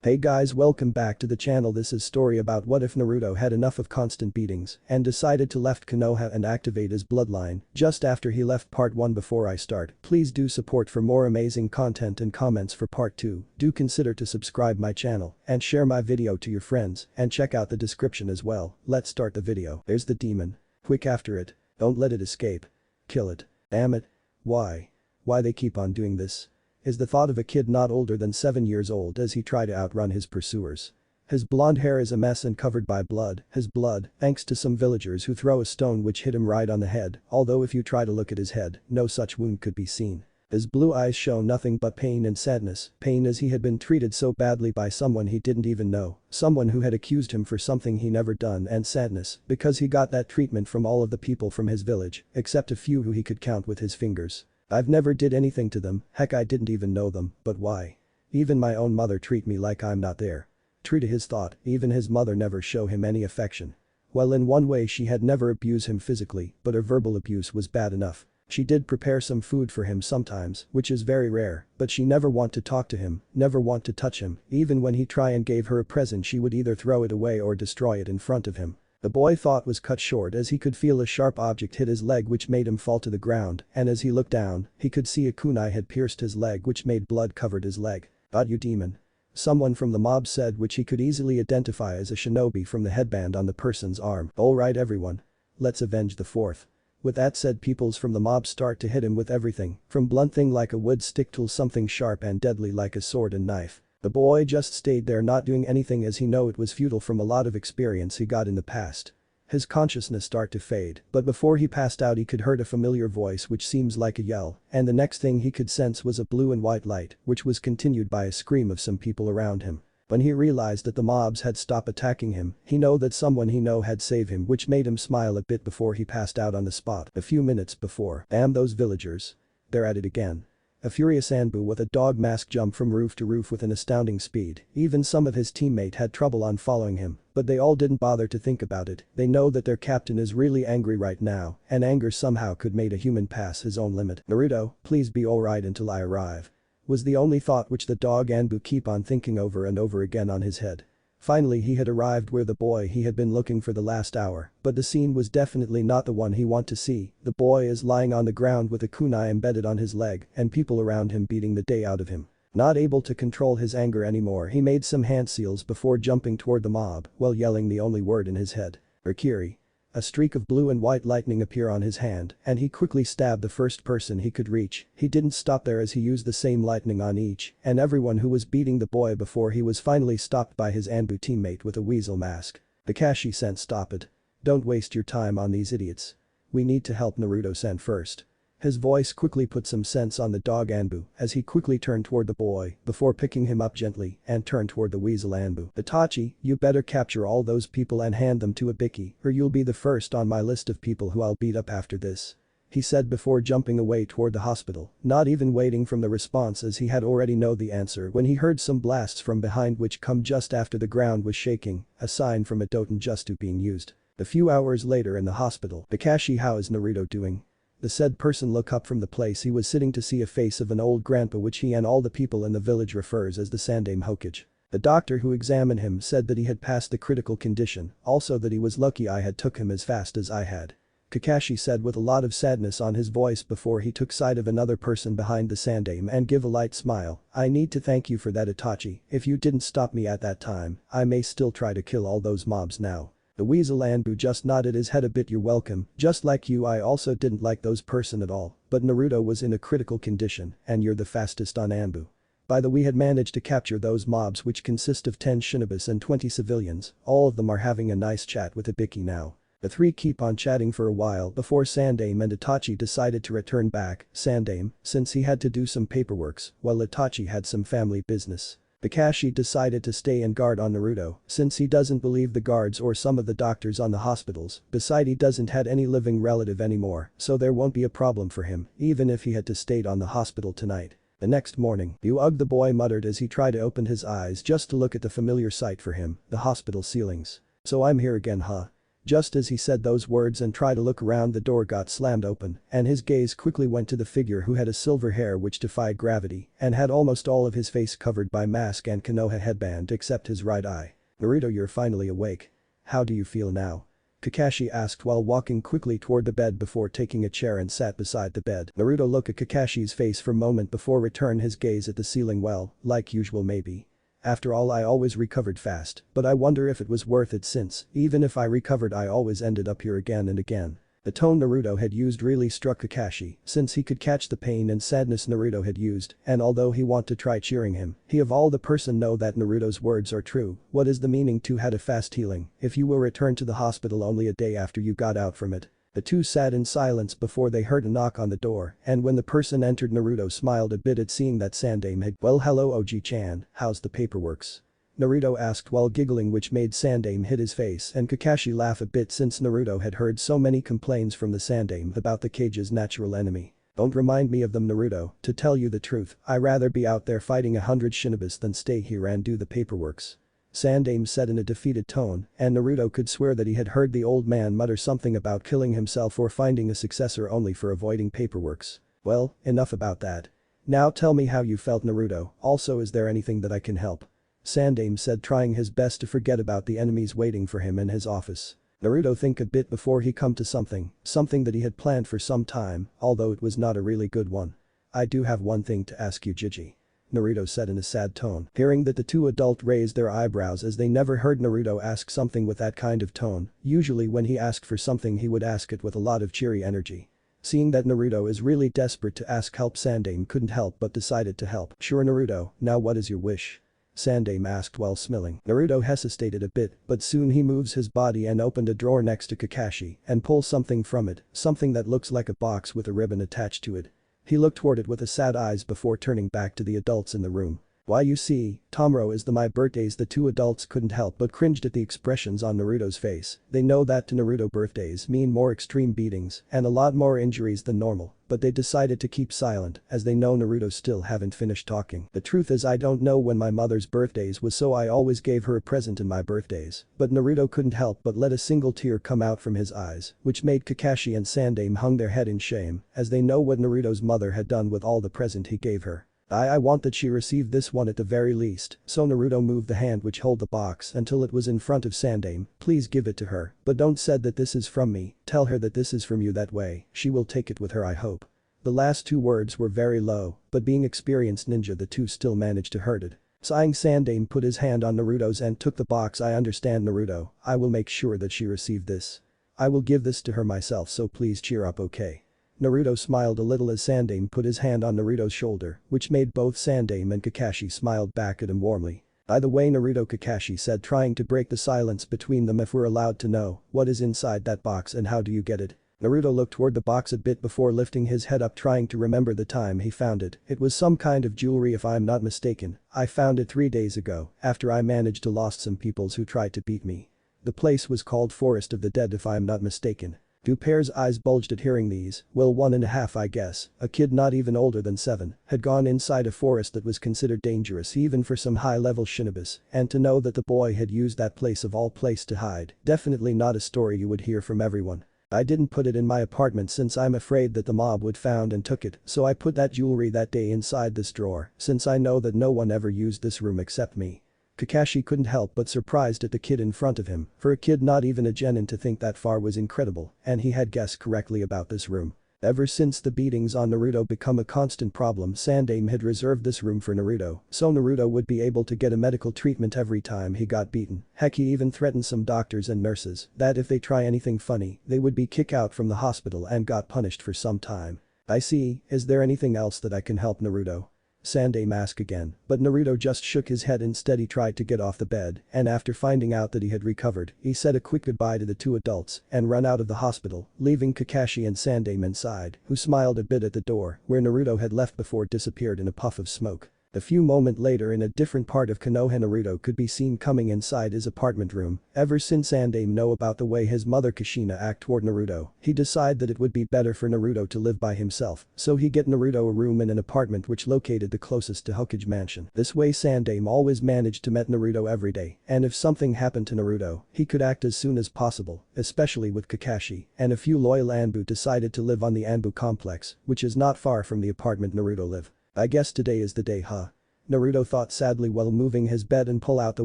Hey guys, welcome back to the channel. This is story about what if Naruto had enough of constant beatings and decided to left Konoha and activate his bloodline just after he left part 1. Before I start, please do support for more amazing content and comments for part 2. Do consider to subscribe my channel and share my video to your friends and check out the description as well. Let's start the video. There's the demon. Quick after it. Don't let it escape. Kill it. Damn it. Why? Why they keep on doing this? Is the thought of a kid not older than 7 years old as he tried to outrun his pursuers. His blonde hair is a mess and covered by blood, his blood, thanks to some villagers who throw a stone which hit him right on the head, although if you try to look at his head, no such wound could be seen. His blue eyes show nothing but pain and sadness, pain as he had been treated so badly by someone he didn't even know, someone who had accused him for something he never done, and sadness because he got that treatment from all of the people from his village, except a few who he could count with his fingers. I've never did anything to them, heck I didn't even know them, but why? Even my own mother treat me like I'm not there. True to his thought, even his mother never show him any affection. Well, in one way she had never abused him physically, but her verbal abuse was bad enough. She did prepare some food for him sometimes, which is very rare, but she never want to talk to him, never want to touch him, even when he try and gave her a present she would either throw it away or destroy it in front of him. The boy thought was cut short as he could feel a sharp object hit his leg which made him fall to the ground, and as he looked down, he could see a kunai had pierced his leg which made blood covered his leg. "Got you, demon." Someone from the mob said, which he could easily identify as a shinobi from the headband on the person's arm. "Alright everyone. Let's avenge the fourth." With that said, peoples from the mob start to hit him with everything, from blunt thing like a wood stick to something sharp and deadly like a sword and knife. The boy just stayed there not doing anything as he know it was futile from a lot of experience he got in the past. His consciousness start to fade, but before he passed out he could heard a familiar voice which seems like a yell, and the next thing he could sense was a blue and white light, which was continued by a scream of some people around him. When he realized that the mobs had stopped attacking him, he know that someone he know had saved him, which made him smile a bit before he passed out on the spot a few minutes before. Damn those villagers. They're at it again. A furious Anbu with a dog mask jumped from roof to roof with an astounding speed. Even some of his teammate had trouble on following him, but they all didn't bother to think about it. They know that their captain is really angry right now, and anger somehow could made a human pass his own limit. "Naruto, please be alright until I arrive," was the only thought which the dog Anbu keep on thinking over and over again on his head. Finally he had arrived where the boy he had been looking for the last hour, but the scene was definitely not the one he want to see. The boy is lying on the ground with a kunai embedded on his leg and people around him beating the day out of him. Not able to control his anger anymore, he made some hand seals before jumping toward the mob while yelling the only word in his head. "Urkiri." A streak of blue and white lightning appear on his hand, and he quickly stabbed the first person he could reach. He didn't stop there as he used the same lightning on each and everyone who was beating the boy before he was finally stopped by his Anbu teammate with a weasel mask. Kakashi sent, "Stop it. Don't waste your time on these idiots. We need to help Naruto-san first." His voice quickly put some sense on the dog Anbu as he quickly turned toward the boy before picking him up gently and turned toward the weasel Anbu. "Itachi, you better capture all those people and hand them to Ibiki or you'll be the first on my list of people who I'll beat up after this," he said before jumping away toward the hospital, not even waiting from the response as he had already know the answer when he heard some blasts from behind which come just after the ground was shaking, a sign from a Doton Justu being used. A few hours later in the hospital, "Kakashi, how is Naruto doing?" The said person look up from the place he was sitting to see a face of an old grandpa which he and all the people in the village refers as the Sandame Hokage. The doctor who examined him said that he had passed the critical condition, also that he was lucky I had took him as fast as I had. Kakashi said with a lot of sadness on his voice before he took sight of another person behind the Sandame and give a light smile. "I need to thank you for that, Itachi. If you didn't stop me at that time, I may still try to kill all those mobs now." The weasel Anbu just nodded his head a bit. "You're welcome, just like you I also didn't like those person at all, but Naruto was in a critical condition and you're the fastest on Anbu. By the way, we had managed to capture those mobs which consist of 10 shinobis and 20 civilians, all of them are having a nice chat with Ibiki now." The three keep on chatting for a while before Sandame and Itachi decided to return back. Sandame, since he had to do some paperworks, while Itachi had some family business. Kakashi decided to stay and guard on Naruto since he doesn't believe the guards or some of the doctors on the hospitals, beside he doesn't had any living relative anymore, so there won't be a problem for him even if he had to stay on the hospital tonight. The next morning, the boy muttered as he tried to open his eyes just to look at the familiar sight for him, the hospital ceilings. "So I'm here again, huh? Just as he said those words and tried to look around, the door got slammed open, and his gaze quickly went to the figure who had a silver hair which defied gravity and had almost all of his face covered by mask and Konoha headband except his right eye. "Naruto, you're finally awake. How do you feel now?" Kakashi asked while walking quickly toward the bed before taking a chair and sat beside the bed. Naruto looked at Kakashi's face for a moment before returning his gaze at the ceiling. "Well, like usual maybe. After all, I always recovered fast, but I wonder if it was worth it since, even if I recovered, I always ended up here again and again." The tone Naruto had used really struck Kakashi, since he could catch the pain and sadness Naruto had used, and although he wanted to try cheering him, he of all the person know that Naruto's words are true. What is the meaning to had a fast healing if you will return to the hospital only a day after you got out from it? The two sat in silence before they heard a knock on the door, and when the person entered, Naruto smiled a bit at seeing that Sandaime had. "Well, hello OG-chan, how's the paperworks?" Naruto asked while giggling, which made Sandaime hit his face and Kakashi laugh a bit since Naruto had heard so many complaints from the Sandaime about the cage's natural enemy. "Don't remind me of them, Naruto, to tell you the truth, I'd rather be out there fighting 100 shinobis than stay here and do the paperworks," Sandaime said in a defeated tone, and Naruto could swear that he had heard the old man mutter something about killing himself or finding a successor only for avoiding paperworks. "Well, enough about that. Now tell me how you felt, Naruto, also is there anything that I can help?" Sandaime said, trying his best to forget about the enemies waiting for him in his office. Naruto think a bit before he come to something that he had planned for some time, although it was not a really good one. "I do have one thing to ask you, Gigi," Naruto said in a sad tone. Hearing that, the two adults raised their eyebrows as they never heard Naruto ask something with that kind of tone. Usually when he asked for something he would ask it with a lot of cheery energy. Seeing that Naruto is really desperate to ask help, Sandaime couldn't help but decided to help. "Sure Naruto, now what is your wish?" Sandaime asked while smiling. Naruto hesitated a bit, but soon he moves his body and opened a drawer next to Kakashi and pulls something from it, something that looks like a box with a ribbon attached to it. He looked toward it with a sad eyes before turning back to the adults in the room. "Why, you see, tomorrow is my birthdays." The two adults couldn't help but cringed at the expressions on Naruto's face. They know that to Naruto birthdays mean more extreme beatings and a lot more injuries than normal, but they decided to keep silent as they know Naruto still haven't finished talking. "The truth is I don't know when my mother's birthdays was, so I always gave her a present in my birthdays." But Naruto couldn't help but let a single tear come out from his eyes, which made Kakashi and Sandaime hung their head in shame as they know what Naruto's mother had done with all the present he gave her. I want that she received this one at the very least," so Naruto moved the hand which held the box until it was in front of Sandaime. "Please give it to her, but don't said that this is from me, tell her that this is from you, that way she will take it with her, I hope." The last two words were very low, but being experienced ninja, the two still managed to heard it. Sighing, Sandaime put his hand on Naruto's and took the box. "I understand, Naruto, I will make sure that she received this. I will give this to her myself, so please cheer up, okay?" Naruto smiled a little as Sandaime put his hand on Naruto's shoulder, which made both Sandaime and Kakashi smiled back at him warmly. "By the way, Naruto," Kakashi said, trying to break the silence between them, "if we're allowed to know, what is inside that box and how do you get it?" Naruto looked toward the box a bit before lifting his head up, trying to remember the time he found it. "It was some kind of jewelry if I'm not mistaken. I found it 3 days ago, after I managed to lost some peoples who tried to beat me. The place was called Forest of the Dead if I'm not mistaken." Duper's eyes bulged at hearing these. Well, 1.5 I guess, a kid not even older than 7 had gone inside a forest that was considered dangerous even for some high-level shinobis, and to know that the boy had used that place of all place to hide, definitely not a story you would hear from everyone. "I didn't put it in my apartment since I'm afraid that the mob would found and took it, so I put that jewelry that day inside this drawer since I know that no one ever used this room except me." Kakashi couldn't help but surprised at the kid in front of him. For a kid not even a genin to think that far was incredible, and he had guessed correctly about this room. Ever since the beatings on Naruto become a constant problem, Sandaime had reserved this room for Naruto, so Naruto would be able to get a medical treatment every time he got beaten. Heck, he even threatened some doctors and nurses that if they try anything funny, they would be kicked out from the hospital and got punished for some time. "I see, is there anything else that I can help, Naruto?" Sandaime asked again, but Naruto just shook his head. Instead he tried to get off the bed, and after finding out that he had recovered, he said a quick goodbye to the two adults and ran out of the hospital, leaving Kakashi and Sandaime inside, who smiled a bit at the door where Naruto had left before disappeared in a puff of smoke. A few moments later in a different part of Konoha, Naruto could be seen coming inside his apartment room. Ever since Sandame know about the way his mother Kushina act toward Naruto, he decided that it would be better for Naruto to live by himself, so he get Naruto a room in an apartment which located the closest to Hokage mansion. This way Sandame always managed to meet Naruto every day, and if something happened to Naruto, he could act as soon as possible, especially with Kakashi, and a few loyal Anbu decided to live on the Anbu complex, which is not far from the apartment Naruto live. I guess today is the day, huh? Naruto thought sadly while moving his bed and pull out the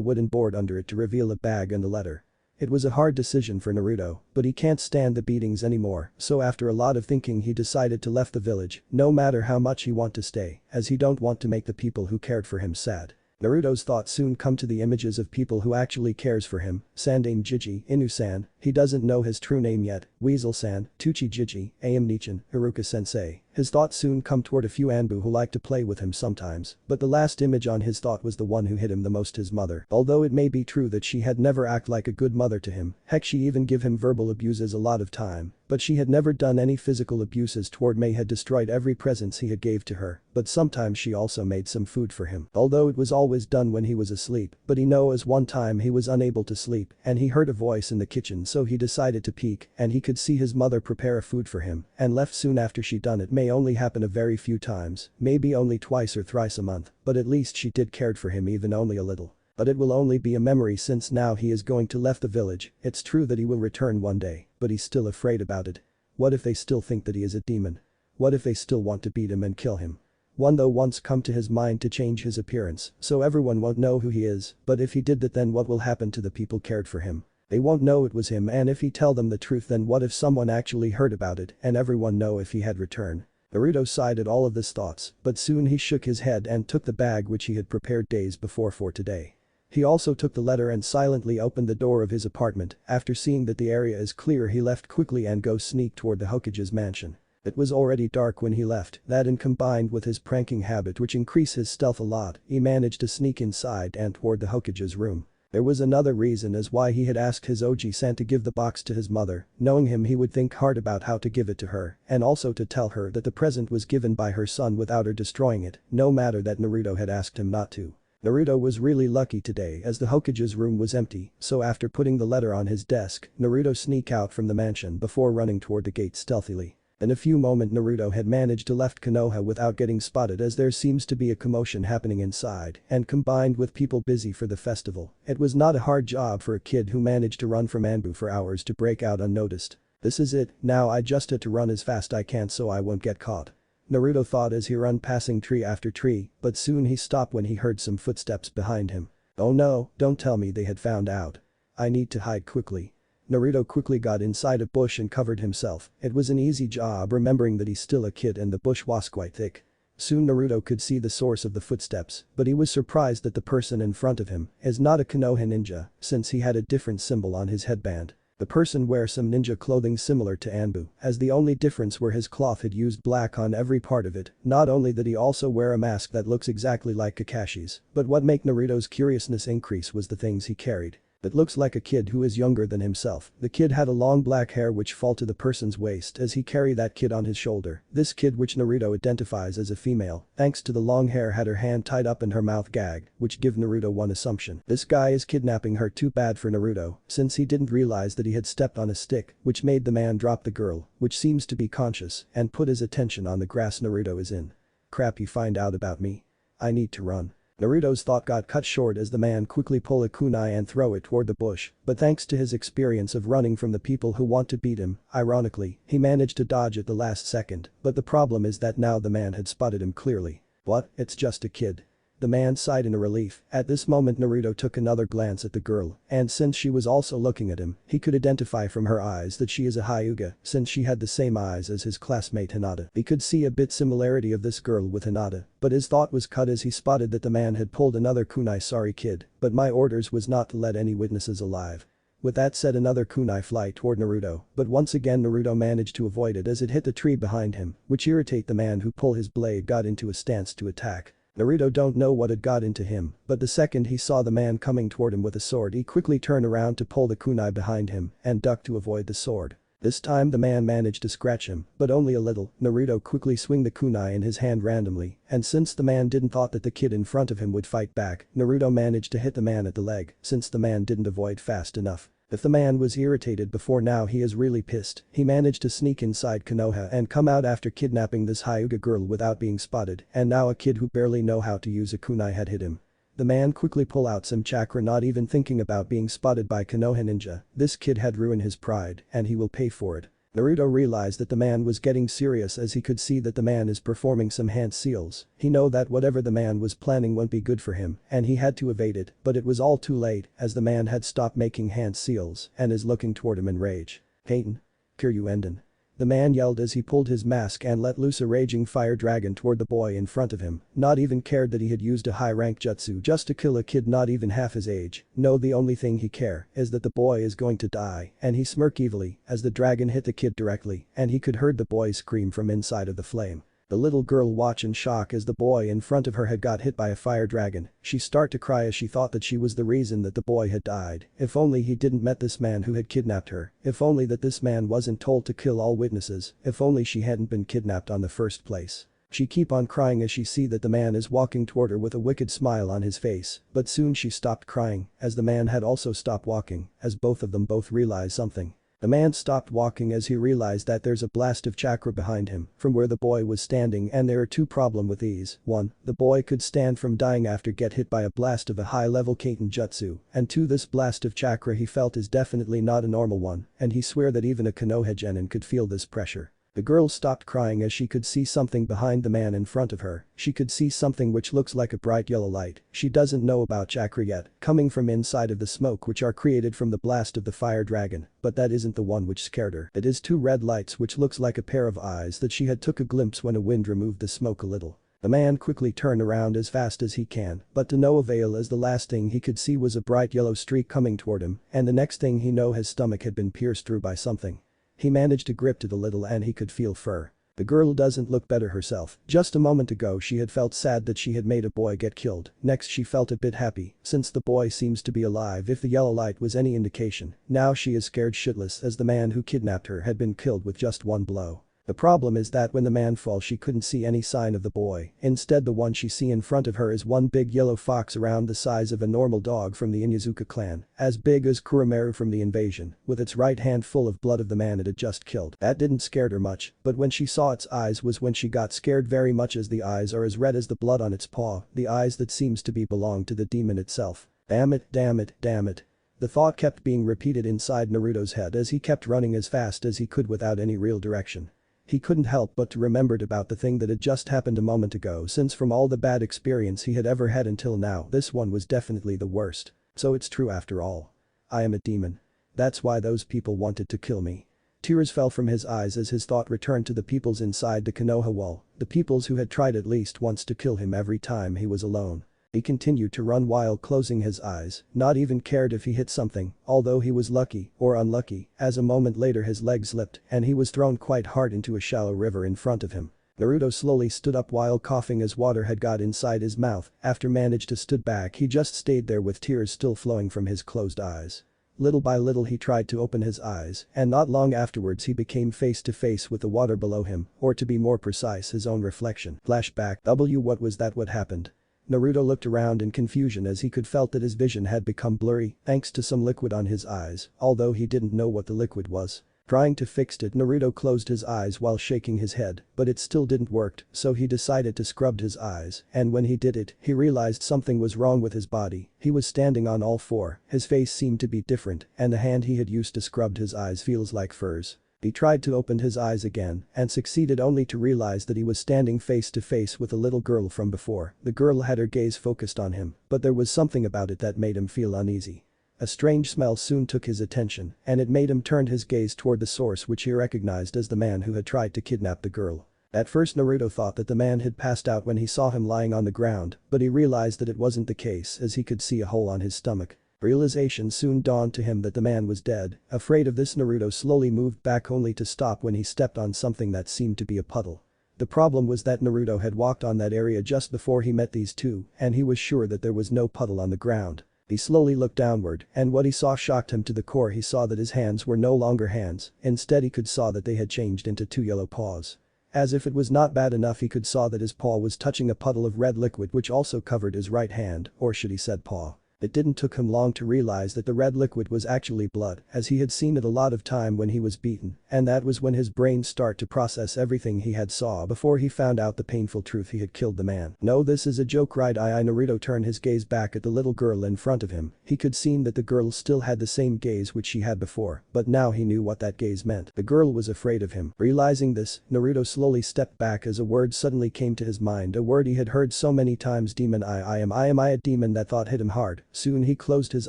wooden board under it to reveal a bag and the letter. It was a hard decision for Naruto, but he can't stand the beatings anymore, so after a lot of thinking he decided to leave the village, no matter how much he want to stay, as he don't want to make the people who cared for him sad. Naruto's thoughts soon come to the images of people who actually cares for him, Sandame Jiji, Inu-san, he doesn't know his true name yet, Weasel-san, Tuchi Jiji, Aim Nichan, Haruka-sensei. His thoughts soon come toward a few Anbu who like to play with him sometimes, but the last image on his thought was the one who hit him the most, his mother. Although it may be true that she had never acted like a good mother to him, heck she even give him verbal abuses a lot of time, but she had never done any physical abuses toward May had destroyed every presents he had gave to her, but sometimes she also made some food for him. Although it was always done when he was asleep, but he knows one time he was unable to sleep and he heard a voice in the kitchen so he decided to peek and he could see his mother prepare a food for him and left soon after she done it. May only happen a very few times, maybe only twice or thrice a month, but at least she did cared for him even only a little. But it will only be a memory since now he is going to leave the village. It's true that he will return one day, but he's still afraid about it. What if they still think that he is a demon? What if they still want to beat him and kill him? One though once come to his mind to change his appearance, so everyone won't know who he is, but if he did that then what will happen to the people cared for him? They won't know it was him, and if he tell them the truth then what if someone actually heard about it and everyone know if he had returned? Naruto sighed at all of his thoughts, but soon he shook his head and took the bag which he had prepared days before for today. He also took the letter and silently opened the door of his apartment. After seeing that the area is clear he left quickly and go sneak toward the Hokage's mansion. It was already dark when he left, that and combined with his pranking habit which increased his stealth a lot, he managed to sneak inside and toward the Hokage's room. There was another reason as why he had asked his Oji-san to give the box to his mother, knowing him he would think hard about how to give it to her, and also to tell her that the present was given by her son without her destroying it, no matter that Naruto had asked him not to. Naruto was really lucky today as the Hokage's room was empty, so after putting the letter on his desk, Naruto sneak out from the mansion before running toward the gate stealthily. In a few moments Naruto had managed to left Konoha without getting spotted as there seems to be a commotion happening inside and combined with people busy for the festival. It was not a hard job for a kid who managed to run from Anbu for hours to break out unnoticed. This is it, now I just had to run as fast I can so I won't get caught. Naruto thought as he ran passing tree after tree, but soon he stopped when he heard some footsteps behind him. Oh no, don't tell me they had found out. I need to hide quickly. Naruto quickly got inside a bush and covered himself. It was an easy job remembering that he's still a kid and the bush was quite thick. Soon Naruto could see the source of the footsteps, but he was surprised that the person in front of him is not a Konoha ninja since he had a different symbol on his headband. The person wears some ninja clothing similar to Anbu, as the only difference where his cloth had used black on every part of it. Not only did he also wear a mask that looks exactly like Kakashi's, but what made Naruto's curiousness increase was the things he carried. That looks like a kid who is younger than himself. The kid had a long black hair which fall to the person's waist as he carried that kid on his shoulder. This kid which Naruto identifies as a female, thanks to the long hair had her hand tied up and her mouth gagged, which give Naruto one assumption. This guy is kidnapping her. Too bad for Naruto, since he didn't realize that he had stepped on a stick, which made the man drop the girl, which seems to be conscious, and put his attention on the grass Naruto is in. Crap, you find out about me. I need to run. Naruto's thought got cut short as the man quickly pull a kunai and throw it toward the bush, but thanks to his experience of running from the people who want to beat him, ironically, he managed to dodge at the last second, but the problem is that now the man had spotted him clearly. What, it's just a kid. The man sighed in relief. At this moment Naruto took another glance at the girl, and since she was also looking at him, he could identify from her eyes that she is a Hyuga, since she had the same eyes as his classmate Hinata. He could see a bit similarity of this girl with Hinata, but his thought was cut as he spotted that the man had pulled another kunai. Sorry kid, but my orders was not to let any witnesses alive. With that said, another kunai fly toward Naruto, but once again Naruto managed to avoid it as it hit the tree behind him, which irritate the man who pulled his blade got into a stance to attack. Naruto don't know what had got into him, but the second he saw the man coming toward him with a sword he quickly turned around to pull the kunai behind him and duck to avoid the sword. This time the man managed to scratch him, but only a little. Naruto quickly swing the kunai in his hand randomly, and since the man didn't thought that the kid in front of him would fight back, Naruto managed to hit the man at the leg since the man didn't avoid fast enough. If the man was irritated before, now he is really pissed. He managed to sneak inside Konoha and come out after kidnapping this Hyuga girl without being spotted, and now a kid who barely know how to use a kunai had hit him. The man quickly pull out some chakra, not even thinking about being spotted by Konoha ninja. This kid had ruined his pride and he will pay for it. Naruto realized that the man was getting serious as he could see that the man is performing some hand seals. He know that whatever the man was planning won't be good for him and he had to evade it, but it was all too late as the man had stopped making hand seals and is looking toward him in rage. Kaiten. Kiryuenden. The man yelled as he pulled his mask and let loose a raging fire dragon toward the boy in front of him, not even cared that he had used a high-rank jutsu just to kill a kid not even half his age. No, the only thing he care is that the boy is going to die, and he smirk evilly as the dragon hit the kid directly and he could heard the boy scream from inside of the flame. The little girl watch in shock as the boy in front of her had got hit by a fire dragon. She start to cry as she thought that she was the reason that the boy had died. If only he didn't met this man who had kidnapped her. If only that this man wasn't told to kill all witnesses. If only she hadn't been kidnapped on the first place. She keep on crying as she see that the man is walking toward her with a wicked smile on his face, but soon she stopped crying as the man had also stopped walking as both of them realized something. The man stopped walking as he realized that there's a blast of chakra behind him from where the boy was standing, and there are two problems with these. 1. The boy could stand from dying after get hit by a blast of a high-level Kaiten jutsu, and 2. This blast of chakra he felt is definitely not a normal one, and he swear that even a Konoha Genin could feel this pressure. The girl stopped crying as she could see something behind the man in front of her. She could see something which looks like a bright yellow light. She doesn't know about chakra yet, coming from inside of the smoke which are created from the blast of the fire dragon, but that isn't the one which scared her. It is two red lights which looks like a pair of eyes that she had took a glimpse when a wind removed the smoke a little. The man quickly turned around as fast as he can, but to no avail as the last thing he could see was a bright yellow streak coming toward him, and the next thing he know his stomach had been pierced through by something. He managed to grip it a little and he could feel fur. The girl doesn't look better herself. Just a moment ago she had felt sad that she had made a boy get killed. Next she felt a bit happy since the boy seems to be alive if the yellow light was any indication. Now she is scared shitless as the man who kidnapped her had been killed with just one blow. The problem is that when the man fell she couldn't see any sign of the boy. Instead the one she see in front of her is one big yellow fox around the size of a normal dog from the Inuzuka clan, as big as Kurama from the invasion, with its right hand full of blood of the man it had just killed. That didn't scare her much, but when she saw its eyes was when she got scared very much, as the eyes are as red as the blood on its paw, the eyes that seems to be belong to the demon itself. Damn it, damn it, damn it. The thought kept being repeated inside Naruto's head as he kept running as fast as he could without any real direction. He couldn't help but to remembered about the thing that had just happened a moment ago, since from all the bad experience he had ever had until now, this one was definitely the worst. So it's true after all. I am a demon. That's why those people wanted to kill me. Tears fell from his eyes as his thought returned to the peoples inside the Konoha wall, the peoples who had tried at least once to kill him every time he was alone. He continued to run while closing his eyes, not even cared if he hit something, although he was lucky or unlucky, as a moment later his leg slipped and he was thrown quite hard into a shallow river in front of him. Naruto slowly stood up while coughing as water had got inside his mouth. After managed to stood back, he just stayed there with tears still flowing from his closed eyes. Little by little he tried to open his eyes, and not long afterwards he became face to face with the water below him, or to be more precise his own reflection. Flashback. What was that? What happened? Naruto looked around in confusion as he could felt that his vision had become blurry thanks to some liquid on his eyes, although he didn't know what the liquid was. Trying to fix it, Naruto closed his eyes while shaking his head, but it still didn't work, so he decided to scrub his eyes, and when he did it, he realized something was wrong with his body. He was standing on all four, his face seemed to be different, and the hand he had used to scrub his eyes feels like furs. He tried to open his eyes again and succeeded only to realize that he was standing face to face with a little girl from before. The girl had her gaze focused on him, but there was something about it that made him feel uneasy. A strange smell soon took his attention, and it made him turn his gaze toward the source, which he recognized as the man who had tried to kidnap the girl. At first Naruto thought that the man had passed out when he saw him lying on the ground, but he realized that it wasn't the case as he could see a hole on his stomach. Realization soon dawned to him that the man was dead. Afraid of this, Naruto slowly moved back only to stop when he stepped on something that seemed to be a puddle. The problem was that Naruto had walked on that area just before he met these two, and he was sure that there was no puddle on the ground. He slowly looked downward, and what he saw shocked him to the core. He saw that his hands were no longer hands, instead he could saw that they had changed into two yellow paws. As if it was not bad enough, he could saw that his paw was touching a puddle of red liquid which also covered his right hand, or should he said paw. It didn't took him long to realize that the red liquid was actually blood, as he had seen it a lot of time when he was beaten, and that was when his brain start to process everything he had saw before he found out the painful truth: he had killed the man. No, this is a joke, right? Naruto turned his gaze back at the little girl in front of him. He could see that the girl still had the same gaze which she had before, but now he knew what that gaze meant. The girl was afraid of him. Realizing this, Naruto slowly stepped back as a word suddenly came to his mind, a word he had heard so many times: demon. I am a demon. That thought hit him hard. Soon he closed his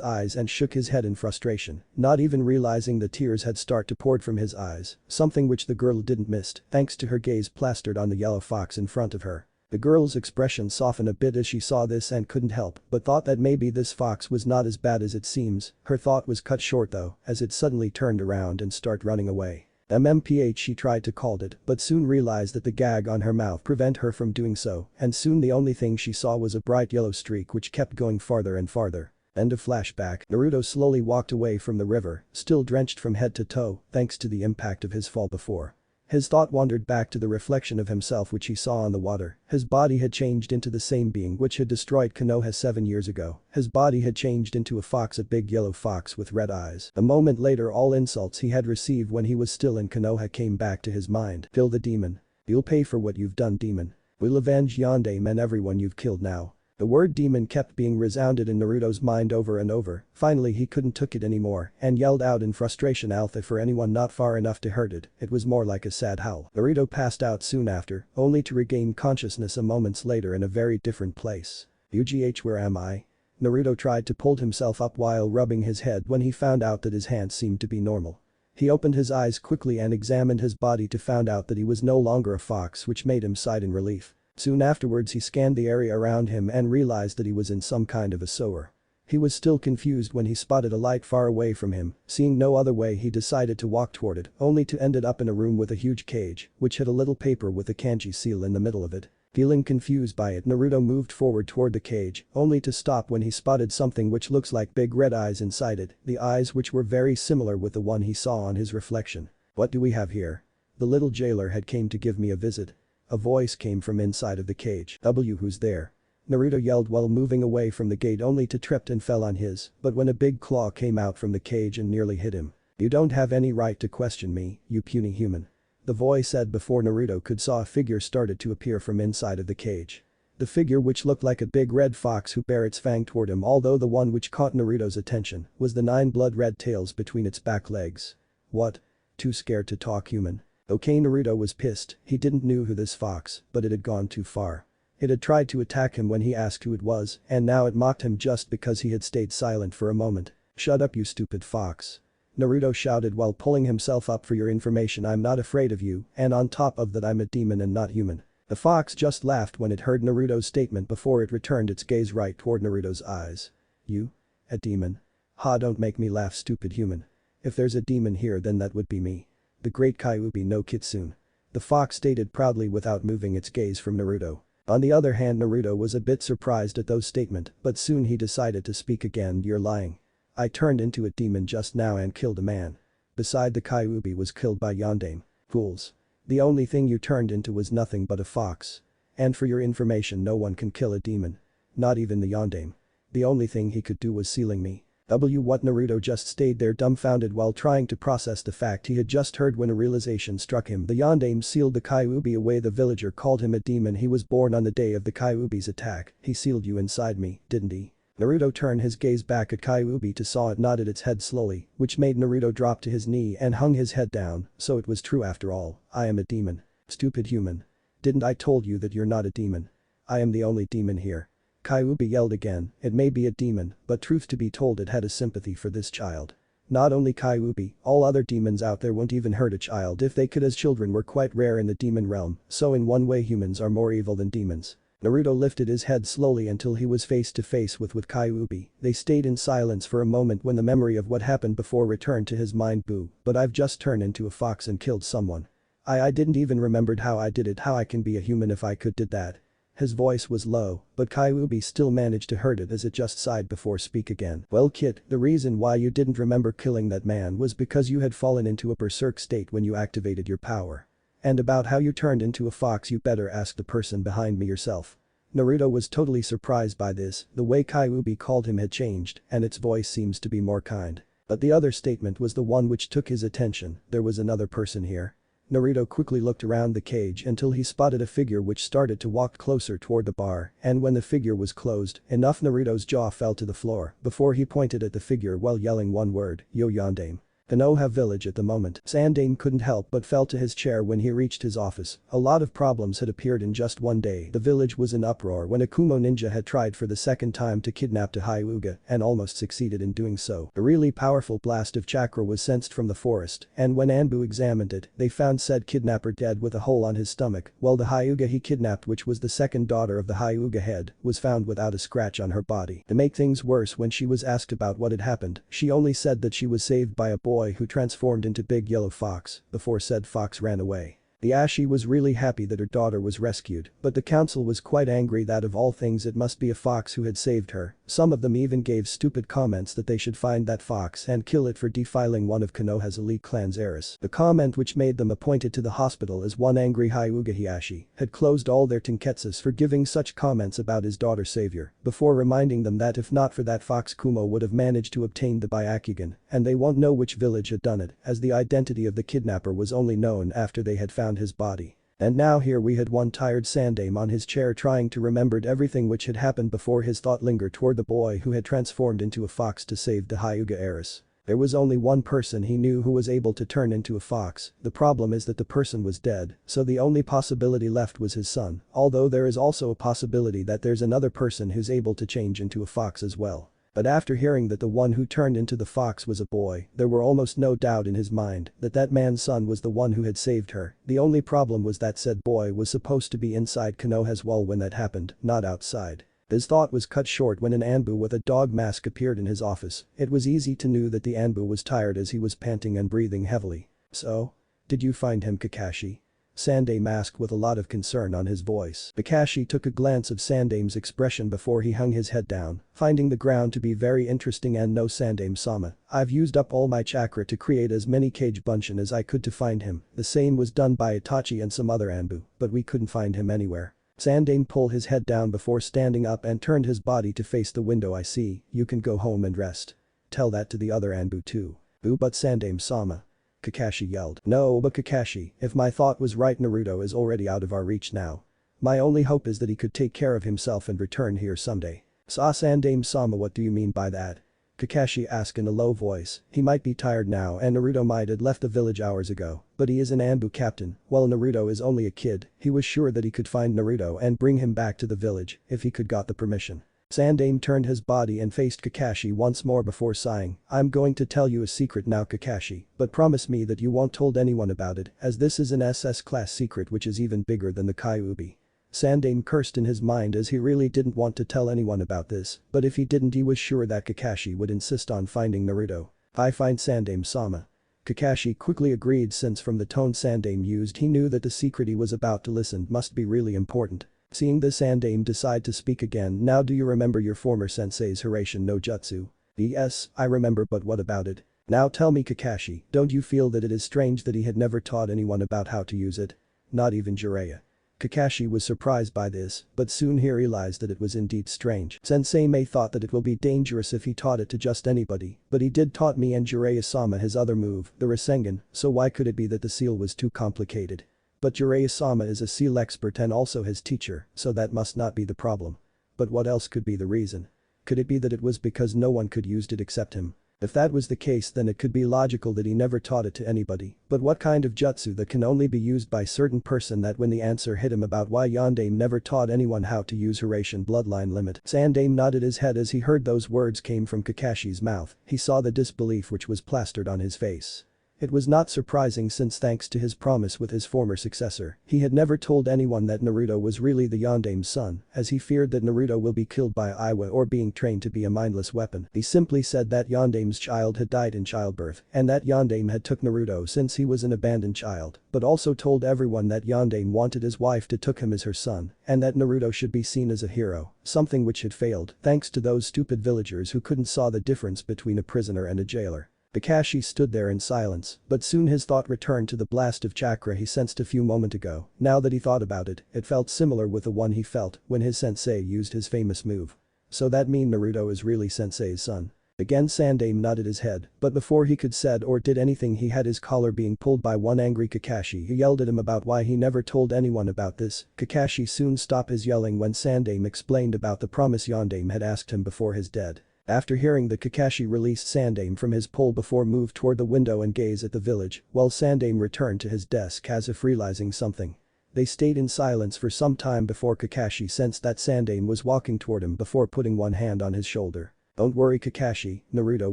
eyes and shook his head in frustration, not even realizing the tears had started to pour from his eyes, something which the girl didn't miss, thanks to her gaze plastered on the yellow fox in front of her. The girl's expression softened a bit as she saw this and couldn't help but thought that maybe this fox was not as bad as it seems. Her thought was cut short though, as it suddenly turned around and started running away. MMPH, she tried to call it, but soon realized that the gag on her mouth prevent her from doing so, and soon the only thing she saw was a bright yellow streak which kept going farther and farther. End of flashback. Naruto slowly walked away from the river, still drenched from head to toe, thanks to the impact of his fall before. His thought wandered back to the reflection of himself which he saw on the water. His body had changed into the same being which had destroyed Konoha 7 years ago. His body had changed into a fox, a big yellow fox with red eyes. A moment later, all insults he had received when he was still in Konoha came back to his mind. Kill the demon. You'll pay for what you've done, demon. We'll avenge Yondaime and everyone you've killed now. The word demon kept being resounded in Naruto's mind over and over. Finally he couldn't took it anymore and yelled out in frustration, "Alpha for anyone not far enough to hurt it." It was more like a sad howl. Naruto passed out soon after, only to regain consciousness a moments later in a very different place. UGH, where am I? Naruto tried to pull himself up while rubbing his head when he found out that his hands seemed to be normal. He opened his eyes quickly and examined his body to find out that he was no longer a fox, which made him sigh in relief. Soon afterwards he scanned the area around him and realized that he was in some kind of a sewer. He was still confused when he spotted a light far away from him. Seeing no other way, he decided to walk toward it, only to end up in a room with a huge cage, which had a little paper with a kanji seal in the middle of it. Feeling confused by it, Naruto moved forward toward the cage, only to stop when he spotted something which looks like big red eyes inside it, the eyes which were very similar with the one he saw on his reflection. What do we have here? The little jailer had came to give me a visit. A voice came from inside of the cage. Who's there? Naruto yelled while moving away from the gate, only to trip and fell on his, but when a big claw came out from the cage and nearly hit him. You don't have any right to question me, you puny human. The voice said before Naruto could saw a figure started to appear from inside of the cage. The figure, which looked like a big red fox who bare its fang toward him, although the one which caught Naruto's attention was the 9 blood red tails between its back legs. What? Too scared to talk, human? Okay, Naruto was pissed. He didn't knew who this fox, but it had gone too far. It had tried to attack him when he asked who it was, and now it mocked him just because he had stayed silent for a moment. Shut up, you stupid fox. Naruto shouted while pulling himself up. For your information, I'm not afraid of you, and on top of that I'm a demon and not human. The fox just laughed when it heard Naruto's statement before it returned its gaze right toward Naruto's eyes. You? A demon? Ha, don't make me laugh, stupid human. If there's a demon here, then that would be me. The great Kyuubi no Kitsune. The fox stated proudly without moving its gaze from Naruto. On the other hand, Naruto was a bit surprised at those statement, but soon he decided to speak again. You're lying. I turned into a demon just now and killed a man. Beside, the Kyuubi was killed by Yondaime. Fools. The only thing you turned into was nothing but a fox. And for your information, no one can kill a demon. Not even the Yondaime. The only thing he could do was sealing me. What? Naruto just stayed there dumbfounded while trying to process the fact he had just heard when a realization struck him. The Yondaime sealed the Kyuubi away. The villager called him a demon. He was born on the day of the Kyuubi's attack. He sealed you inside me, didn't he? Naruto turned his gaze back at Kyuubi to saw it nodded its head slowly, which made Naruto drop to his knee and hung his head down. So it was true after all. I am a demon. Stupid human. Didn't I told you that you're not a demon? I am the only demon here. Kyuubi yelled again. It may be a demon, but truth to be told, it had a sympathy for this child. Not only Kyuubi, all other demons out there won't even hurt a child if they could, as children were quite rare in the demon realm, so in one way humans are more evil than demons. Naruto lifted his head slowly until he was face to face with Kyuubi. They stayed in silence for a moment when the memory of what happened before returned to his mind. Boo, but I've just turned into a fox and killed someone. I didn't even remembered how I did it. How I can be a human if I could did that. His voice was low, but Kyuubi still managed to hurt it as it just sighed before speak again. Well kid, the reason why you didn't remember killing that man was because you had fallen into a berserk state when you activated your power. And about how you turned into a fox you better ask the person behind me yourself. Naruto was totally surprised by this, the way Kyuubi called him had changed, and its voice seems to be more kind. But the other statement was the one which took his attention, there was another person here. Naruto quickly looked around the cage until he spotted a figure which started to walk closer toward the bar, and when the figure was closed, enough Naruto's jaw fell to the floor before he pointed at the figure while yelling one word, Yo Yandame. Konoha village at the moment. Sandaime couldn't help but fell to his chair when he reached his office. A lot of problems had appeared in just one day. The village was in uproar when a Kumo ninja had tried for the second time to kidnap the Hyuga and almost succeeded in doing so. A really powerful blast of chakra was sensed from the forest, and when Anbu examined it, they found said kidnapper dead with a hole on his stomach, while the Hyuga he kidnapped, which was the second daughter of the Hyuga head, was found without a scratch on her body. To make things worse, when she was asked about what had happened, she only said that she was saved by a boy who transformed into Big Yellow Fox before said fox ran away. The Ashi was really happy that her daughter was rescued, but the council was quite angry that of all things it must be a fox who had saved her. Some of them even gave stupid comments that they should find that fox and kill it for defiling one of Konoha's elite clan's heiress. The comment, which made them appointed to the hospital as one angry Hyuga Hiashi, had closed all their tenketsus for giving such comments about his daughter's savior, before reminding them that if not for that fox Kumo would have managed to obtain the Byakugan, and they won't know which village had done it, as the identity of the kidnapper was only known after they had found his body. And now here we had one tired Sandaime on his chair trying to remembered everything which had happened before his thought lingered toward the boy who had transformed into a fox to save the Hyuga heiress. There was only one person he knew who was able to turn into a fox. The problem is that the person was dead, so the only possibility left was his son, although there is also a possibility that there's another person who's able to change into a fox as well. But after hearing that the one who turned into the fox was a boy, there were almost no doubt in his mind that that man's son was the one who had saved her. The only problem was that said boy was supposed to be inside Konoha's wall when that happened, not outside. His thought was cut short when an Anbu with a dog mask appeared in his office. It was easy to know that the Anbu was tired as he was panting and breathing heavily. So? Did you find him, Kakashi? Sandaime asked with a lot of concern on his voice. Kakashi took a glance of Sandaime's expression before he hung his head down, finding the ground to be very interesting. And no, Sandaime-sama, I've used up all my chakra to create as many Kage Bunshin as I could to find him. The same was done by Itachi and some other Anbu, but we couldn't find him anywhere. Sandaime pulled his head down before standing up and turned his body to face the window. I see, you can go home and rest. Tell that to the other Anbu too. But Sandaime-sama. Kakashi yelled. No, but Kakashi, if my thought was right, Naruto is already out of our reach now. My only hope is that he could take care of himself and return here someday. Sandaime-sama, what do you mean by that? Kakashi asked in a low voice. He might be tired now and Naruto might have left the village hours ago, but he is an Anbu captain. While Naruto is only a kid, he was sure that he could find Naruto and bring him back to the village if he could got the permission. Sandaime turned his body and faced Kakashi once more before sighing. I'm going to tell you a secret now, Kakashi, but promise me that you won't told anyone about it, as this is an SS class secret which is even bigger than the Kyuubi. Sandaime cursed in his mind as he really didn't want to tell anyone about this, but if he didn't he was sure that Kakashi would insist on finding Naruto. I find Sandaime-sama. Kakashi quickly agreed, since from the tone Sandaime used he knew that the secret he was about to listen must be really important. Seeing this, Sandaime decided to speak again. Now, do you remember your former sensei's Hiraishin no Jutsu? Yes, I remember, but what about it? Now tell me, Kakashi, don't you feel that it is strange that he had never taught anyone about how to use it? Not even Jiraiya. Kakashi was surprised by this, but soon he realized that it was indeed strange. Sensei Mei thought that it will be dangerous if he taught it to just anybody, but he did taught me and Jiraiya-sama his other move, the Rasengan, so why could it be that the seal was too complicated? But Jiraiya-sama is a seal expert and also his teacher, so that must not be the problem. But what else could be the reason? Could it be that it was because no one could use it except him? If that was the case, then it could be logical that he never taught it to anybody. But what kind of jutsu that can only be used by certain person? That when the answer hit him about why Yondaime never taught anyone how to use Hiraishin bloodline limit, Sandaime nodded his head as he heard those words came from Kakashi's mouth. He saw the disbelief which was plastered on his face. It was not surprising since thanks to his promise with his former successor, he had never told anyone that Naruto was really the Yandame's son, as he feared that Naruto will be killed by Iwa or being trained to be a mindless weapon. He simply said that Yandame's child had died in childbirth and that Yandame had took Naruto since he was an abandoned child, but also told everyone that Yandame wanted his wife to took him as her son and that Naruto should be seen as a hero, something which had failed thanks to those stupid villagers who couldn't saw the difference between a prisoner and a jailer. Kakashi stood there in silence, but soon his thought returned to the blast of chakra he sensed a few moments ago. Now that he thought about it, it felt similar with the one he felt when his sensei used his famous move. So that mean Naruto is really sensei's son? Again Sandame nodded his head, but before he could said or did anything he had his collar being pulled by one angry Kakashi who yelled at him about why he never told anyone about this. Kakashi soon stopped his yelling when Sandame explained about the promise Yandame had asked him before his death. After hearing that, Kakashi released Sandame from his pole before moved toward the window and gazed at the village, while Sandame returned to his desk as if realizing something. They stayed in silence for some time before Kakashi sensed that Sandame was walking toward him before putting one hand on his shoulder. Don't worry Kakashi, Naruto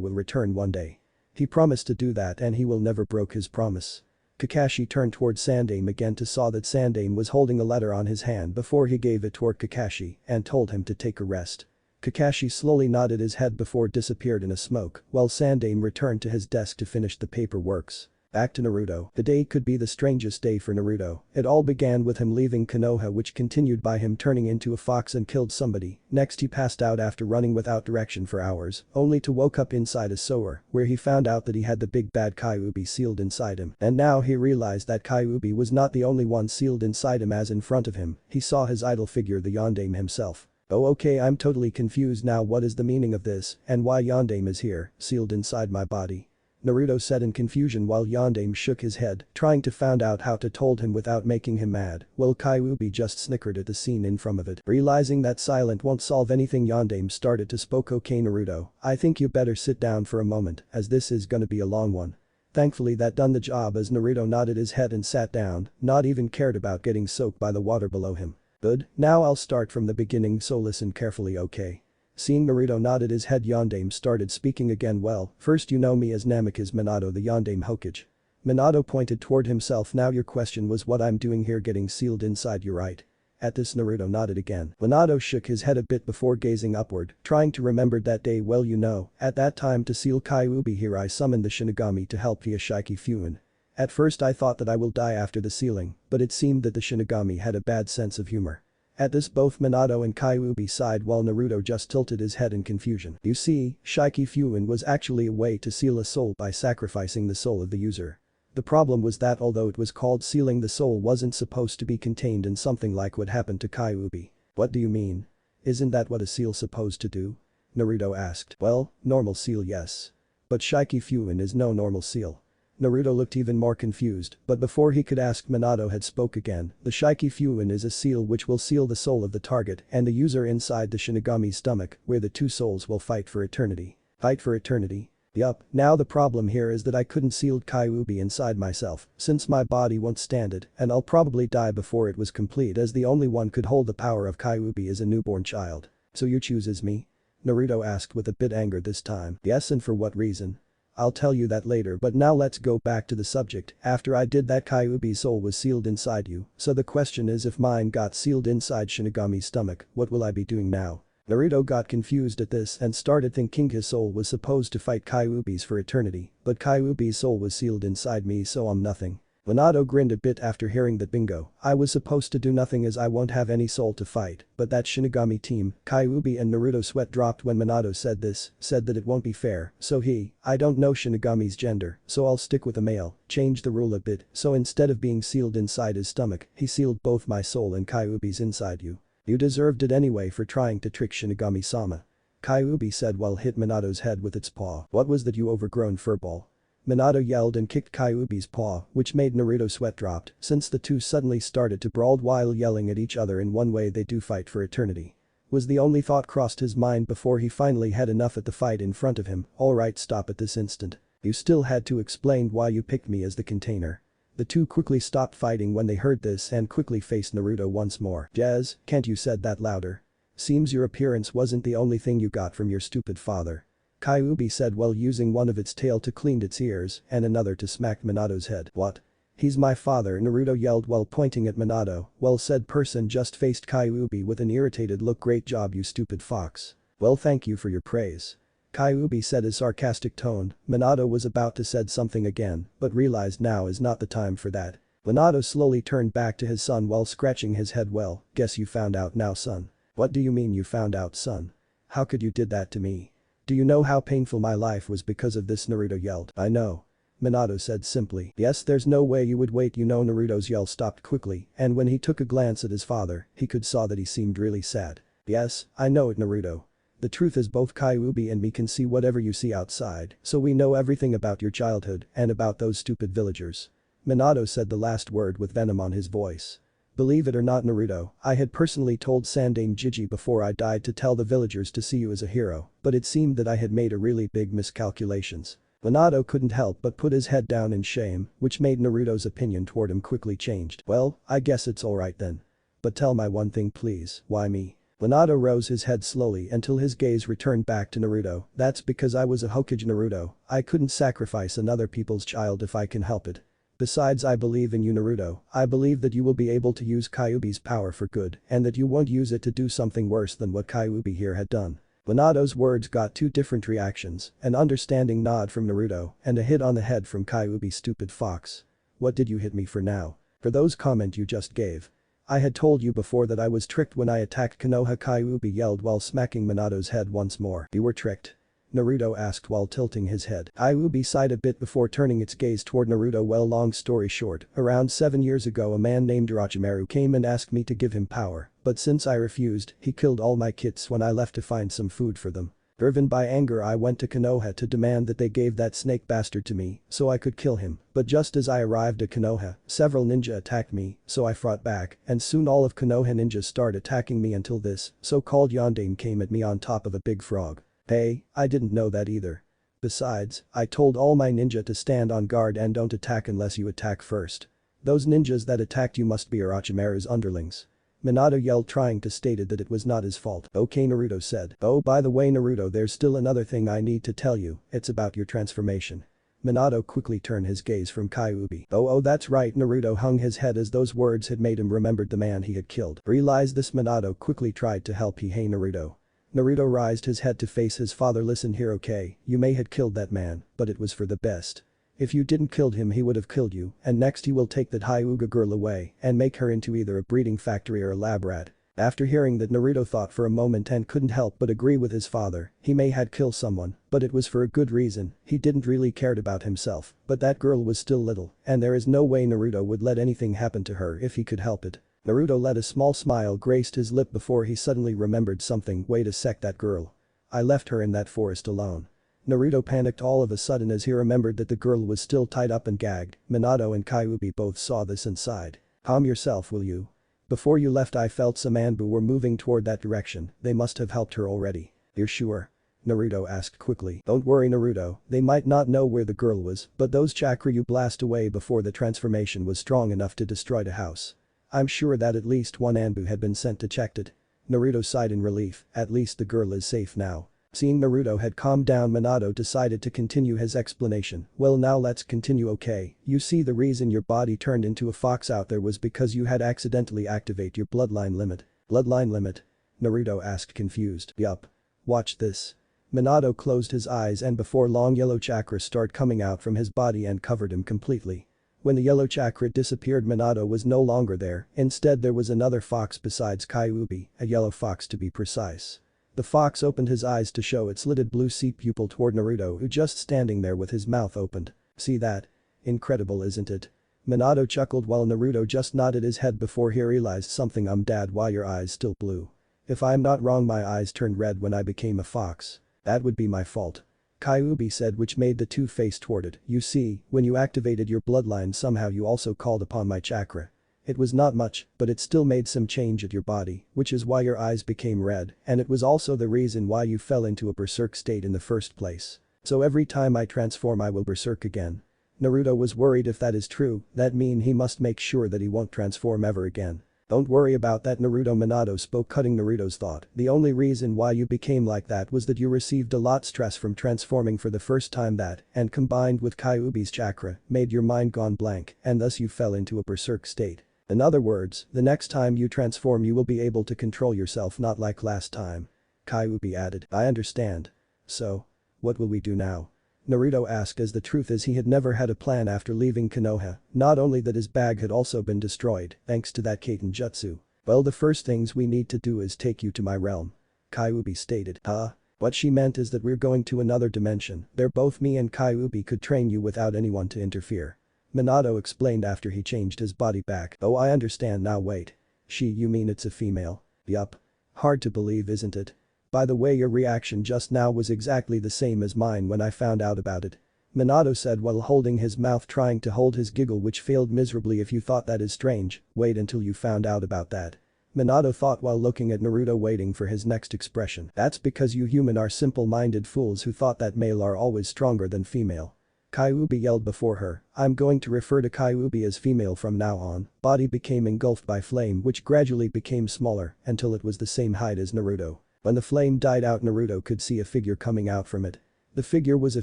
will return one day. He promised to do that and he will never broke his promise. Kakashi turned toward Sandame again to saw that Sandame was holding a letter on his hand before he gave it toward Kakashi and told him to take a rest. Kakashi slowly nodded his head before disappeared in a smoke, while Sandame returned to his desk to finish the paperworks. Back to Naruto. The day could be the strangest day for Naruto. It all began with him leaving Konoha, which continued by him turning into a fox and killed somebody. Next he passed out after running without direction for hours, only to woke up inside a sewer, where he found out that he had the big bad Kyuubi sealed inside him. And now he realized that Kyuubi was not the only one sealed inside him, as in front of him, he saw his idol figure, the Yandame himself. Oh okay, I'm totally confused now. What is the meaning of this and why Yandame is here, sealed inside my body? Naruto said in confusion while Yandame shook his head, trying to find out how to told him without making him mad, while Kyuubi just snickered at the scene in front of it. Realizing that silent won't solve anything, Yandame started to spoke. Okay Naruto, I think you better sit down for a moment as this is gonna be a long one. Thankfully that done the job as Naruto nodded his head and sat down, not even cared about getting soaked by the water below him. Good, now I'll start from the beginning, so listen carefully okay? Seeing Naruto nodded his head, Yandame started speaking again. Well, first you know me as Namikaze Minato, the Yandame Hokage. Minato pointed toward himself. Now your question was what I'm doing here getting sealed inside you, right? At this Naruto nodded again. Minato shook his head a bit before gazing upward, trying to remember that day. Well you know, at that time to seal Kyuubi here I summoned the Shinigami to help via Shiki Fuin. At first I thought that I will die after the sealing, but it seemed that the Shinigami had a bad sense of humor. At this both Minato and Kyuubi sighed while Naruto just tilted his head in confusion. You see, Shiki Fuin was actually a way to seal a soul by sacrificing the soul of the user. The problem was that although it was called sealing, the soul wasn't supposed to be contained in something like what happened to Kyuubi. What do you mean? Isn't that what a seal supposed to do? Naruto asked. Well, normal seal yes. But Shiki Fuin is no normal seal. Naruto looked even more confused, but before he could ask, Minato had spoke again. The Shiki Fuin is a seal which will seal the soul of the target and the user inside the Shinigami's stomach, where the two souls will fight for eternity. Fight for eternity? Yup, now the problem here is that I couldn't seal Kyuubi inside myself, since my body won't stand it, and I'll probably die before it was complete, as the only one could hold the power of Kyuubi is a newborn child. So you choose as me? Naruto asked with a bit anger this time. Yes, and for what reason? I'll tell you that later, but now let's go back to the subject. After I did that, Kyuubi's soul was sealed inside you, so the question is, if mine got sealed inside Shinigami's stomach, what will I be doing now? Naruto got confused at this and started thinking his soul was supposed to fight Kyuubi's for eternity, but Kyuubi's soul was sealed inside me, so I'm nothing. Minato grinned a bit after hearing that. Bingo, I was supposed to do nothing as I won't have any soul to fight, but that Shinigami team, Kyuubi and Naruto. Sweat dropped when Minato said this, said that it won't be fair, so I don't know Shinigami's gender, so I'll stick with a male, change the rule a bit, so instead of being sealed inside his stomach, he sealed both my soul and Kyuubi's inside you. You deserved it anyway for trying to trick Shinigami-sama. Kyuubi said while hit Minato's head with its paw. What was that, you overgrown furball? Minato yelled and kicked Kyuubi's paw, which made Naruto sweat dropped, since the two suddenly started to brawl while yelling at each other in one way they do fight for eternity. Was the only thought crossed his mind before he finally had enough at the fight in front of him. Alright, stop at this instant. You still had to explain why you picked me as the container. The two quickly stopped fighting when they heard this and quickly faced Naruto once more. Jazz, can't you said that louder? Seems your appearance wasn't the only thing you got from your stupid father. Kyuubi said while using one of its tail to clean its ears and another to smack Minato's head. What? He's my father, Naruto yelled while pointing at Minato, while said person just faced Kyuubi with an irritated look. Great job, you stupid fox. Well, thank you for your praise. Kyuubi said his sarcastic tone. Minato was about to said something again, but realized now is not the time for that. Minato slowly turned back to his son while scratching his head. Well, guess you found out now, son. What do you mean you found out, son? How could you did that to me? Do you know how painful my life was because of this? Naruto yelled. I know. Minato said simply. Yes, there's no way you would wait. Naruto's yell stopped quickly, and when he took a glance at his father, he could saw that he seemed really sad. Yes, I know it, Naruto. The truth is both Kyuubi and me can see whatever you see outside, so we know everything about your childhood and about those stupid villagers. Minato said the last word with venom on his voice. Believe it or not, Naruto, I had personally told Sandaime Jiji before I died to tell the villagers to see you as a hero, but it seemed that I had made a really big miscalculations. Minato couldn't help but put his head down in shame, which made Naruto's opinion toward him quickly changed. Well, I guess it's alright then. But tell my one thing please, why me? Minato rose his head slowly until his gaze returned back to Naruto. That's because I was a Hokage, Naruto. I couldn't sacrifice another people's child if I can help it. Besides, I believe in you, Naruto. I believe that you will be able to use Kyuubi's power for good and that you won't use it to do something worse than what Kyuubi here had done. Minato's words got two different reactions, an understanding nod from Naruto and a hit on the head from Kyuubi. Stupid fox. What did you hit me for now? For those comment you just gave. I had told you before that I was tricked when I attacked Konoha, Kyuubi yelled while smacking Minato's head once more. You were tricked? Naruto asked while tilting his head. Kyuubi sighed a bit before turning its gaze toward Naruto. Well, long story short, around 7 years ago a man named Orochimaru came and asked me to give him power, but since I refused, he killed all my kids when I left to find some food for them. Driven by anger, I went to Konoha to demand that they gave that snake bastard to me so I could kill him, but just as I arrived at Konoha, several ninja attacked me, so I fought back, and soon all of Konoha ninjas started attacking me until this so-called Yondaime came at me on top of a big frog. Hey, I didn't know that either. Besides, I told all my ninja to stand on guard and don't attack unless you attack first. Those ninjas that attacked you must be Orochimaru's underlings. Minato yelled, trying to state that it was not his fault. Okay, Naruto said. Oh, by the way, Naruto, there's still another thing I need to tell you, it's about your transformation. Minato quickly turned his gaze from Kyuubi. Oh, that's right. Naruto hung his head as those words had made him remembered the man he had killed. Realized this, Minato quickly tried to help. Hey Naruto. Naruto raised his head to face his father. Listen here, okay, you may had killed that man, but it was for the best. If you didn't kill him he would have killed you, and next he will take that Hyuga girl away and make her into either a breeding factory or a lab rat. After hearing that, Naruto thought for a moment and couldn't help but agree with his father. He may had killed someone, but it was for a good reason. He didn't really cared about himself, but that girl was still little, and there is no way Naruto would let anything happen to her if he could help it. Naruto let a small smile graced his lip before he suddenly remembered something. Wait a sec, that girl. I left her in that forest alone. Naruto panicked all of a sudden as he remembered that the girl was still tied up and gagged. Minato and Kyuubi both saw this and sighed. Calm yourself, will you? Before you left I felt some Anbu were moving toward that direction. They must have helped her already. You're sure? Naruto asked quickly. Don't worry, Naruto, they might not know where the girl was, but those chakra you blast away before the transformation was strong enough to destroy the house. I'm sure that at least one Anbu had been sent to check it. Naruto sighed in relief, at least the girl is safe now. Seeing Naruto had calmed down, Minato decided to continue his explanation. Well, now let's continue, okay? You see, the reason your body turned into a fox out there was because you had accidentally activate your bloodline limit. Bloodline limit? Naruto asked confused. Yup. Watch this. Minato closed his eyes and before long yellow chakra started coming out from his body and covered him completely. When the yellow chakra disappeared, Minato was no longer there. Instead there was another fox besides Kyuubi, a yellow fox to be precise. The fox opened his eyes to show its lidded blue sea pupil toward Naruto, who just standing there with his mouth opened. See that? Incredible, isn't it? Minato chuckled while Naruto just nodded his head before he realized something. Dad, why your eyes still blue? If I'm not wrong, my eyes turned red when I became a fox. That would be my fault. Kyuubi said, which made the two face toward it. You see, when you activated your bloodline somehow you also called upon my chakra. It was not much, but it still made some change at your body, which is why your eyes became red, and it was also the reason why you fell into a berserk state in the first place. So every time I transform I will berserk again. Naruto was worried if that is true, that mean he must make sure that he won't transform ever again. Don't worry about that Naruto. Minato spoke, cutting Naruto's thought. The only reason why you became like that was that you received a lot stress from transforming for the first time, that, and combined with Kyuubi's chakra, made your mind gone blank and thus you fell into a berserk state. In other words, the next time you transform you will be able to control yourself, not like last time. Kyuubi added. I understand. So, what will we do now? Naruto asked, as the truth is he had never had a plan after leaving Konoha, not only that his bag had also been destroyed thanks to that Kaiten jutsu. Well, the first things we need to do is take you to my realm. Kyuubi stated. Huh? What she meant is that we're going to another dimension, there both me and Kyuubi could train you without anyone to interfere. Minato explained after he changed his body back. Oh, I understand now. Wait. She, you mean it's a female? Yup. Hard to believe, isn't it? By the way, your reaction just now was exactly the same as mine when I found out about it. Minato said while holding his mouth, trying to hold his giggle, which failed miserably. If you thought that is strange, wait until you found out about that. Minato thought while looking at Naruto, waiting for his next expression. That's because you human are simple-minded fools who thought that male are always stronger than female. Kyuubi yelled before her. I'm going to refer to Kyuubi as female from now on. Body became engulfed by flame, which gradually became smaller until it was the same height as Naruto. When the flame died out, Naruto could see a figure coming out from it. The figure was a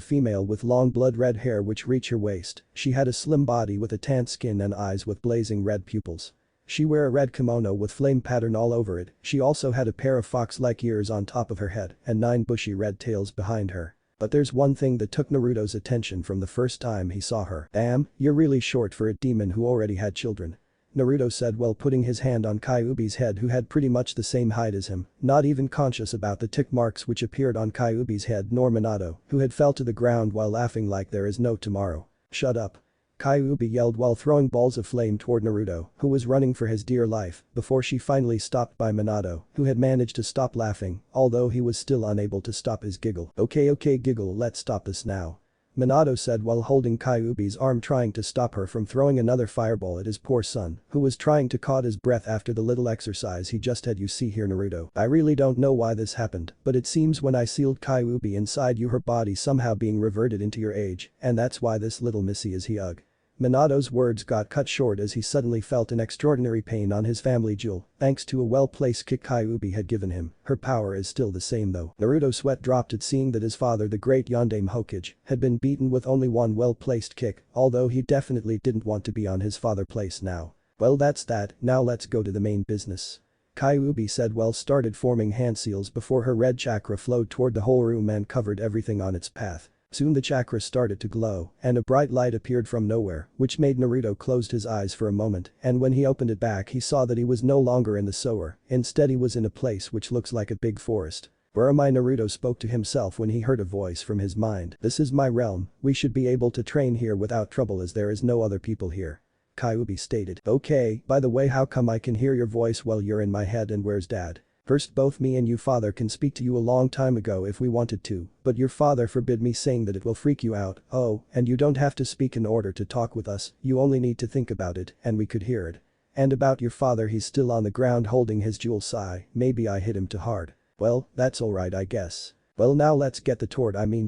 female with long blood red hair which reached her waist. She had a slim body with a tanned skin and eyes with blazing red pupils. She wore a red kimono with flame pattern all over it. She also had a pair of fox-like ears on top of her head and 9 bushy red tails behind her. But there's one thing that took Naruto's attention from the first time he saw her. Damn, you're really short for a demon who already had children. Naruto said while putting his hand on Kyuubi's head, who had pretty much the same height as him, not even conscious about the tick marks which appeared on Kyuubi's head, nor Minato, who had fell to the ground while laughing like there is no tomorrow. Shut up. Kyuubi yelled while throwing balls of flame toward Naruto, who was running for his dear life, before she finally stopped by Minato, who had managed to stop laughing, although he was still unable to stop his giggle. Okay, giggle, let's stop this now. Minato said while holding Kyuubi's arm, trying to stop her from throwing another fireball at his poor son, who was trying to catch his breath after the little exercise he just had. You see here, Naruto, I really don't know why this happened, but it seems when I sealed Kyuubi inside you, her body somehow being reverted into your age, and that's why this little missy is he. Minato's words got cut short as he suddenly felt an extraordinary pain on his family jewel, thanks to a well-placed kick Kyuubi had given him. Her power is still the same though. Naruto's sweat dropped at seeing that his father, the great Yondaime Hokage, had been beaten with only one well-placed kick, although he definitely didn't want to be on his father's place now. Well, that's that, now let's go to the main business. Kyuubi said while started forming hand seals before her red chakra flowed toward the whole room and covered everything on its path. Soon the chakra started to glow and a bright light appeared from nowhere, which made Naruto closed his eyes for a moment, and when he opened it back he saw that he was no longer in the sewer, instead he was in a place which looks like a big forest. Where am I? Naruto spoke to himself when he heard a voice from his mind. This is my realm, we should be able to train here without trouble as there is no other people here. Kyuubi stated. Okay, by the way, how come I can hear your voice while you're in my head, and where's dad? First, both me and you father can speak to you a long time ago if we wanted to, but your father forbid me, saying that it will freak you out. Oh, and you don't have to speak in order to talk with us, you only need to think about it and we could hear it. And about your father, he's still on the ground holding his jewel. Sigh, maybe I hit him too hard. Well, that's alright I guess. Well, now let's get the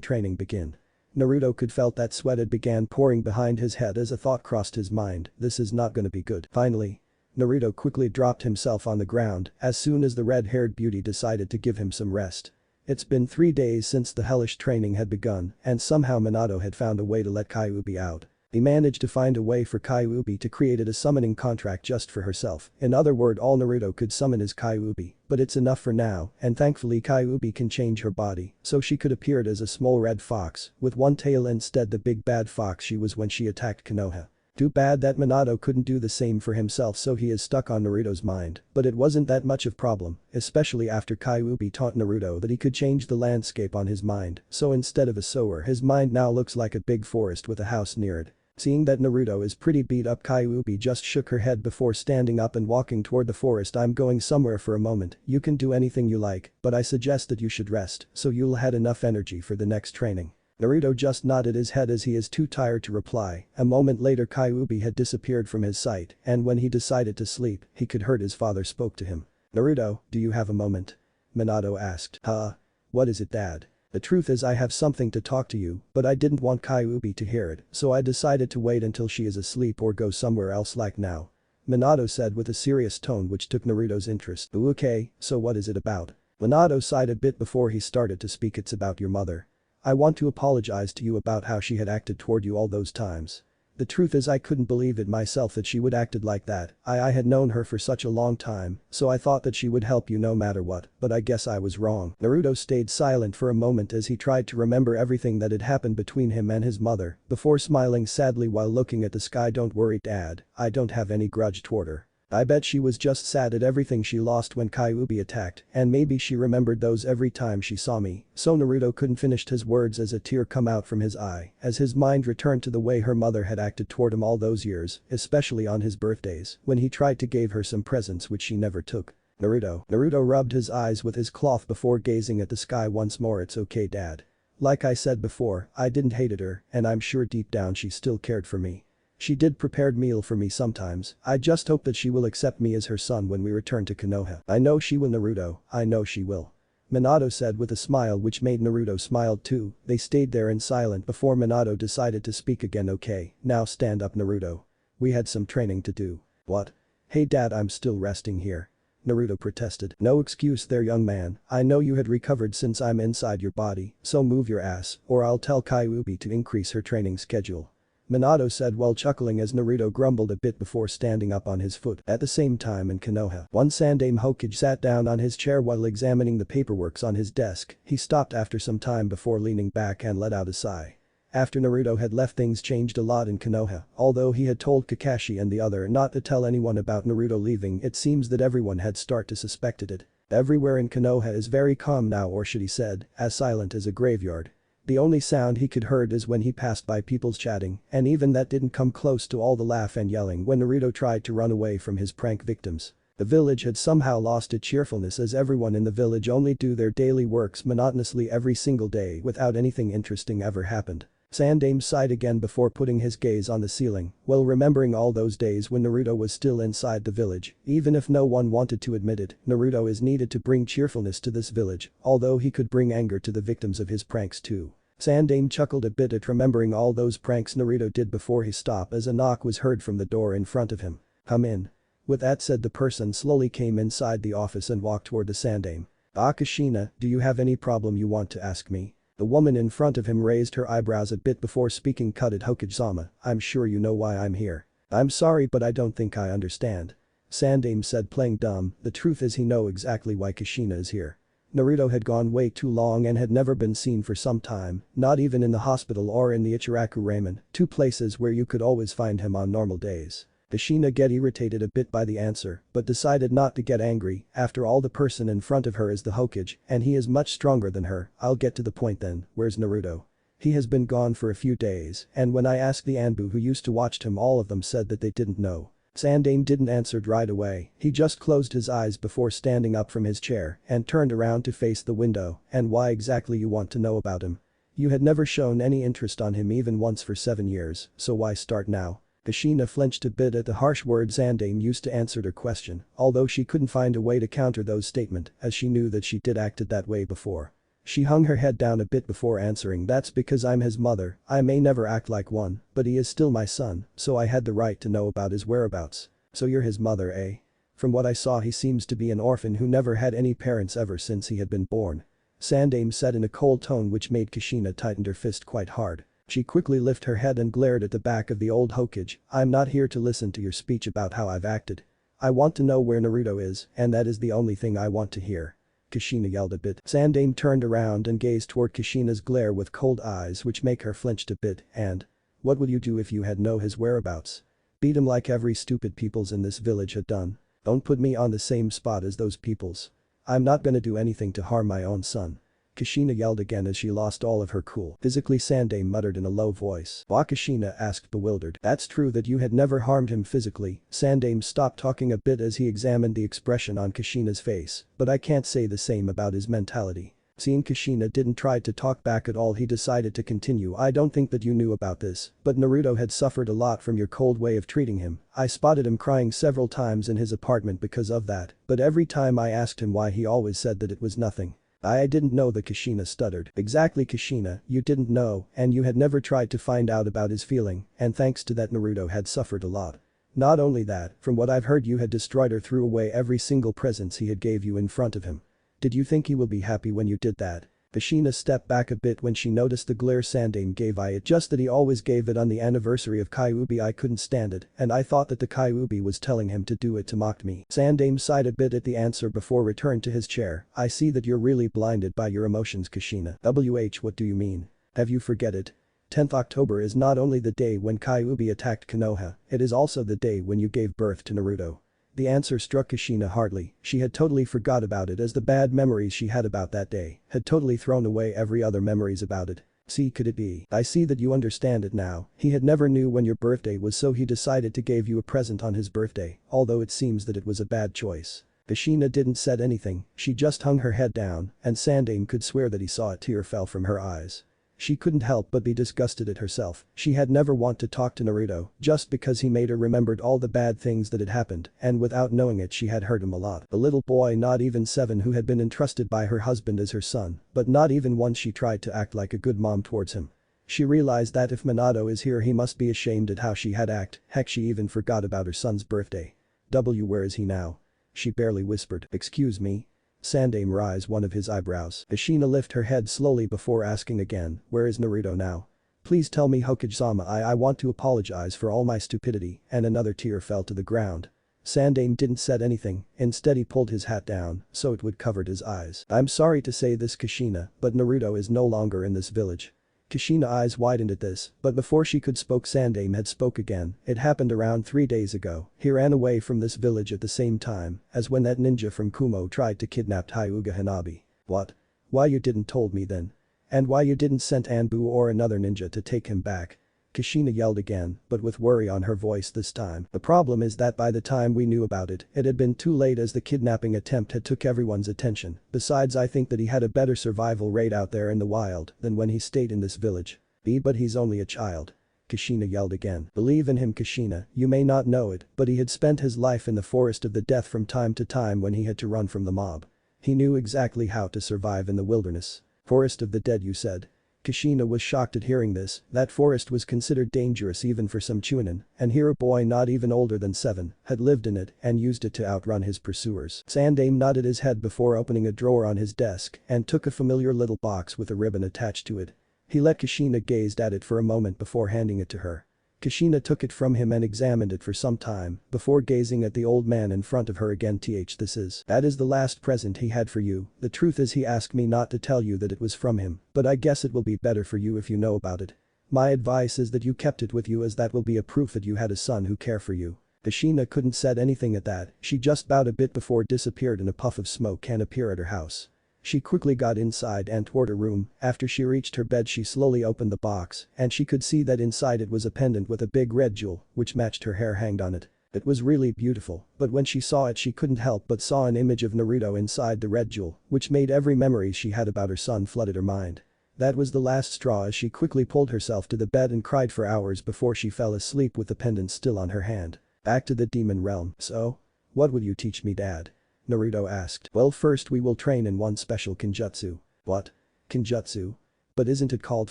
training begin. Naruto could felt that sweat had began pouring behind his head as a thought crossed his mind. This is not gonna be good. Finally, Naruto quickly dropped himself on the ground as soon as the red-haired beauty decided to give him some rest. It's been 3 days since the hellish training had begun and somehow Minato had found a way to let Kyuubi out. He managed to find a way for Kyuubi to create a summoning contract just for herself. In other words, all Naruto could summon is Kyuubi, but it's enough for now, and thankfully Kyuubi can change her body, so she could appear as a small red fox with one tail instead the big bad fox she was when she attacked Konoha. Too bad that Minato couldn't do the same for himself, so he is stuck on Naruto's mind, but it wasn't that much of problem, especially after Kyuubi taught Naruto that he could change the landscape on his mind, so instead of a sewer his mind now looks like a big forest with a house near it. Seeing that Naruto is pretty beat up, Kyuubi just shook her head before standing up and walking toward the forest. I'm going somewhere for a moment, you can do anything you like, but I suggest that you should rest so you'll have enough energy for the next training. Naruto just nodded his head as he is too tired to reply. A moment later Kyuubi had disappeared from his sight and when he decided to sleep, he could heard his father spoke to him. Naruto, do you have a moment? Minato asked. Huh? What is it, dad? The truth is I have something to talk to you, but I didn't want Kyuubi to hear it, so I decided to wait until she is asleep or go somewhere else like now. Minato said with a serious tone which took Naruto's interest. "Ooh, okay, so what is it about?" Minato sighed a bit before he started to speak. "It's about your mother. I want to apologize to you about how she had acted toward you all those times. The truth is I couldn't believe it myself that she would acted like that. I had known her for such a long time, so I thought that she would help you no matter what, but I guess I was wrong." Naruto stayed silent for a moment as he tried to remember everything that had happened between him and his mother, before smiling sadly while looking at the sky. "Don't worry, Dad, I don't have any grudge toward her. I bet she was just sad at everything she lost when Kyuubi attacked, and maybe she remembered those every time she saw me." So Naruto couldn't finish his words as a tear come out from his eye, as his mind returned to the way her mother had acted toward him all those years, especially on his birthdays, when he tried to give her some presents which she never took. Naruto rubbed his eyes with his cloth before gazing at the sky once more. "It's okay, Dad. Like I said before, I didn't hate her, and I'm sure deep down she still cared for me. She did prepared meal for me sometimes. I just hope that she will accept me as her son when we return to Konoha." "I know she will, Naruto, I know she will." Minato said with a smile which made Naruto smile too. They stayed there in silence before Minato decided to speak again. "Okay, now stand up, Naruto. We had some training to do." "What? Hey Dad, I'm still resting here." Naruto protested. "No excuse there, young man. I know you had recovered since I'm inside your body, so move your ass or I'll tell Kyuubi to increase her training schedule." Minato said while chuckling as Naruto grumbled a bit before standing up on his foot. At the same time in Konoha, one Sandaime Hokage sat down on his chair while examining the paperworks on his desk. He stopped after some time before leaning back and let out a sigh. After Naruto had left, things changed a lot in Konoha. Although he had told Kakashi and the other not to tell anyone about Naruto leaving, it seems that everyone had started to suspected it. Everywhere in Konoha is very calm now, or should he said, as silent as a graveyard. The only sound he could heard is when he passed by people's chatting, and even that didn't come close to all the laugh and yelling when Naruto tried to run away from his prank victims. The village had somehow lost its cheerfulness as everyone in the village only do their daily works monotonously every single day without anything interesting ever happened. Sandaime sighed again before putting his gaze on the ceiling, while remembering all those days when Naruto was still inside the village. Even if no one wanted to admit it, Naruto is needed to bring cheerfulness to this village, although he could bring anger to the victims of his pranks too. Sandaime chuckled a bit at remembering all those pranks Naruto did before he stopped as a knock was heard from the door in front of him. "Come in." With that said, the person slowly came inside the office and walked toward the Sandaime. "Ah, Kushina, do you have any problem you want to ask me?" The woman in front of him raised her eyebrows a bit before speaking. "Cut it, Hokage-sama, I'm sure you know why I'm here." "I'm sorry but I don't think I understand." Sandaime said, playing dumb. The truth is he know exactly why Kushina is here. Naruto had gone way too long and had never been seen for some time, not even in the hospital or in the Ichiraku Ramen, two places where you could always find him on normal days. Kushina get irritated a bit by the answer, but decided not to get angry. After all, the person in front of her is the Hokage, and he is much stronger than her. "I'll get to the point then, where's Naruto?" "He has been gone for a few days, and when I asked the Anbu who used to watch him, all of them said that they didn't know." Sandaime didn't answer right away. He just closed his eyes before standing up from his chair and turned around to face the window. "And why exactly you want to know about him? You had never shown any interest on him even once for 7 years, so why start now?" Kushina flinched a bit at the harsh words Sandaime used to answer her question, although she couldn't find a way to counter those statements as she knew that she did acted that way before. She hung her head down a bit before answering, "That's because I'm his mother. I may never act like one, but he is still my son, so I had the right to know about his whereabouts." "So you're his mother, eh?" "From what I saw, he seems to be an orphan who never had any parents ever since he had been born." Sandaime said in a cold tone which made Kushina tighten her fist quite hard. She quickly lifted her head and glared at the back of the old Hokage. "I'm not here to listen to your speech about how I've acted. I want to know where Naruto is, and that is the only thing I want to hear." Kushina yelled a bit. Sandaime turned around and gazed toward Kushina's glare with cold eyes which make her flinched a bit. "And? What would you do if you had know his whereabouts?" "Beat him like every stupid peoples in this village had done. Don't put me on the same spot as those peoples. I'm not gonna do anything to harm my own son." Kushina yelled again as she lost all of her cool. Physically, Sandaime muttered in a low voice. "What?" Kushina asked, bewildered. "That's true that you had never harmed him physically." Sandaime stopped talking a bit as he examined the expression on Kushina's face, "but I can't say the same about his mentality." Seeing Kushina didn't try to talk back at all, he decided to continue. "I don't think that you knew about this, but Naruto had suffered a lot from your cold way of treating him. I spotted him crying several times in his apartment because of that, but every time I asked him why, he always said that it was nothing." "I didn't know," the Kushina stuttered. "Exactly, Kushina, you didn't know, and you had never tried to find out about his feeling, and thanks to that Naruto had suffered a lot." Not only that, from what I've heard you had destroyed or threw away every single presents he had gave you in front of him. Did you think he will be happy when you did that? Kushina stepped back a bit when she noticed the glare Sandaime gave. It just that he always gave it on the anniversary of Kyuubi. I couldn't stand it, and I thought that the Kyuubi was telling him to do it to mock me. Sandaime sighed a bit at the answer before returned to his chair. I see that you're really blinded by your emotions, Kushina. What do you mean? Have you forget it? 10th October is not only the day when Kyuubi attacked Konoha, it is also the day when you gave birth to Naruto. The answer struck Kushina hardly. She had totally forgot about it, as the bad memories she had about that day had totally thrown away every other memories about it. See, could it be? I see that you understand it now. He had never knew when your birthday was, so he decided to give you a present on his birthday, although it seems that it was a bad choice. Kushina didn't said anything, she just hung her head down, and Sandaime could swear that he saw a tear fell from her eyes. She couldn't help but be disgusted at herself. She had never want to talk to Naruto just because he made her remembered all the bad things that had happened, and without knowing it she had hurt him a lot. The little boy not even 7 who had been entrusted by her husband as her son, but not even once she tried to act like a good mom towards him. She realized that if Minato is here he must be ashamed at how she had acted. Heck, she even forgot about her son's birthday. Where is he now? She barely whispered. Excuse me? Sandaime raised one of his eyebrows. Kushina lifted her head slowly before asking again, where is Naruto now? Please tell me, Hokage-sama. I want to apologize for all my stupidity, and another tear fell to the ground. Sandaime didn't said anything, instead he pulled his hat down so it would cover his eyes. I'm sorry to say this, Kushina, but Naruto is no longer in this village. Kushina's eyes widened at this, but before she could spoke Sandaime had spoke again. It happened around 3 days ago. He ran away from this village at the same time as when that ninja from Kumo tried to kidnap Hyuga Hanabi. What? Why you didn't told me then? And why you didn't sent Anbu or another ninja to take him back? Kushina yelled again, but with worry on her voice this time. The problem is that by the time we knew about it, it had been too late as the kidnapping attempt had took everyone's attention. Besides, I think that he had a better survival rate out there in the wild than when he stayed in this village. But he's only a child. Kushina yelled again. Believe in him, Kushina, you may not know it, but he had spent his life in the forest of the death from time to time when he had to run from the mob. He knew exactly how to survive in the wilderness. Forest of the dead, you said? Kushina was shocked at hearing this. That forest was considered dangerous even for some Chunin, and here a boy not even older than 7 had lived in it and used it to outrun his pursuers. Sandaime nodded his head before opening a drawer on his desk and took a familiar little box with a ribbon attached to it. He let Kushina gaze at it for a moment before handing it to her. Kushina took it from him and examined it for some time before gazing at the old man in front of her again. That is the last present he had for you. The truth is he asked me not to tell you that it was from him, but I guess it will be better for you if you know about it. My advice is that you kept it with you, as that will be a proof that you had a son who care for you. Kushina couldn't said anything at that. She just bowed a bit before disappeared in a puff of smoke and appeared at her house. She quickly got inside and toward her room. After she reached her bed she slowly opened the box and she could see that inside it was a pendant with a big red jewel which matched her hair hanged on it. It was really beautiful, but when she saw it she couldn't help but saw an image of Naruto inside the red jewel, which made every memory she had about her son flooded her mind. That was the last straw, as she quickly pulled herself to the bed and cried for hours before she fell asleep with the pendant still on her hand. Back to the demon realm. So? What will you teach me, Dad? Naruto asked. Well, first we will train in one special kinjutsu. What? Kinjutsu? But isn't it called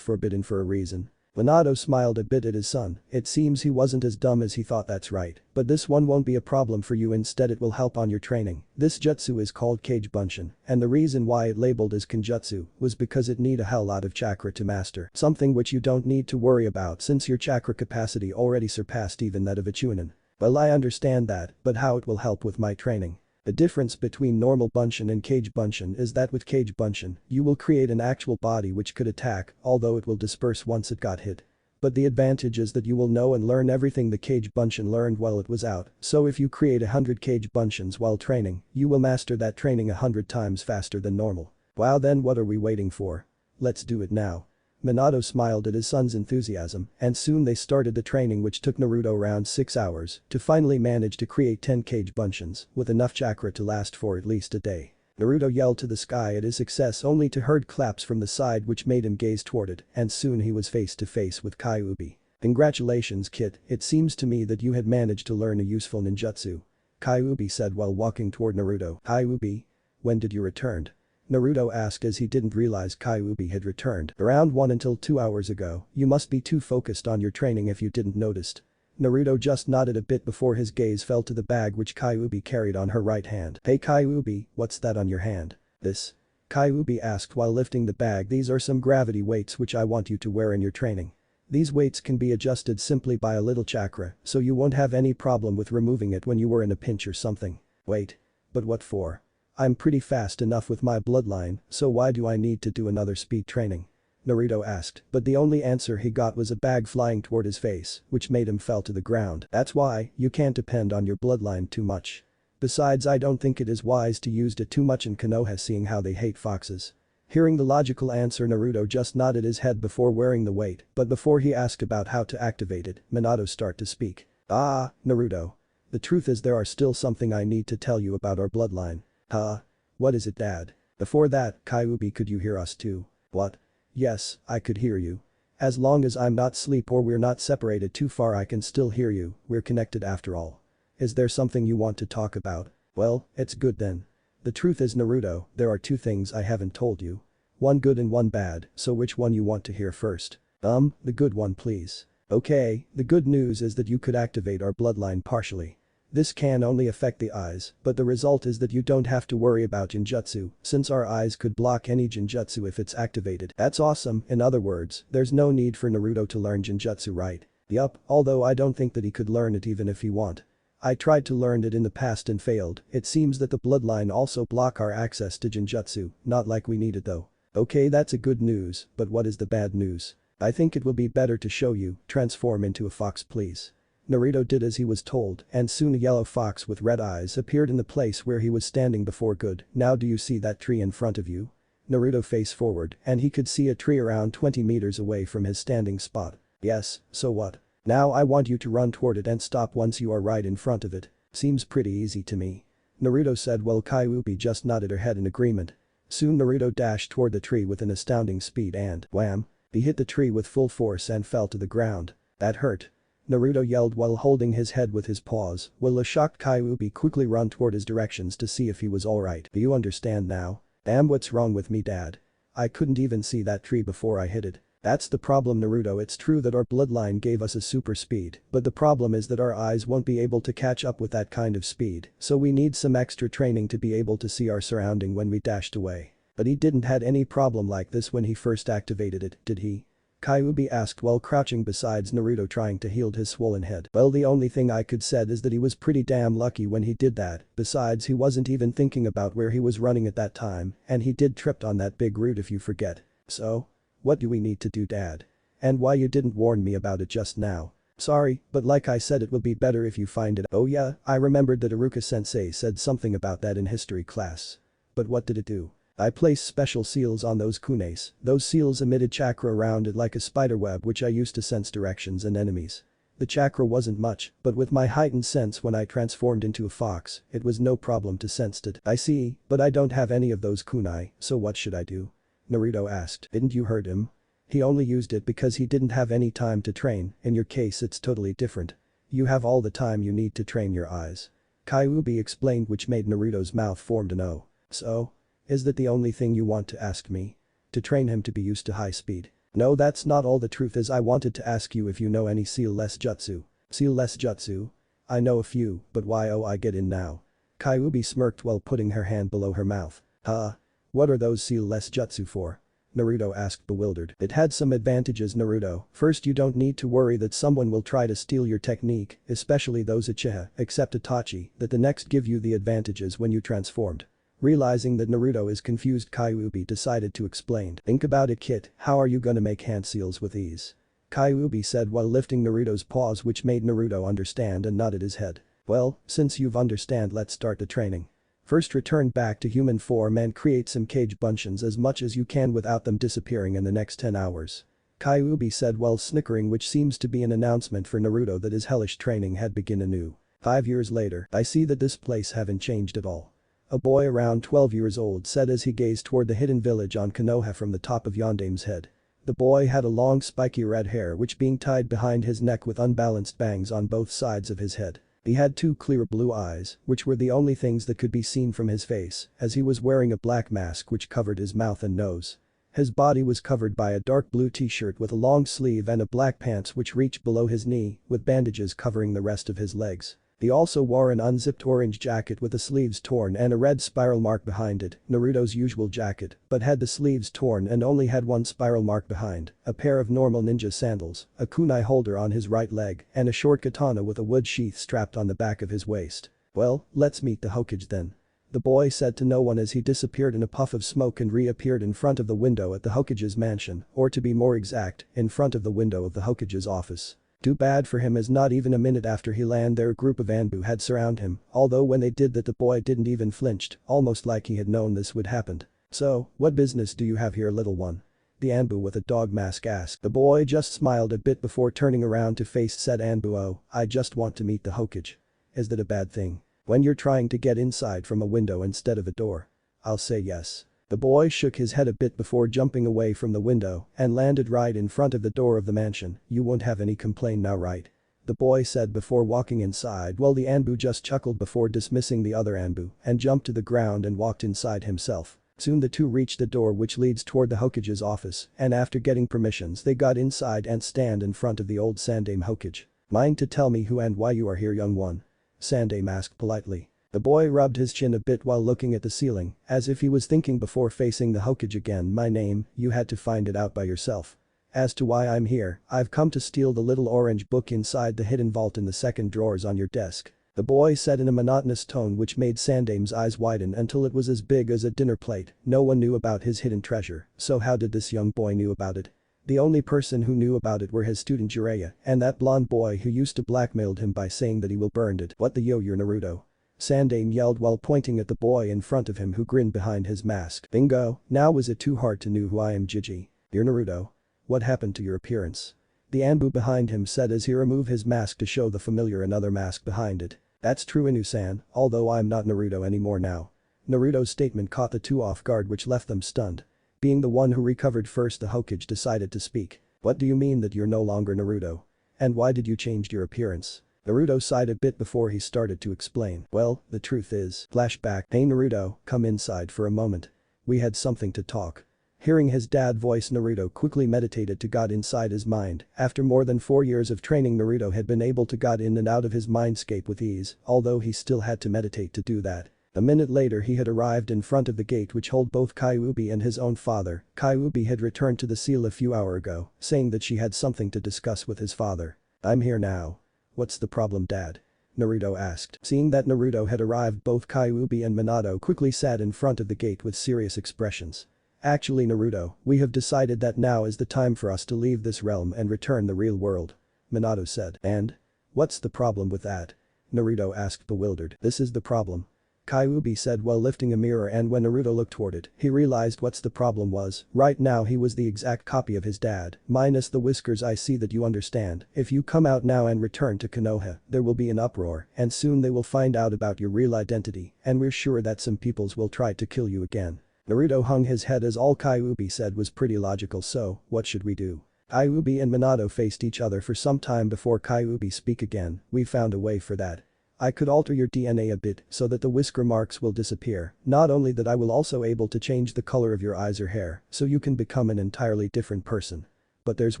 forbidden for a reason? Minato smiled a bit at his son. It seems he wasn't as dumb as he thought. That's right. But this one won't be a problem for you, instead it will help on your training. This jutsu is called Kage Bunshin, and the reason why it labeled as kinjutsu was because it need a hell lot of chakra to master. Something which you don't need to worry about since your chakra capacity already surpassed even that of a Chunin. Well, I understand that, but how it will help with my training? The difference between normal Bunshin and Kage Bunshin is that with Kage Bunshin, you will create an actual body which could attack, although it will disperse once it got hit. But the advantage is that you will know and learn everything the Kage Bunshin learned while it was out, so if you create 100 Kage Bunshins while training, you will master that training 100 times faster than normal. Wow, then what are we waiting for? Let's do it now. Minato smiled at his son's enthusiasm, and soon they started the training, which took Naruto around 6 hours to finally manage to create 10 Kage Bunshins with enough chakra to last for at least a day. Naruto yelled to the sky at his success, only to heard claps from the side which made him gaze toward it, and soon he was face to face with Kyuubi. Congratulations, kid, it seems to me that you had managed to learn a useful ninjutsu. Kyuubi said while walking toward Naruto. Kyuubi? When did you return? Naruto asked as he didn't realize Kyuubi had returned. Around 1 until 2 hours ago. You must be too focused on your training if you didn't noticed. Naruto just nodded a bit before his gaze fell to the bag which Kyuubi carried on her right hand. Hey Kyuubi, what's that on your hand? This? Kyuubi asked while lifting the bag. These are some gravity weights which I want you to wear in your training. These weights can be adjusted simply by a little chakra, so you won't have any problem with removing it when you were in a pinch or something. Wait. But what for? I'm pretty fast enough with my bloodline, so why do I need to do another speed training? Naruto asked, but the only answer he got was a bag flying toward his face, which made him fell to the ground. That's why, you can't depend on your bloodline too much. Besides, I don't think it is wise to use it too much in Konoha, seeing how they hate foxes. Hearing the logical answer, Naruto just nodded his head before wearing the weight, but before he asked about how to activate it, Minato started to speak. Ah, Naruto. The truth is there are still something I need to tell you about our bloodline. Huh? What is it, Dad? Before that, Kyuubi, could you hear us too? What? Yes, I could hear you. As long as I'm not asleep or we're not separated too far, I can still hear you. We're connected after all. Is there something you want to talk about? Well, it's good then. The truth is, Naruto, there are two things I haven't told you. One good and one bad, so which one you want to hear first? The good one please. Okay, the good news is that you could activate our bloodline partially. This can only affect the eyes, but the result is that you don't have to worry about Jinjutsu, since our eyes could block any Jinjutsu if it's activated. That's awesome. In other words, there's no need for Naruto to learn Jinjutsu, right? Yup, although I don't think that he could learn it even if he want. I tried to learn it in the past and failed. It seems that the bloodline also block our access to Jinjutsu, not like we need it though. Okay, that's a good news, but what is the bad news? I think it will be better to show you. Transform into a fox please. Naruto did as he was told, and soon a yellow fox with red eyes appeared in the place where he was standing before. Good, now do you see that tree in front of you? Naruto faced forward, and he could see a tree around 20 meters away from his standing spot. Yes, so what? Now I want you to run toward it and stop once you are right in front of it. Seems pretty easy to me. Naruto said while Kyuubi just nodded her head in agreement. Soon Naruto dashed toward the tree with an astounding speed and, wham! He hit the tree with full force and fell to the ground. That hurt. Naruto yelled while holding his head with his paws, while a shocked Kyuubi quickly ran toward his directions to see if he was alright. Do you understand now? Damn, what's wrong with me, Dad? I couldn't even see that tree before I hit it. That's the problem, Naruto. It's true that our bloodline gave us a super speed, but the problem is that our eyes won't be able to catch up with that kind of speed, so we need some extra training to be able to see our surrounding when we dashed away. But he didn't had any problem like this when he first activated it, did he? Kyuubi asked while crouching beside Naruto trying to heal his swollen head. Well, the only thing I could said is that he was pretty damn lucky when he did that. Besides, he wasn't even thinking about where he was running at that time, and he did tripped on that big root if you forget. So? What do we need to do, Dad? And why you didn't warn me about it just now? Sorry, but like I said, it will be better if you find it. Oh yeah, I remembered that Iruka-sensei said something about that in history class. But what did it do? I placed special seals on those kunes. Those seals emitted chakra around it like a spiderweb which I used to sense directions and enemies. The chakra wasn't much, but with my heightened sense when I transformed into a fox, it was no problem to sense it. I see, but I don't have any of those kunai, so what should I do? Naruto asked. Didn't you hurt him? He only used it because he didn't have any time to train. In your case it's totally different. You have all the time you need to train your eyes. Kyuubi explained, which made Naruto's mouth formed an O. So? Is that the only thing you want to ask me? To train him to be used to high speed? No, that's not all. The truth is I wanted to ask you if you know any seal-less jutsu. Seal-less jutsu? I know a few, but why? Oh, I get in now. Kyuubi smirked while putting her hand below her mouth. Huh? What are those seal-less jutsu for? Naruto asked, bewildered. It had some advantages, Naruto. First, you don't need to worry that someone will try to steal your technique, especially those Uchiha, except Itachi, that the next give you the advantages when you transformed. Realizing that Naruto is confused, Kyuubi decided to explain. Think about it, kid, how are you gonna make hand seals with ease? Kyuubi said while lifting Naruto's paws, which made Naruto understand and nodded his head. Well, since you've understand, let's start the training. First, return back to human form and create some cage bunshin as much as you can without them disappearing in the next 10 hours. Kyuubi said while snickering, which seems to be an announcement for Naruto that his hellish training had begun anew. 5 years later, I see that this place haven't changed at all. A boy around 12 years old said as he gazed toward the hidden village on Konoha from the top of Yondame's head. The boy had a long spiky red hair which being tied behind his neck with unbalanced bangs on both sides of his head. He had two clear blue eyes, which were the only things that could be seen from his face, as he was wearing a black mask which covered his mouth and nose. His body was covered by a dark blue t-shirt with a long sleeve and a black pants which reached below his knee, with bandages covering the rest of his legs. He also wore an unzipped orange jacket with the sleeves torn and a red spiral mark behind it, Naruto's usual jacket, but had the sleeves torn and only had one spiral mark behind, a pair of normal ninja sandals, a kunai holder on his right leg, and a short katana with a wood sheath strapped on the back of his waist. "Well, let's meet the Hokage then," the boy said to no one as he disappeared in a puff of smoke and reappeared in front of the window at the Hokage's mansion, or to be more exact, in front of the window of the Hokage's office. Too bad for him as not even a minute after he landed there a group of Anbu had surrounded him, although when they did that the boy didn't even flinched, almost like he had known this would happen. "So, what business do you have here, little one?" the Anbu with a dog mask asked. The boy just smiled a bit before turning around to face said Anbu. "Oh, I just want to meet the Hokage." "Is that a bad thing? When you're trying to get inside from a window instead of a door?" "I'll say yes." The boy shook his head a bit before jumping away from the window and landed right in front of the door of the mansion. "You won't have any complaint now, right?" the boy said before walking inside while the Anbu just chuckled before dismissing the other Anbu and jumped to the ground and walked inside himself. Soon the two reached the door which leads toward the Hokage's office and after getting permissions they got inside and stand in front of the old Sandaime Hokage. "Mind to tell me who and why you are here, young one?" Sandaime asked politely. The boy rubbed his chin a bit while looking at the ceiling, as if he was thinking before facing the Hokage again. "My name, you had to find it out by yourself. As to why I'm here, I've come to steal the little orange book inside the hidden vault in the second drawers on your desk," the boy said in a monotonous tone which made Sandaime's eyes widen until it was as big as a dinner plate. No one knew about his hidden treasure, so how did this young boy knew about it? The only person who knew about it were his student Jiraiya and that blonde boy who used to blackmail him by saying that he will burn it. "What the yo, you're Naruto?" Sandaime yelled while pointing at the boy in front of him who grinned behind his mask. "Bingo, now was it too hard to know who I am, Gigi? You're Naruto? What happened to your appearance?" the Anbu behind him said as he removed his mask to show the familiar another mask behind it. "That's true, Inu-san, although I'm not Naruto anymore now." Naruto's statement caught the two off guard which left them stunned. Being the one who recovered first, the Hokage decided to speak. "What do you mean that you're no longer Naruto? And why did you change your appearance?" Naruto sighed a bit before he started to explain. "Well, the truth is." Flashback. "Hey Naruto, come inside for a moment. We had something to talk." Hearing his dad voice, Naruto quickly meditated to got inside his mind. After more than 4 years of training, Naruto had been able to got in and out of his mindscape with ease, although he still had to meditate to do that. A minute later he had arrived in front of the gate which held both Kyuubi and his own father. Kyuubi had returned to the seal a few hours ago, saying that she had something to discuss with his father. "I'm here now." "What's the problem, Dad?" Naruto asked. Seeing that Naruto had arrived, both Kyuubi and Minato quickly sat in front of the gate with serious expressions. "Actually Naruto, we have decided that now is the time for us to leave this realm and return the real world," Minato said. "And? What's the problem with that?" Naruto asked bewildered. "This is the problem," Kyuubi said while lifting a mirror, and when Naruto looked toward it, he realized what's the problem was. Right now he was the exact copy of his dad, minus the whiskers. "I see that you understand. If you come out now and return to Konoha, there will be an uproar and soon they will find out about your real identity and we're sure that some peoples will try to kill you again." Naruto hung his head as all Kyuubi said was pretty logical. "So, what should we do?" Kyuubi and Minato faced each other for some time before Kyuubi speak again. "We found a way for that. I could alter your DNA a bit so that the whisker marks will disappear. Not only that, I will also able to change the color of your eyes or hair so you can become an entirely different person. But there's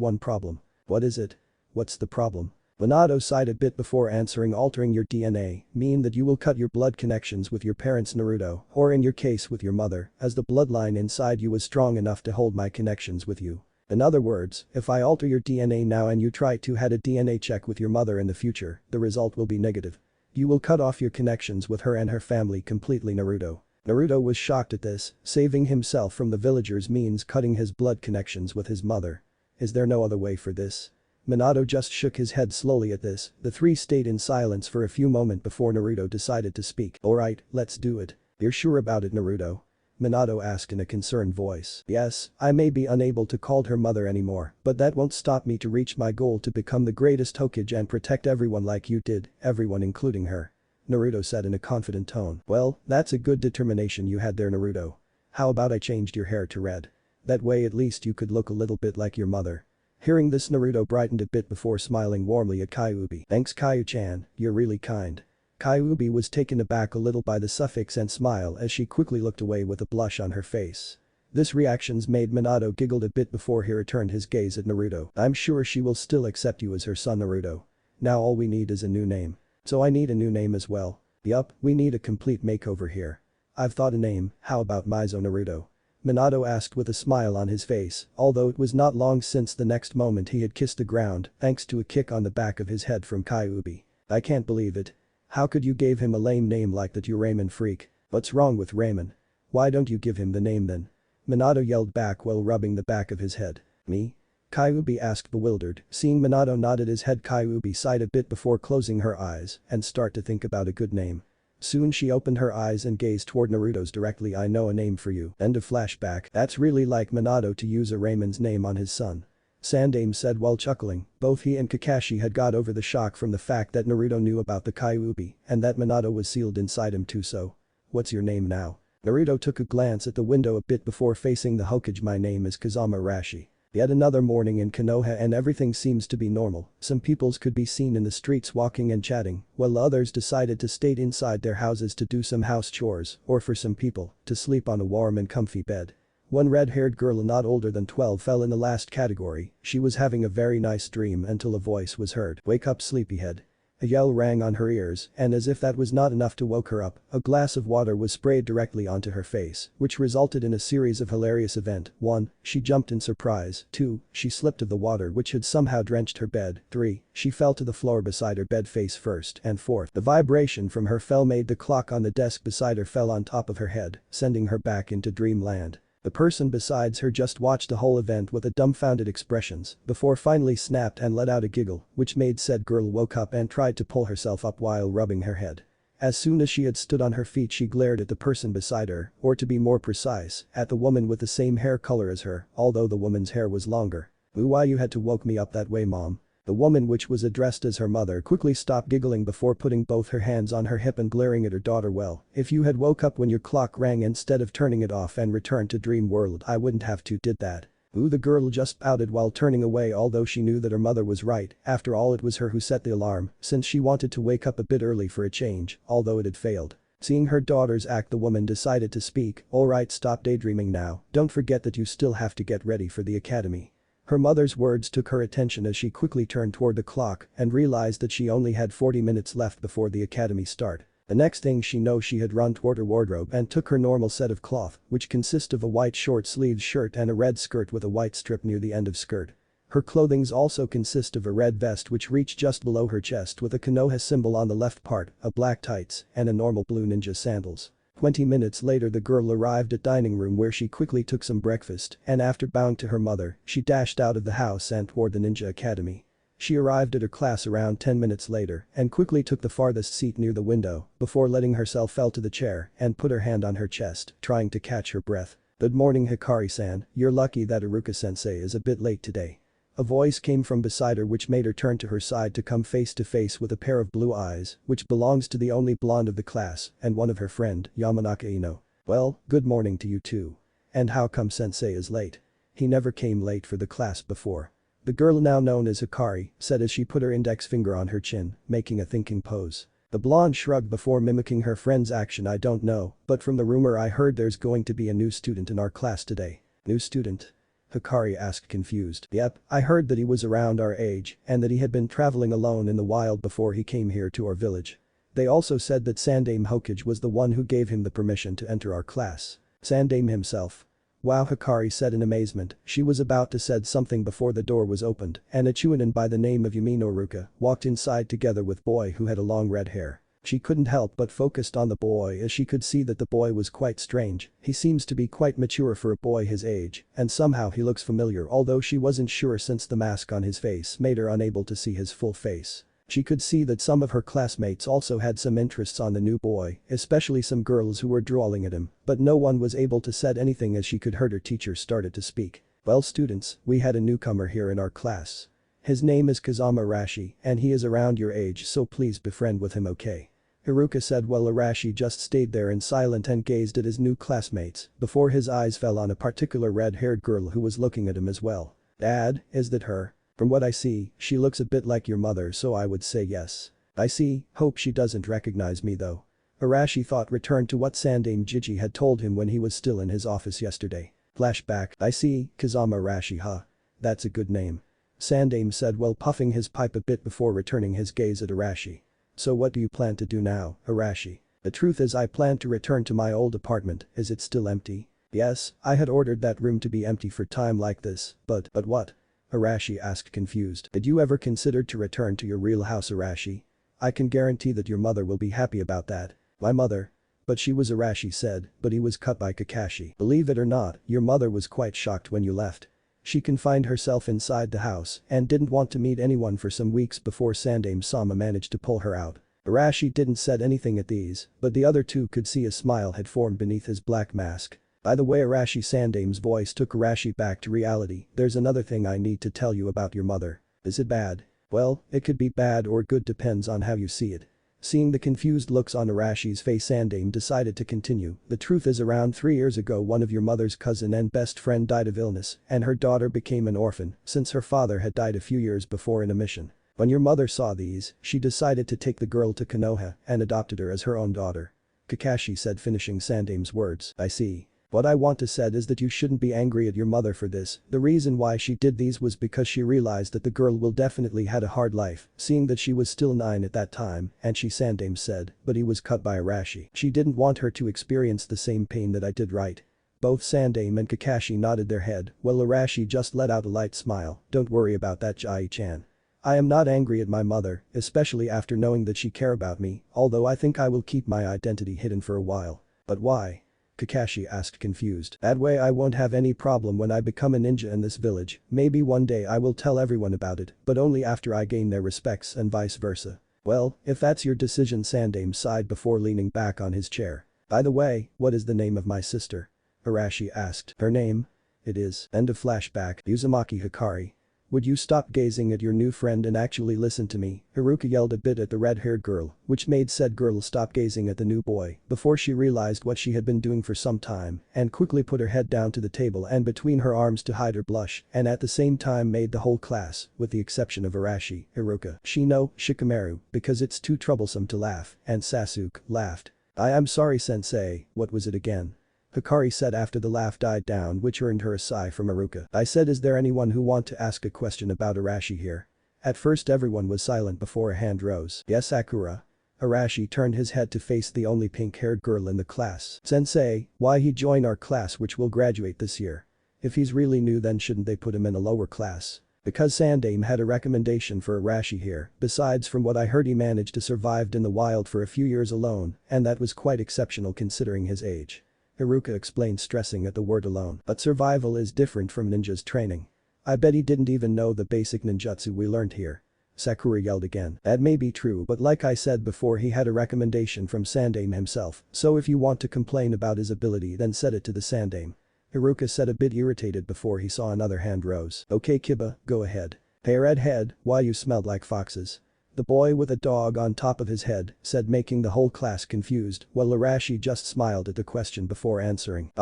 one problem." "What is it?" "What's the problem?" Minato sighed a bit before answering. "Altering your DNA mean that you will cut your blood connections with your parents, Naruto, or in your case with your mother, as the bloodline inside you is strong enough to hold my connections with you. In other words, if I alter your DNA now and you try to had a DNA check with your mother in the future, the result will be negative. You will cut off your connections with her and her family completely, Naruto." Naruto was shocked at this. Saving himself from the villagers means cutting his blood connections with his mother. Is there no other way for this? Minato just shook his head slowly at this. The three stayed in silence for a few moments before Naruto decided to speak. "Alright, let's do it. You're sure about it, Naruto?" Minato asked in a concerned voice. "Yes, I may be unable to call her mother anymore, but that won't stop me to reach my goal to become the greatest Hokage and protect everyone like you did, everyone including her," Naruto said in a confident tone. "Well, that's a good determination you had there, Naruto. How about I changed your hair to red? That way at least you could look a little bit like your mother." Hearing this, Naruto brightened a bit before smiling warmly at Kyuubi. "Thanks Kyu-chan, you're really kind." Kyuubi was taken aback a little by the suffix and smile as she quickly looked away with a blush on her face. This reactions made Minato giggled a bit before he returned his gaze at Naruto. I'm sure she will still accept you as her son Naruto. Now all we need is a new name. So I need a new name as well. Yup, we need a complete makeover here. I've thought a name, how about Mizo Naruto? Minato asked with a smile on his face, although it was not long since the next moment he had kissed the ground thanks to a kick on the back of his head from Kyuubi. I can't believe it. How could you give him a lame name like that, you Ramen freak? What's wrong with Ramen? Why don't you give him the name then? Minato yelled back while rubbing the back of his head. Me? Kyuubi asked bewildered, seeing Minato nodded his head. Kyuubi sighed a bit before closing her eyes and start to think about a good name. Soon she opened her eyes and gazed toward Naruto's directly. I know a name for you. End of flashback. That's really like Minato to use a Ramen's name on his son. Sandame said while chuckling. Both he and Kakashi had got over the shock from the fact that Naruto knew about the Kyuubi and that Minato was sealed inside him too. So. What's your name now? Naruto took a glance at the window a bit before facing the Hokage. My name is Kazama Rashi. Yet another morning in Konoha and everything seems to be normal. Some peoples could be seen in the streets walking and chatting, while others decided to stay inside their houses to do some house chores, or for some people, to sleep on a warm and comfy bed. One red-haired girl not older than 12 fell in the last category. She was having a very nice dream until a voice was heard. Wake up, sleepyhead. A yell rang on her ears, and as if that was not enough to woke her up, a glass of water was sprayed directly onto her face, which resulted in a series of hilarious events. 1. She jumped in surprise. 2. She slipped of the water which had somehow drenched her bed. 3. She fell to the floor beside her bed face first. And 4. The vibration from her fell made the clock on the desk beside her fell on top of her head, sending her back into dreamland. The person besides her just watched the whole event with a dumbfounded expressions before finally snapped and let out a giggle, which made said girl woke up and tried to pull herself up while rubbing her head. As soon as she had stood on her feet, she glared at the person beside her, or to be more precise, at the woman with the same hair color as her, although the woman's hair was longer. Ooh, why you had to woke me up that way, mom? The woman, which was addressed as her mother, quickly stopped giggling before putting both her hands on her hip and glaring at her daughter. Well, if you had woke up when your clock rang instead of turning it off and returned to dream world, I wouldn't have to did that. Ooh, the girl just pouted while turning away, although she knew that her mother was right. After all, it was her who set the alarm, since she wanted to wake up a bit early for a change, although it had failed. Seeing her daughter's act, the woman decided to speak. Alright, stop daydreaming now. Don't forget that you still have to get ready for the academy. Her mother's words took her attention as she quickly turned toward the clock and realized that she only had 40 minutes left before the academy start. The next thing she knows, she had run toward her wardrobe and took her normal set of cloth, which consists of a white short-sleeved shirt and a red skirt with a white strip near the end of skirt. Her clothings also consist of a red vest which reached just below her chest with a Konoha symbol on the left part, a black tights, and a normal blue ninja sandals. 20 minutes later, the girl arrived at dining room where she quickly took some breakfast and after bowing to her mother, she dashed out of the house and toward the ninja academy. She arrived at her class around 10 minutes later and quickly took the farthest seat near the window before letting herself fell to the chair and put her hand on her chest, trying to catch her breath. Good morning, Hikari-san, you're lucky that Iruka-sensei is a bit late today. A voice came from beside her which made her turn to her side to come face to face with a pair of blue eyes, which belongs to the only blonde of the class and one of her friend, Yamanaka Ino. Well, good morning to you too. And how come sensei is late? He never came late for the class before. The girl, now known as Hikari, said as she put her index finger on her chin, making a thinking pose. The blonde shrugged before mimicking her friend's action. I don't know, but from the rumor I heard there's going to be a new student in our class today. New student? Hikari asked, confused. Yep, I heard that he was around our age and that he had been traveling alone in the wild before he came here to our village. They also said that Sandame Hokage was the one who gave him the permission to enter our class. Sandame himself? Wow, Hikari said in amazement. She was about to say something before the door was opened and a Chunin by the name of Yumino Ruka walked inside together with boy who had a long red hair. She couldn't help but focused on the boy as she could see that the boy was quite strange. He seems to be quite mature for a boy his age, and somehow he looks familiar, although she wasn't sure since the mask on his face made her unable to see his full face. She could see that some of her classmates also had some interests on the new boy, especially some girls who were drawling at him, but no one was able to say anything as she could heard her teacher started to speak. Well, students, we had a newcomer here in our class. His name is Kazama Rashi and he is around your age, so please befriend with him, okay? Hiruka said while Arashi just stayed there in silence and gazed at his new classmates before his eyes fell on a particular red-haired girl who was looking at him as well. Dad, is that her? From what I see, she looks a bit like your mother, so I would say yes. I see, hope she doesn't recognize me though. Arashi thought returned to what Sandame Jiji had told him when he was still in his office yesterday. Flashback, I see, Kazama Arashi huh? That's a good name. Sandaime said while puffing his pipe a bit before returning his gaze at Arashi. So what do you plan to do now, Arashi? The truth is I plan to return to my old apartment, is it still empty? Yes, I had ordered that room to be empty for time like this, but what? Arashi asked confused. Did you ever consider to return to your real house Arashi? I can guarantee that your mother will be happy about that. My mother? But she was Arashi said, but he was cut by Kakashi. Believe it or not, your mother was quite shocked when you left. She confined herself inside the house and didn't want to meet anyone for some weeks before Sandaime-sama managed to pull her out. Arashi didn't said anything at these, but the other two could see a smile had formed beneath his black mask. By the way Arashi Sandaime's voice took Arashi back to reality, there's another thing I need to tell you about your mother. Is it bad? Well, it could be bad or good depends on how you see it. Seeing the confused looks on Arashi's face Sandaime decided to continue, the truth is around 3 years ago one of your mother's cousin and best friend died of illness and her daughter became an orphan since her father had died a few years before in a mission. When your mother saw these, she decided to take the girl to Konoha and adopted her as her own daughter. Kakashi said finishing Sandaime's words. I see. What I want to said is that you shouldn't be angry at your mother for this, the reason why she did these was because she realized that the girl will definitely had a hard life, seeing that she was still 9 at that time, and she Sandaime said, but he was cut by Arashi. She didn't want her to experience the same pain that I did right. Both Sandaime and Kakashi nodded their head, while Arashi just let out a light smile, don't worry about that Jai-chan. I am not angry at my mother, especially after knowing that she care about me, although I think I will keep my identity hidden for a while. But why? Kakashi asked confused. That way I won't have any problem when I become a ninja in this village, maybe one day I will tell everyone about it, but only after I gain their respects and vice versa. Well, if that's your decision Sandaime sighed before leaning back on his chair. By the way, what is the name of my sister? Arashi asked. Her name? It is. End of flashback. Uzumaki Hikari. Would you stop gazing at your new friend and actually listen to me? Haruka yelled a bit at the red-haired girl, which made said girl stop gazing at the new boy before she realized what she had been doing for some time and quickly put her head down to the table and between her arms to hide her blush and at the same time made the whole class, with the exception of Arashi, Haruka, Shino, Shikamaru, because it's too troublesome to laugh, and Sasuke, laughed. I'm sorry sensei, what was it again? Hikari said after the laugh died down which earned her a sigh from Haruka. I said is there anyone who want to ask a question about Arashi here? At first everyone was silent before a hand rose. Yes Sakura. Arashi turned his head to face the only pink-haired girl in the class. Sensei, why he join our class which will graduate this year? If he's really new then shouldn't they put him in a lower class? Because Sandaime had a recommendation for Arashi here, besides from what I heard he managed to survive in the wild for a few years alone, and that was quite exceptional considering his age. Haruka explained stressing at the word alone. But survival is different from ninja's training. I bet he didn't even know the basic ninjutsu we learned here. Sakura yelled again. That may be true but like I said before he had a recommendation from Sandaime himself, so if you want to complain about his ability then set it to the Sandaime. Haruka said a bit irritated before he saw another hand rose. Okay Kiba, go ahead. Hey redhead, why you smelled like foxes? The boy with a dog on top of his head said making the whole class confused while Arashi just smiled at the question before answering.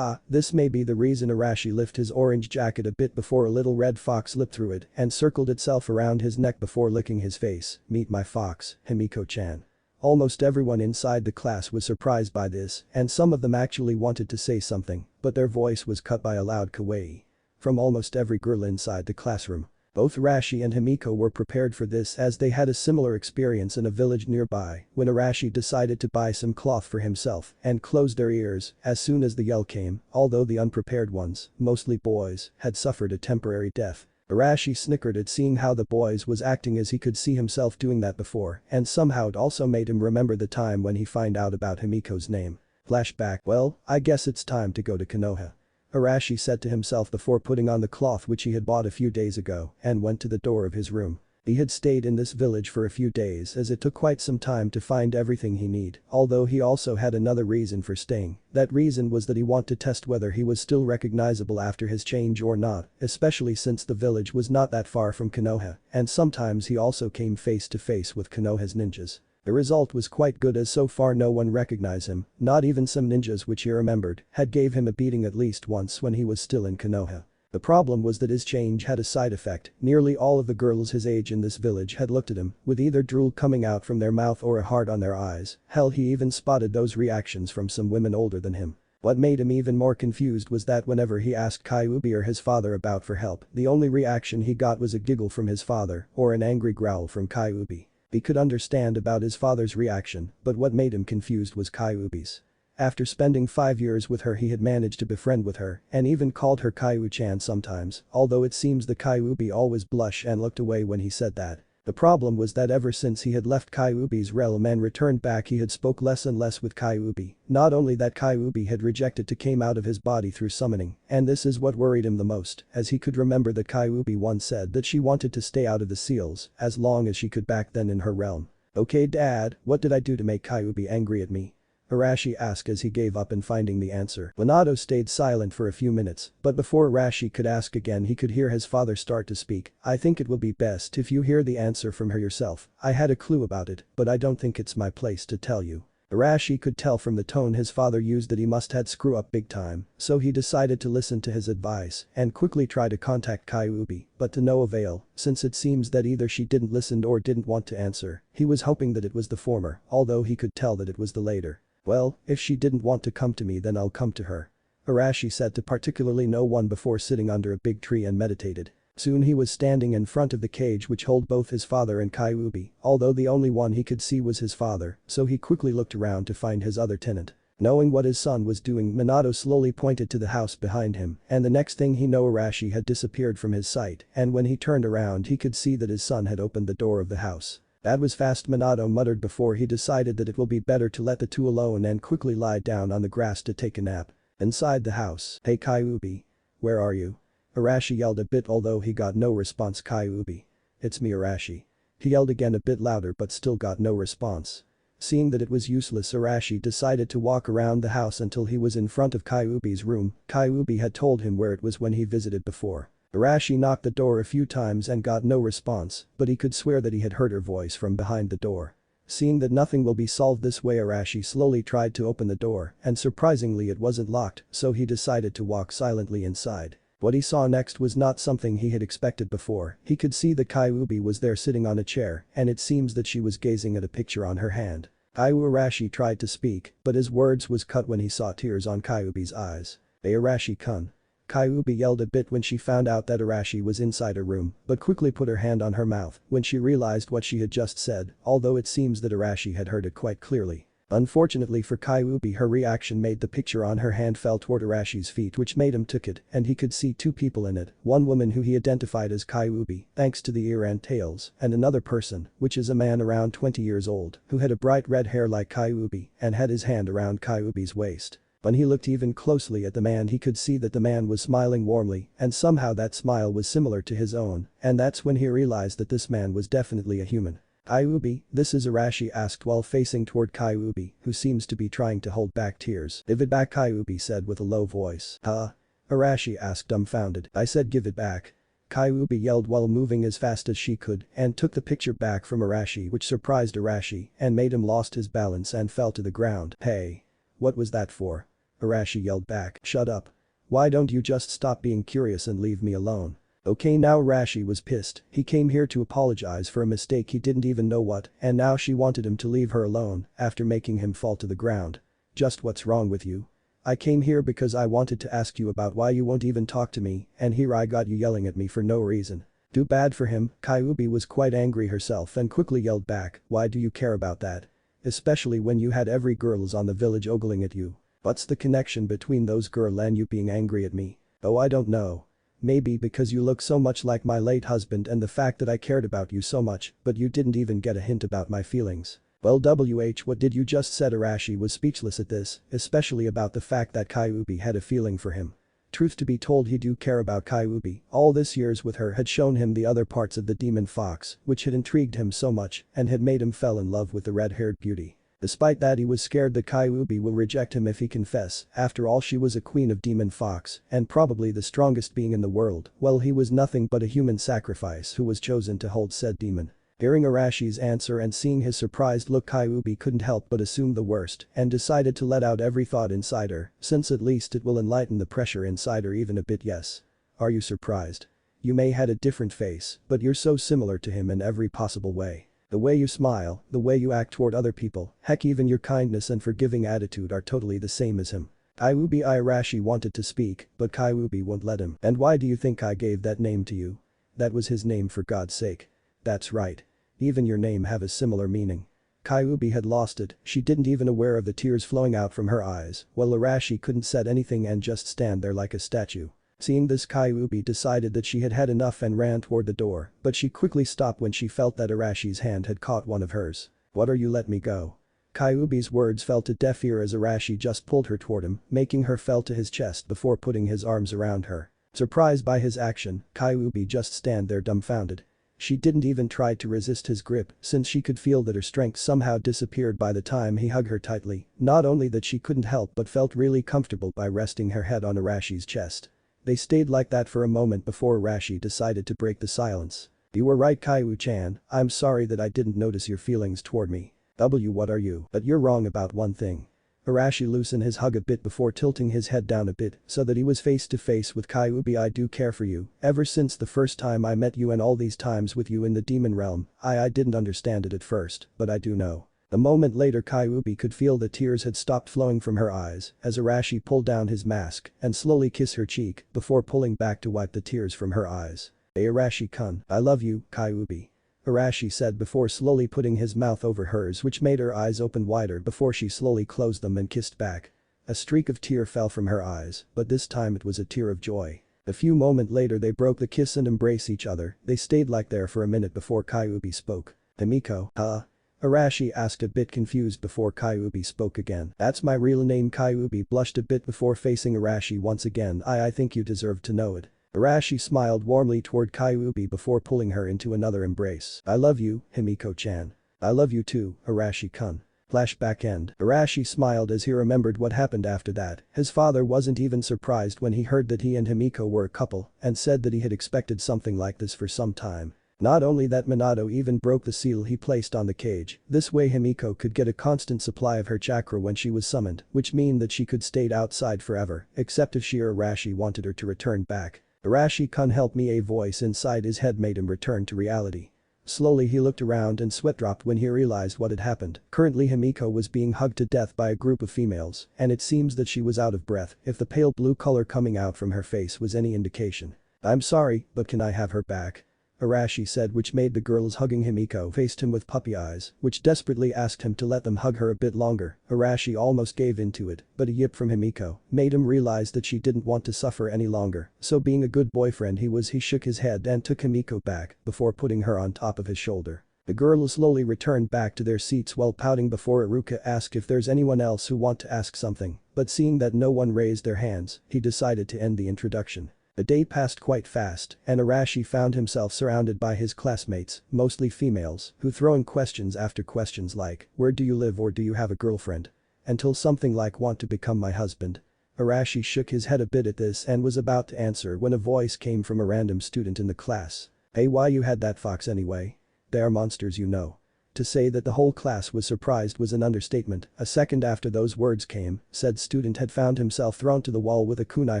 This may be the reason Arashi lifted his orange jacket a bit before a little red fox leaped through it and circled itself around his neck before licking his face. Meet my fox, Himiko-chan. Almost everyone inside the class was surprised by this and some of them actually wanted to say something, but their voice was cut by a loud kawaii from almost every girl inside the classroom. Both Arashi and Himiko were prepared for this as they had a similar experience in a village nearby when Arashi decided to buy some cloth for himself and closed their ears as soon as the yell came, although the unprepared ones, mostly boys, had suffered a temporary death. Arashi snickered at seeing how the boys was acting as he could see himself doing that before and somehow it also made him remember the time when he found out about Himiko's name. Flashback. Well, I guess it's time to go to Konoha. Arashi said to himself before putting on the cloth which he had bought a few days ago and went to the door of his room. He had stayed in this village for a few days as it took quite some time to find everything he need, although he also had another reason for staying. That reason was that he wanted to test whether he was still recognizable after his change or not, especially since the village was not that far from Konoha and sometimes he also came face to face with Konoha's ninjas. The result was quite good as so far no one recognized him, not even some ninjas which he remembered had gave him a beating at least once when he was still in Konoha. The problem was that his change had a side effect, nearly all of the girls his age in this village had looked at him with either drool coming out from their mouth or a heart on their eyes, hell he even spotted those reactions from some women older than him. What made him even more confused was that whenever he asked Kyuubi or his father about for help, the only reaction he got was a giggle from his father or an angry growl from Kyuubi. He could understand about his father's reaction, but what made him confused was Kyuubi's. After spending 5 years with her, he had managed to befriend with her and even called her Kaiu-chan sometimes, although it seems the Kyuubi always blushed and looked away when he said that. The problem was that ever since he had left Kyuubi's realm and returned back, he had spoke less and less with Kyuubi. Not only that, Kyuubi had rejected to came out of his body through summoning, and this is what worried him the most, as he could remember that Kyuubi once said that she wanted to stay out of the seals as long as she could back then in her realm. "Okay dad, what did I do to make Kyuubi angry at me?" Arashi asked as he gave up in finding the answer. Minato stayed silent for a few minutes, but before Arashi could ask again, he could hear his father start to speak. "I think it will be best if you hear the answer from her yourself. I had a clue about it, but I don't think it's my place to tell you." Arashi could tell from the tone his father used that he must had screw up big time, so he decided to listen to his advice and quickly try to contact Kyuubi, but to no avail, since it seems that either she didn't listen or didn't want to answer. He was hoping that it was the former, although he could tell that it was the latter. "Well, if she didn't want to come to me, then I'll come to her," Arashi said to particularly no one before sitting under a big tree and meditated. Soon he was standing in front of the cage which held both his father and Kyuubi, although the only one he could see was his father, so he quickly looked around to find his other tenant. Knowing what his son was doing, Minato slowly pointed to the house behind him, and the next thing he knew, Arashi had disappeared from his sight, and when he turned around he could see that his son had opened the door of the house. "That was fast," Minato muttered before he decided that it will be better to let the two alone and quickly lie down on the grass to take a nap. Inside the house, "Hey Kyuubi. Where are you?" Arashi yelled a bit, although he got no response. "Kyuubi. It's me, Arashi." He yelled again a bit louder but still got no response. Seeing that it was useless, Arashi decided to walk around the house until he was in front of Kyuubi's room. Kyuubi had told him where it was when he visited before. Arashi knocked the door a few times and got no response, but he could swear that he had heard her voice from behind the door. Seeing that nothing will be solved this way, Arashi slowly tried to open the door, and surprisingly it wasn't locked, so he decided to walk silently inside. What he saw next was not something he had expected before. He could see that Kyuubi was there sitting on a chair, and it seems that she was gazing at a picture on her hand. Arashi tried to speak, but his words was cut when he saw tears on Kyuubi's eyes. "Hey Arashi-kun." Kyuubi yelled a bit when she found out that Arashi was inside her room, but quickly put her hand on her mouth when she realized what she had just said, although it seems that Arashi had heard it quite clearly. Unfortunately for Kyuubi, her reaction made the picture on her hand fell toward Arashi's feet, which made him took it, and he could see two people in it, one woman who he identified as Kyuubi thanks to the ear and tails, and another person, which is a man around 20 years old, who had a bright red hair like Kyuubi and had his hand around Kyuubi's waist. When he looked even closely at the man, he could see that the man was smiling warmly, and somehow that smile was similar to his own, and that's when he realized that this man was definitely a human. "Kyuubi, this is," Arashi asked while facing toward Kyuubi, who seems to be trying to hold back tears. "Give it back," Kyuubi said with a low voice. "Huh?" Arashi asked, dumbfounded. "I said give it back." Kyuubi yelled while moving as fast as she could and took the picture back from Arashi, which surprised Arashi and made him lost his balance and fell to the ground. "Hey. What was that for?" Arashi yelled back. "Shut up. Why don't you just stop being curious and leave me alone?" Okay, now Arashi was pissed. He came here to apologize for a mistake he didn't even know what, and now she wanted him to leave her alone after making him fall to the ground. "Just what's wrong with you? I came here because I wanted to ask you about why you won't even talk to me, and here I got you yelling at me for no reason." Too bad for him, Kyuubi was quite angry herself and quickly yelled back, "Why do you care about that? Especially when you had every girls on the village ogling at you. What's the connection between those girls and you being angry at me?" "Oh, I don't know. Maybe because you look so much like my late husband and the fact that I cared about you so much, but you didn't even get a hint about my feelings." "Well, what did you just said?" Arashi was speechless at this, especially about the fact that Kyuubi had a feeling for him. Truth to be told, he do care about Kyuubi. All this years with her had shown him the other parts of the demon fox, which had intrigued him so much and had made him fell in love with the red-haired beauty. Despite that, he was scared that Kyuubi will reject him if he confess. After all, she was a queen of demon fox and probably the strongest being in the world, while he was nothing but a human sacrifice who was chosen to hold said demon. Hearing Arashi's answer and seeing his surprised look, Kyuubi couldn't help but assume the worst and decided to let out every thought inside her, since at least it will enlighten the pressure inside her even a bit. "Yes. Are you surprised? You may had a different face, but you're so similar to him in every possible way. The way you smile, the way you act toward other people, heck even your kindness and forgiving attitude are totally the same as him." Kyuubi Arashi wanted to speak, but Kyuubi won't let him. And why do you think I gave that name to you? That was his name for God's sake. That's right. Even your name have a similar meaning. Kyuubi had lost it, she didn't even aware of the tears flowing out from her eyes, while Arashi couldn't say anything and just stand there like a statue. Seeing this, Kyuubi decided that she had had enough and ran toward the door, but she quickly stopped when she felt that Arashi's hand had caught one of hers. What are you, let me go. Kyuubi's words fell to deaf ear as Arashi just pulled her toward him, making her fell to his chest before putting his arms around her. Surprised by his action, Kyuubi just stand there dumbfounded. She didn't even try to resist his grip since she could feel that her strength somehow disappeared by the time he hugged her tightly, not only that she couldn't help but felt really comfortable by resting her head on Arashi's chest. They stayed like that for a moment before Arashi decided to break the silence. You were right, Kyu-chan, I'm sorry that I didn't notice your feelings toward me. What are you? But you're wrong about one thing. Arashi loosened his hug a bit before tilting his head down a bit so that he was face to face with Kyuubi. I do care for you, ever since the first time I met you and all these times with you in the demon realm. I didn't understand it at first, but I do know. A moment later, Kyuubi could feel the tears had stopped flowing from her eyes as Arashi pulled down his mask and slowly kissed her cheek before pulling back to wipe the tears from her eyes. Hey Arashi-kun, I love you, Kyuubi. Arashi said before slowly putting his mouth over hers, which made her eyes open wider before she slowly closed them and kissed back. A streak of tear fell from her eyes, but this time it was a tear of joy. A few moments later they broke the kiss and embraced each other. They stayed like there for a minute before Kyuubi spoke. Himiko, huh? Arashi asked a bit confused before Kyuubi spoke again. That's my real name. Kyuubi blushed a bit before facing Arashi once again. I think you deserve to know it. Arashi smiled warmly toward Kyuubi before pulling her into another embrace. I love you, Himiko-chan. I love you too, Arashi-kun. Flashback end. Arashi smiled as he remembered what happened after that. His father wasn't even surprised when he heard that he and Himiko were a couple and said that he had expected something like this for some time. Not only that, Minato even broke the seal he placed on the cage. This way Himiko could get a constant supply of her chakra when she was summoned, which mean that she could stay outside forever, except if she or Arashi wanted her to return back. Arashi-kun, help me, a voice inside his head made him return to reality. Slowly he looked around and sweat dropped when he realized what had happened. Currently Himiko was being hugged to death by a group of females, and it seems that she was out of breath if the pale blue color coming out from her face was any indication. I'm sorry, but can I have her back? Arashi said, which made the girls hugging Himiko faced him with puppy eyes, which desperately asked him to let them hug her a bit longer. Arashi almost gave into it, but a yip from Himiko made him realize that she didn't want to suffer any longer, so being a good boyfriend he shook his head and took Himiko back before putting her on top of his shoulder. The girls slowly returned back to their seats while pouting before Iruka asked if there's anyone else who want to ask something, but seeing that no one raised their hands, he decided to end the introduction. The day passed quite fast, and Arashi found himself surrounded by his classmates, mostly females, who throwing questions after questions like, where do you live or do you have a girlfriend? Until something like, want to become my husband? Arashi shook his head a bit at this and was about to answer when a voice came from a random student in the class. Hey, why you had that fox anyway? They are monsters, you know. To say that the whole class was surprised was an understatement. A second after those words came, said student had found himself thrown to the wall with a kunai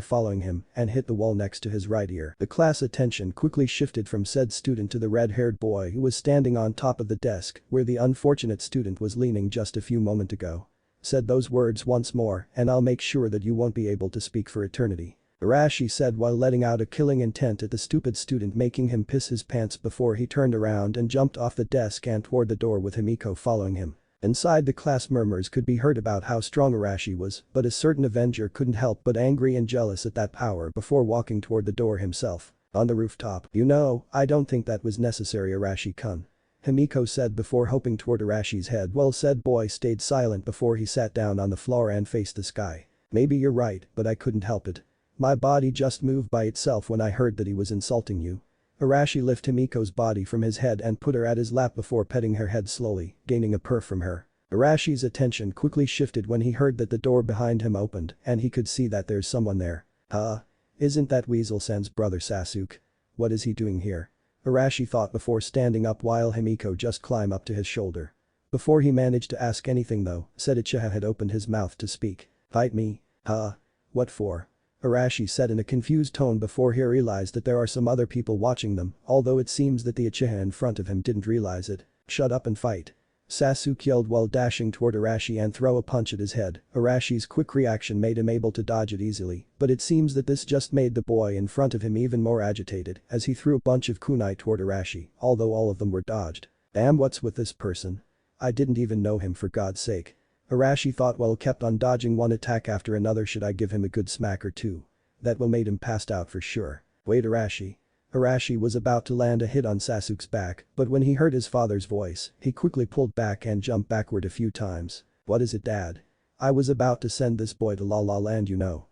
following him and hit the wall next to his right ear. The class attention quickly shifted from said student to the red-haired boy who was standing on top of the desk where the unfortunate student was leaning just a few moments ago. Said those words once more and I'll make sure that you won't be able to speak for eternity. Arashi said while letting out a killing intent at the stupid student, making him piss his pants before he turned around and jumped off the desk and toward the door with Himiko following him. Inside the class murmurs could be heard about how strong Arashi was, but a certain Avenger couldn't help but angry and jealous at that power before walking toward the door himself. On the rooftop, you know, I don't think that was necessary, Arashi-kun. Himiko said before hoping toward Arashi's head while said boy stayed silent before he sat down on the floor and faced the sky. Maybe you're right, but I couldn't help it. My body just moved by itself when I heard that he was insulting you. Arashi lifted Himiko's body from his head and put her at his lap before petting her head slowly, gaining a purr from her. Arashi's attention quickly shifted when he heard that the door behind him opened and he could see that there's someone there. Huh? Isn't that Weasel-san's brother Sasuke? What is he doing here? Arashi thought before standing up while Himiko just climbed up to his shoulder. Before he managed to ask anything though, said Uchiha had opened his mouth to speak. Fight me? Huh? What for? Arashi said in a confused tone before he realized that there are some other people watching them, although it seems that the Uchiha in front of him didn't realize it. Shut up and fight. Sasuke yelled while dashing toward Arashi and throw a punch at his head. Arashi's quick reaction made him able to dodge it easily, but it seems that this just made the boy in front of him even more agitated as he threw a bunch of kunai toward Arashi, although all of them were dodged. Damn, what's with this person? I didn't even know him, for God's sake. Arashi thought while kept on dodging one attack after another. Should I give him a good smack or two? That will made him passed out for sure. Wait, Arashi. Arashi was about to land a hit on Sasuke's back, but when he heard his father's voice, he quickly pulled back and jumped backward a few times. What is it, Dad? I was about to send this boy to La La Land, you know.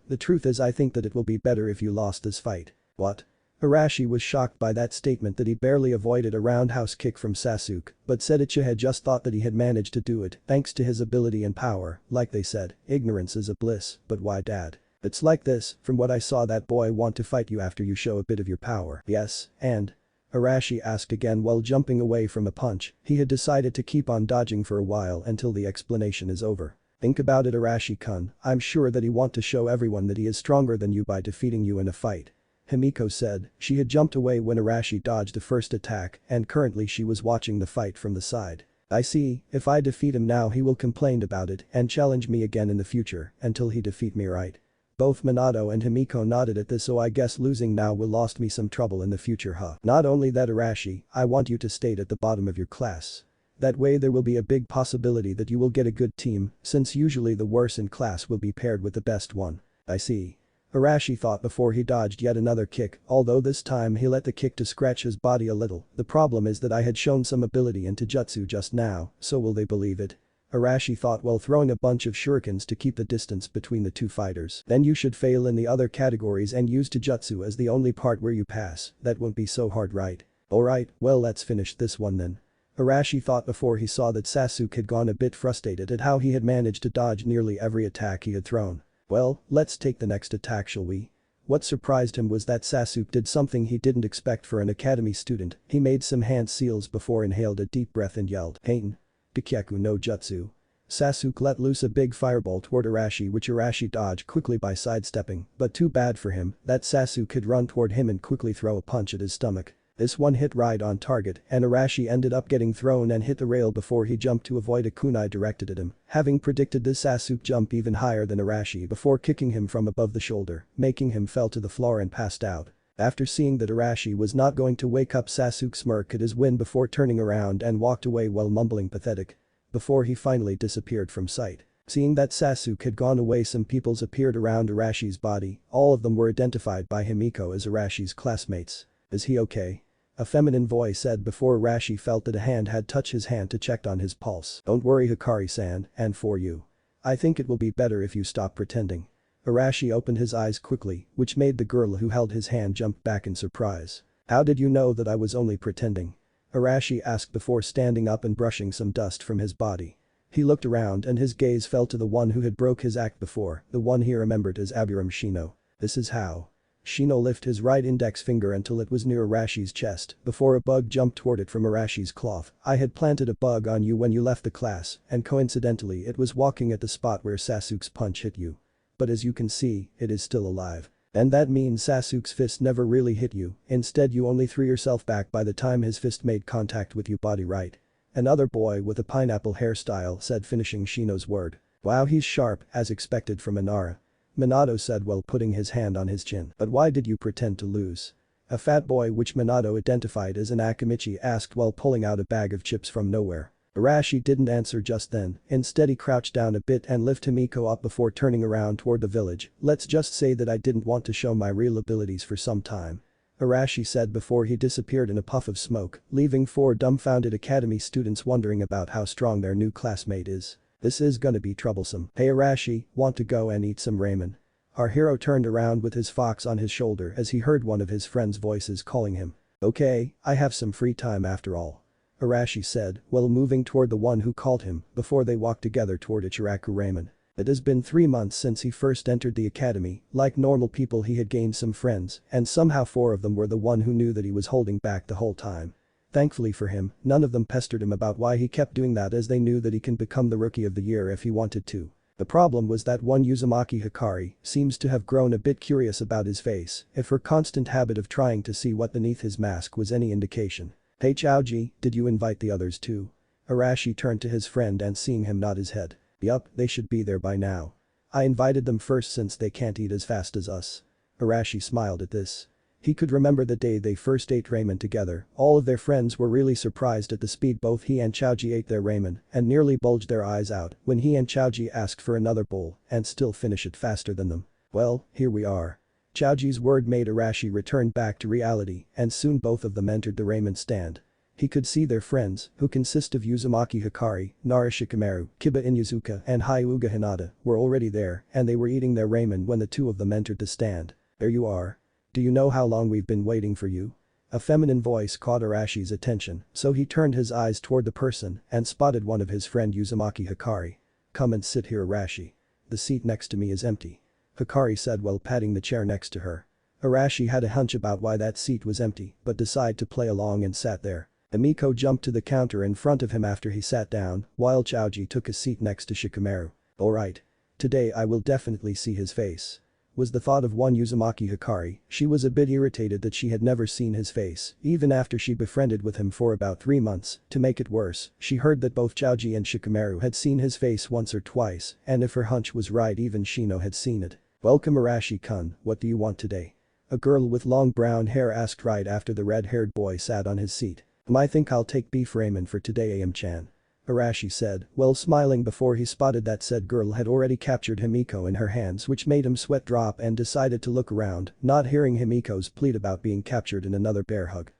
The truth is I think that it will be better if you lost this fight. What? Arashi was shocked by that statement that he barely avoided a roundhouse kick from Sasuke, but said Ichigo had just thought that he had managed to do it thanks to his ability and power. Like they said, ignorance is a bliss, but why, Dad? It's like this, from what I saw that boy want to fight you after you show a bit of your power. Yes, and? Arashi asked again while jumping away from a punch. He had decided to keep on dodging for a while until the explanation is over. Think about it, Arashi-kun, I'm sure that he want to show everyone that he is stronger than you by defeating you in a fight. Himiko said. She had jumped away when Arashi dodged the first attack and currently she was watching the fight from the side. I see, if I defeat him now he will complain about it and challenge me again in the future until he defeat me, right? Both Minato and Himiko nodded at this. So I guess losing now will lost me some trouble in the future, huh? Not only that, Arashi, I want you to stay at the bottom of your class. That way there will be a big possibility that you will get a good team, since usually the worst in class will be paired with the best one. I see. Arashi thought before he dodged yet another kick, although this time he let the kick to scratch his body a little. The problem is that I had shown some ability into jutsu just now, so will they believe it? Arashi thought while throwing a bunch of shurikens to keep the distance between the two fighters. Then you should fail in the other categories and use Taijutsu as the only part where you pass. That won't be so hard, right? Alright, well, let's finish this one then. Arashi thought before he saw that Sasuke had gone a bit frustrated at how he had managed to dodge nearly every attack he had thrown. Well, let's take the next attack, shall we? What surprised him was that Sasuke did something he didn't expect for an academy student. He made some hand seals before inhaled a deep breath and yelled, "Heian! Kikyaku no Jutsu." Sasuke let loose a big fireball toward Arashi, which Arashi dodged quickly by sidestepping, but too bad for him that Sasuke had run toward him and quickly throw a punch at his stomach. This one hit right on target and Arashi ended up getting thrown and hit the rail before he jumped to avoid a kunai directed at him. Having predicted this, Sasuke jumped even higher than Arashi before kicking him from above the shoulder, making him fell to the floor and passed out. After seeing that Arashi was not going to wake up, Sasuke smirked at his win before turning around and walked away while mumbling pathetic. Before he finally disappeared from sight. Seeing that Sasuke had gone away, some peoples appeared around Arashi's body. All of them were identified by Himiko as Arashi's classmates. Is he okay? A feminine voice said before Arashi felt that a hand had touched his hand to check on his pulse. Don't worry, Hikari-san, and for you. I think it will be better if you stop pretending. Arashi opened his eyes quickly, which made the girl who held his hand jump back in surprise. How did you know that I was only pretending? Arashi asked before standing up and brushing some dust from his body. He looked around and his gaze fell to the one who had broke his act before, the one he remembered as Aburame Shino. This is how. Shino lifted his right index finger until it was near Arashi's chest before a bug jumped toward it from Arashi's cloth. I had planted a bug on you when you left the class and coincidentally it was walking at the spot where Sasuke's punch hit you. But as you can see, it is still alive. And that means Sasuke's fist never really hit you, instead you only threw yourself back by the time his fist made contact with your body, right? Another boy with a pineapple hairstyle said, finishing Shino's word. Wow, he's sharp, as expected from Inara. Minato said while putting his hand on his chin. But why did you pretend to lose? A fat boy, which Minato identified as an Akamichi, asked while pulling out a bag of chips from nowhere. Arashi didn't answer just then, instead he crouched down a bit and lifted Himiko up before turning around toward the village. Let's just say that I didn't want to show my real abilities for some time. Arashi said before he disappeared in a puff of smoke, leaving 4 dumbfounded academy students wondering about how strong their new classmate is. This is gonna be troublesome. Hey Arashi, want to go and eat some ramen? Our hero turned around with his fox on his shoulder as he heard one of his friends' voices calling him. Okay, I have some free time after all. Arashi said while moving toward the one who called him before they walked together toward Ichiraku Ramen. It has been 3 months since he first entered the academy. Like normal people, he had gained some friends and somehow 4 of them were the one who knew that he was holding back the whole time. Thankfully for him, none of them pestered him about why he kept doing that, as they knew that he can become the rookie of the year if he wanted to. The problem was that one Uzumaki Hikari seems to have grown a bit curious about his face, if her constant habit of trying to see what beneath his mask was any indication. Hey Chaoji, did you invite the others too? Arashi turned to his friend and seeing him nod his head. Yup, they should be there by now. I invited them first since they can't eat as fast as us. Arashi smiled at this. He could remember the day they first ate ramen together, all of their friends were really surprised at the speed both he and Chaoji ate their ramen and nearly bulged their eyes out when he and Chaoji asked for another bowl and still finish it faster than them. Well, here we are. Chaoji's word made Arashi return back to reality and soon both of them entered the ramen stand. He could see their friends, who consist of Uzumaki Hikari, Nara Shikamaru, Kiba Inuzuka and Hyuga Hinata, were already there and they were eating their ramen when the two of them entered the stand. There you are. Do you know how long we've been waiting for you? A feminine voice caught Arashi's attention, so he turned his eyes toward the person and spotted one of his friend Uzumaki Hikari. Come and sit here Arashi. The seat next to me is empty. Hikari said while patting the chair next to her. Arashi had a hunch about why that seat was empty but decided to play along and sat there. Himiko jumped to the counter in front of him after he sat down, while Chaoji took a seat next to Shikamaru. Alright. Today I will definitely see his face. Was the thought of one Uzumaki Hikari, she was a bit irritated that she had never seen his face, even after she befriended with him for about 3 months. To make it worse, she heard that both Chaoji and Shikamaru had seen his face once or twice, and if her hunch was right even Shino had seen it. Welcome Arashi-kun, what do you want today? A girl with long brown hair asked right after the red-haired boy sat on his seat. I think I'll take beef ramen for today Am-chan. Arashi said, while smiling before he spotted that said girl had already captured Himiko in her hands which made him sweat drop and decided to look around, not hearing Himiko's plead about being captured in another bear hug.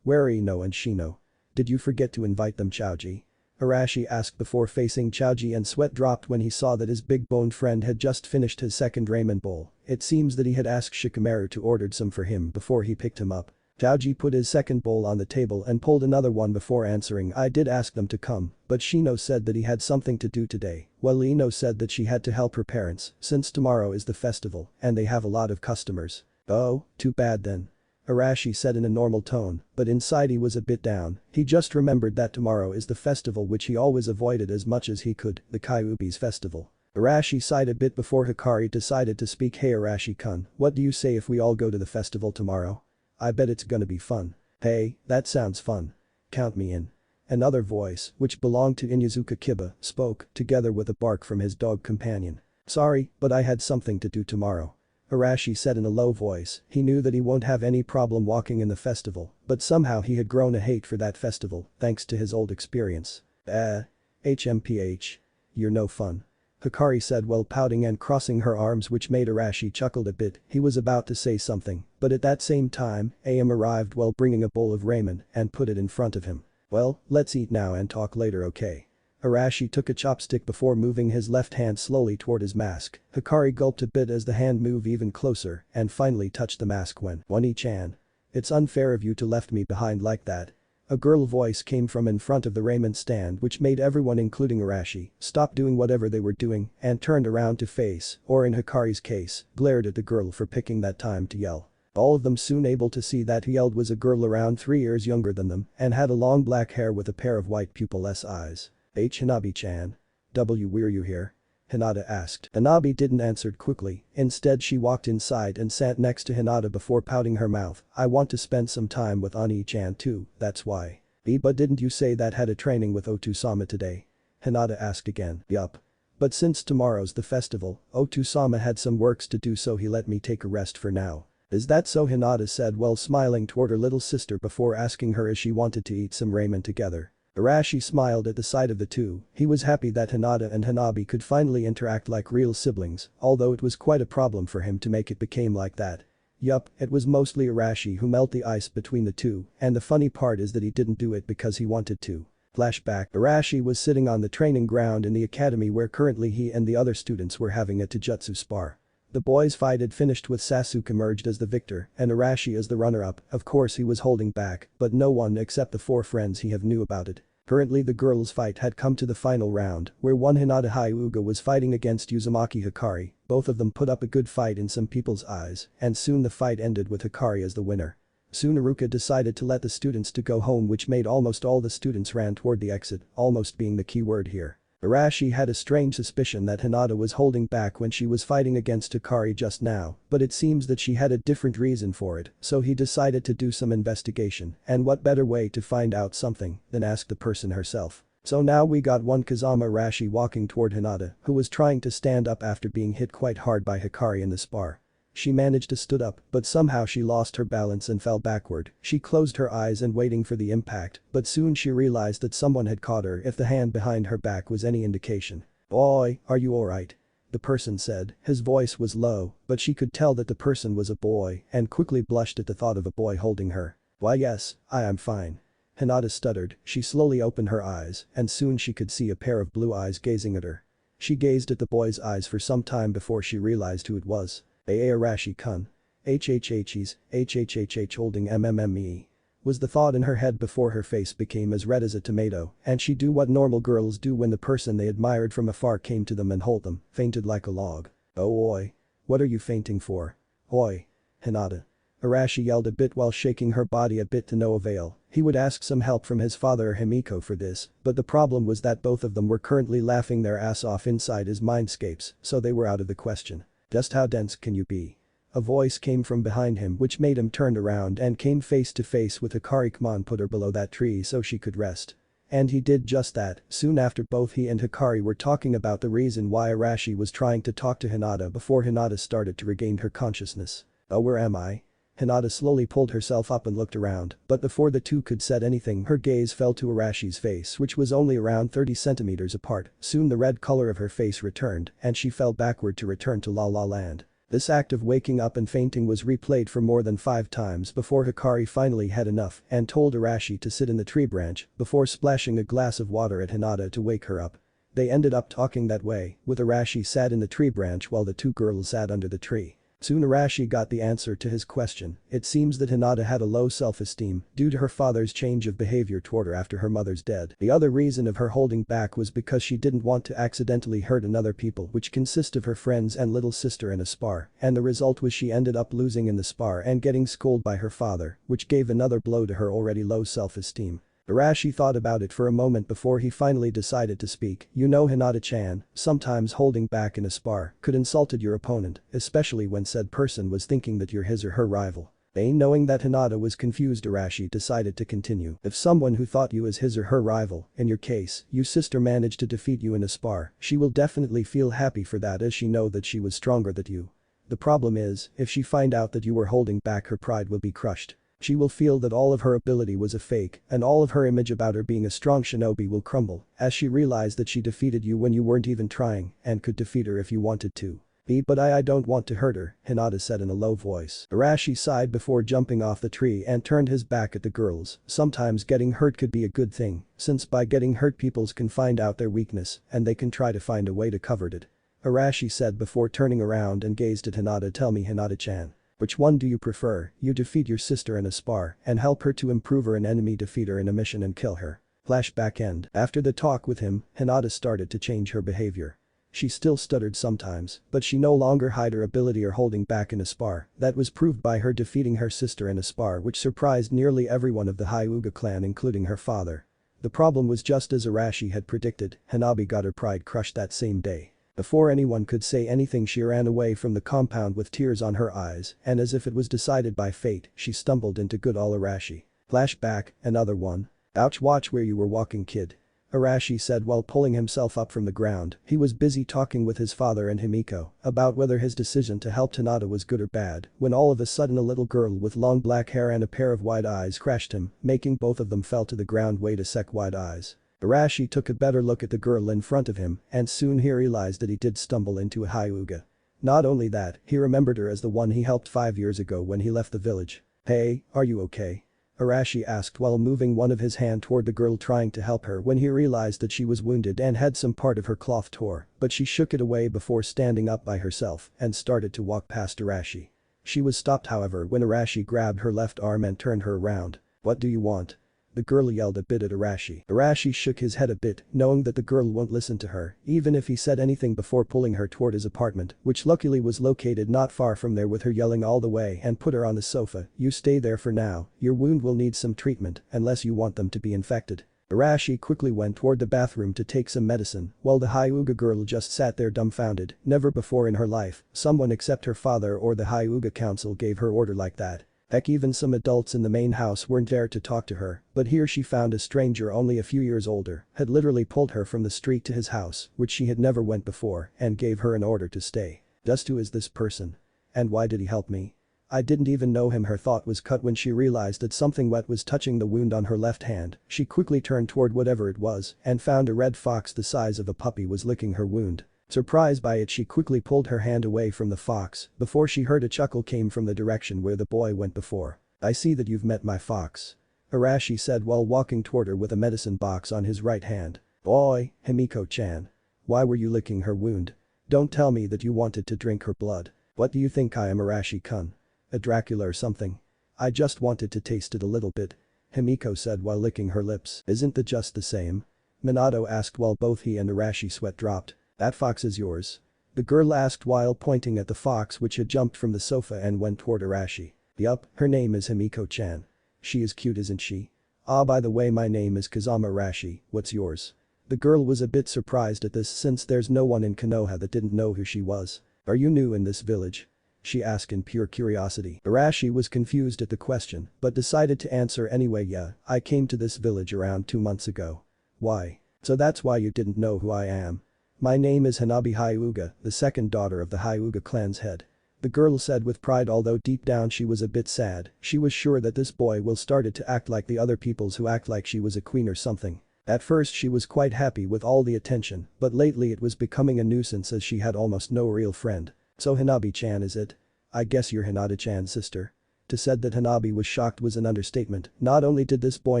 Where are Ino and Shino? Did you forget to invite them Chaoji? Arashi asked before facing Chaoji and sweat dropped when he saw that his big-boned friend had just finished his second ramen bowl. It seems that he had asked Shikamaru to order some for him before he picked him up. Chaoji put his second bowl on the table and pulled another one before answering I did ask them to come, but Shino said that he had something to do today, while Ino said that she had to help her parents since tomorrow is the festival and they have a lot of customers. Oh, too bad then. Arashi said in a normal tone, but inside he was a bit down, he just remembered that tomorrow is the festival which he always avoided as much as he could, the Kyuubi's festival. Arashi sighed a bit before Hikari decided to speak. Hey Arashi-kun, what do you say if we all go to the festival tomorrow? I bet it's gonna be fun. Hey, that sounds fun. Count me in. Another voice, which belonged to Inuzuka Kiba, spoke, together with a bark from his dog companion. Sorry, but I had something to do tomorrow. Arashi said in a low voice, he knew that he won't have any problem walking in the festival, but somehow he had grown a hate for that festival, thanks to his old experience. HMPH. You're no fun. Hikari said while pouting and crossing her arms which made Arashi chuckled a bit. He was about to say something, but at that same time, AM arrived while bringing a bowl of ramen and put it in front of him. Well, let's eat now and talk later okay? Arashi took a chopstick before moving his left hand slowly toward his mask. Hikari gulped a bit as the hand moved even closer and finally touched the mask when Wani-chan. It's unfair of you to left me behind like that. A girl voice came from in front of the ramen stand which made everyone including Arashi stop doing whatever they were doing and turned around to face, or in Hikari's case, glared at the girl for picking that time to yell. All of them soon able to see that he yelled was a girl around 3 years younger than them and had a long black hair with a pair of white pupil-less eyes. Hanabi-chan. Were you here? Hinata asked. Hanabi didn't answer quickly, instead she walked inside and sat next to Hinata before pouting her mouth. I want to spend some time with Ani-chan too, that's why. But didn't you say that had a training with Otu-sama today? Hinata asked again. Yup. But since tomorrow's the festival, Otu-sama had some works to do so he let me take a rest for now. Is that so? Hinata said while smiling toward her little sister before asking her if she wanted to eat some ramen together. Arashi smiled at the sight of the two, he was happy that Hinata and Hanabi could finally interact like real siblings, although it was quite a problem for him to make it became like that. Yup, it was mostly Arashi who melted the ice between the two, and the funny part is that he didn't do it because he wanted to. Flashback. Arashi was sitting on the training ground in the academy where currently he and the other students were having a taijutsu spar. The boys' fight had finished with Sasuke emerged as the victor and Arashi as the runner-up. Of course he was holding back, but no one except the 4 friends he have knew about it. Currently the girls' fight had come to the final round, where one Hinata Hyuga was fighting against Uzumaki Hikari. Both of them put up a good fight in some people's eyes, and soon the fight ended with Hikari as the winner. Soon Iruka decided to let the students to go home which made almost all the students ran toward the exit, almost being the key word here. Arashi had a strange suspicion that Hinata was holding back when she was fighting against Hikari just now, but it seems that she had a different reason for it, so he decided to do some investigation, and what better way to find out something than ask the person herself. So now we got one Kazama Arashi walking toward Hinata, who was trying to stand up after being hit quite hard by Hikari in the spar. She managed to stood up, but somehow she lost her balance and fell backward. She closed her eyes and waiting for the impact, but soon she realized that someone had caught her if the hand behind her back was any indication. "Boy, are you alright?" the person said. His voice was low, but she could tell that the person was a boy and quickly blushed at the thought of a boy holding her. "Why yes, I am fine." Hinata stuttered. She slowly opened her eyes, and soon she could see a pair of blue eyes gazing at her. She gazed at the boy's eyes for some time before she realized who it was. Arashi-kun. Hhhh's holding MMME. Was the thought in her head before her face became as red as a tomato, and she do what normal girls do when the person they admired from afar came to them and hold them, fainted like a log. "Oh oi. What are you fainting for? Oi. Hinata." Arashi yelled a bit while shaking her body a bit to no avail. He would ask some help from his father or Himiko for this, but the problem was that both of them were currently laughing their ass off inside his mindscapes, so they were out of the question. "Just how dense can you be?" A voice came from behind him which made him turn around and came face to face with Hikari. "Come on, put her below that tree so she could rest." And he did just that. Soon after both he and Hikari were talking about the reason why Arashi was trying to talk to Hinata before Hinata started to regain her consciousness. "Oh, where am I?" Hinata slowly pulled herself up and looked around, but before the two could said anything her gaze fell to Arashi's face which was only around 30 centimeters apart. Soon the red color of her face returned and she fell backward to return to La La Land. This act of waking up and fainting was replayed for more than 5 times before Hikari finally had enough and told Arashi to sit in the tree branch before splashing a glass of water at Hinata to wake her up. They ended up talking that way, with Arashi sat in the tree branch while the two girls sat under the tree. Soon Arashi got the answer to his question. It seems that Hinata had a low self-esteem due to her father's change of behavior toward her after her mother's death. The other reason of her holding back was because she didn't want to accidentally hurt another people which consist of her friends and little sister in a spar, and the result was she ended up losing in the spar and getting scolded by her father, which gave another blow to her already low self-esteem. Arashi thought about it for a moment before he finally decided to speak. "You know Hinata-chan, sometimes holding back in a spar could insulted your opponent, especially when said person was thinking that you're his or her rival." Knowing that Hinata was confused, Arashi decided to continue. "If someone who thought you as his or her rival, in your case, your sister managed to defeat you in a spar, she will definitely feel happy for that as she know that she was stronger than you. The problem is, if she find out that you were holding back her pride will be crushed. She will feel that all of her ability was a fake and all of her image about her being a strong shinobi will crumble as she realized that she defeated you when you weren't even trying and could defeat her if you wanted to." But I don't want to hurt her," Hinata said in a low voice. Arashi sighed before jumping off the tree and turned his back at the girls. Sometimes getting hurt could be a good thing, since by getting hurt peoples can find out their weakness and they can try to find a way to cover it. Arashi said before turning around and gazed at Hinata. "Tell me, Hinata-chan. Which one do you prefer? You defeat your sister in a spar and help her to improve her, an enemy defeat her in a mission and kill her." Flashback end. After the talk with him, Hinata started to change her behavior. She still stuttered sometimes, but she no longer hid her ability or holding back in a spar. That was proved by her defeating her sister in a spar which surprised nearly everyone of the Hyuga clan including her father. The problem was just as Arashi had predicted, Hanabi got her pride crushed that same day. Before anyone could say anything she ran away from the compound with tears on her eyes and as if it was decided by fate, she stumbled into good old Arashi. Flashback, another one. "Ouch, watch where you were walking, kid," Arashi said while pulling himself up from the ground. He was busy talking with his father and Himiko about whether his decision to help Hinata was good or bad when all of a sudden a little girl with long black hair and a pair of wide eyes crashed him, making both of them fell to the ground. "Wait a sec, wide eyes." Arashi took a better look at the girl in front of him and soon he realized that he did stumble into a Hyuga. Not only that, he remembered her as the one he helped 5 years ago when he left the village. "Hey, are you okay?" Arashi asked while moving one of his hand toward the girl trying to help her when he realized that she was wounded and had some part of her cloth tore, but she shook it away before standing up by herself and started to walk past Arashi. She was stopped however when Arashi grabbed her left arm and turned her around. "What do you want?" the girl yelled a bit at Arashi. Arashi shook his head a bit, knowing that the girl won't listen to her, even if he said anything before pulling her toward his apartment, which luckily was located not far from there with her yelling all the way and put her on the sofa. "You stay there for now, your wound will need some treatment unless you want them to be infected." Arashi quickly went toward the bathroom to take some medicine while the Hyuga girl just sat there dumbfounded. Never before in her life, someone except her father or the Hyuga council gave her order like that. Heck, even some adults in the main house weren't there to talk to her, but here she found a stranger only a few years older, had literally pulled her from the street to his house, which she had never went before, and gave her an order to stay. Just who is this person? And why did he help me? I didn't even know him. Her thought was cut when she realized that something wet was touching the wound on her left hand. She quickly turned toward whatever it was and found a red fox the size of a puppy was licking her wound. Surprised by it, she quickly pulled her hand away from the fox before she heard a chuckle came from the direction where the boy went before. I see that you've met my fox. Arashi said while walking toward her with a medicine box on his right hand. Oi, Himiko-chan. Why were you licking her wound? Don't tell me that you wanted to drink her blood. What do you think I am, Arashi-kun? A Dracula or something? I just wanted to taste it a little bit. Himiko said while licking her lips. Isn't that just the same? Minato asked while both he and Arashi sweat dropped. That fox is yours? The girl asked while pointing at the fox which had jumped from the sofa and went toward Arashi. Yup, her name is Himiko-chan. She is cute, isn't she? Ah, by the way, my name is Kazama Arashi, what's yours? The girl was a bit surprised at this since there's no one in Konoha that didn't know who she was. Are you new in this village? She asked in pure curiosity. Arashi was confused at the question but decided to answer anyway. Yeah, I came to this village around 2 months ago. Why? So that's why you didn't know who I am. My name is Hanabi Hyuga, the second daughter of the Hyuga clan's head. The girl said with pride, although deep down she was a bit sad. She was sure that this boy will started to act like the other peoples who act like she was a queen or something. At first she was quite happy with all the attention, but lately it was becoming a nuisance as she had almost no real friend. So Hanabi-chan is it? I guess you're Hinata-chan's sister. To said that Hanabi was shocked was an understatement. Not only did this boy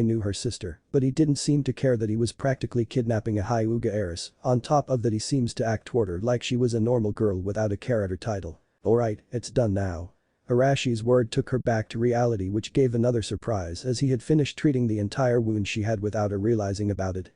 knew her sister, but he didn't seem to care that he was practically kidnapping a Hyuga heiress. On top of that, he seems to act toward her like she was a normal girl without a character title. Alright, it's done now. Arashi's word took her back to reality, which gave another surprise as he had finished treating the entire wound she had without her realizing about it.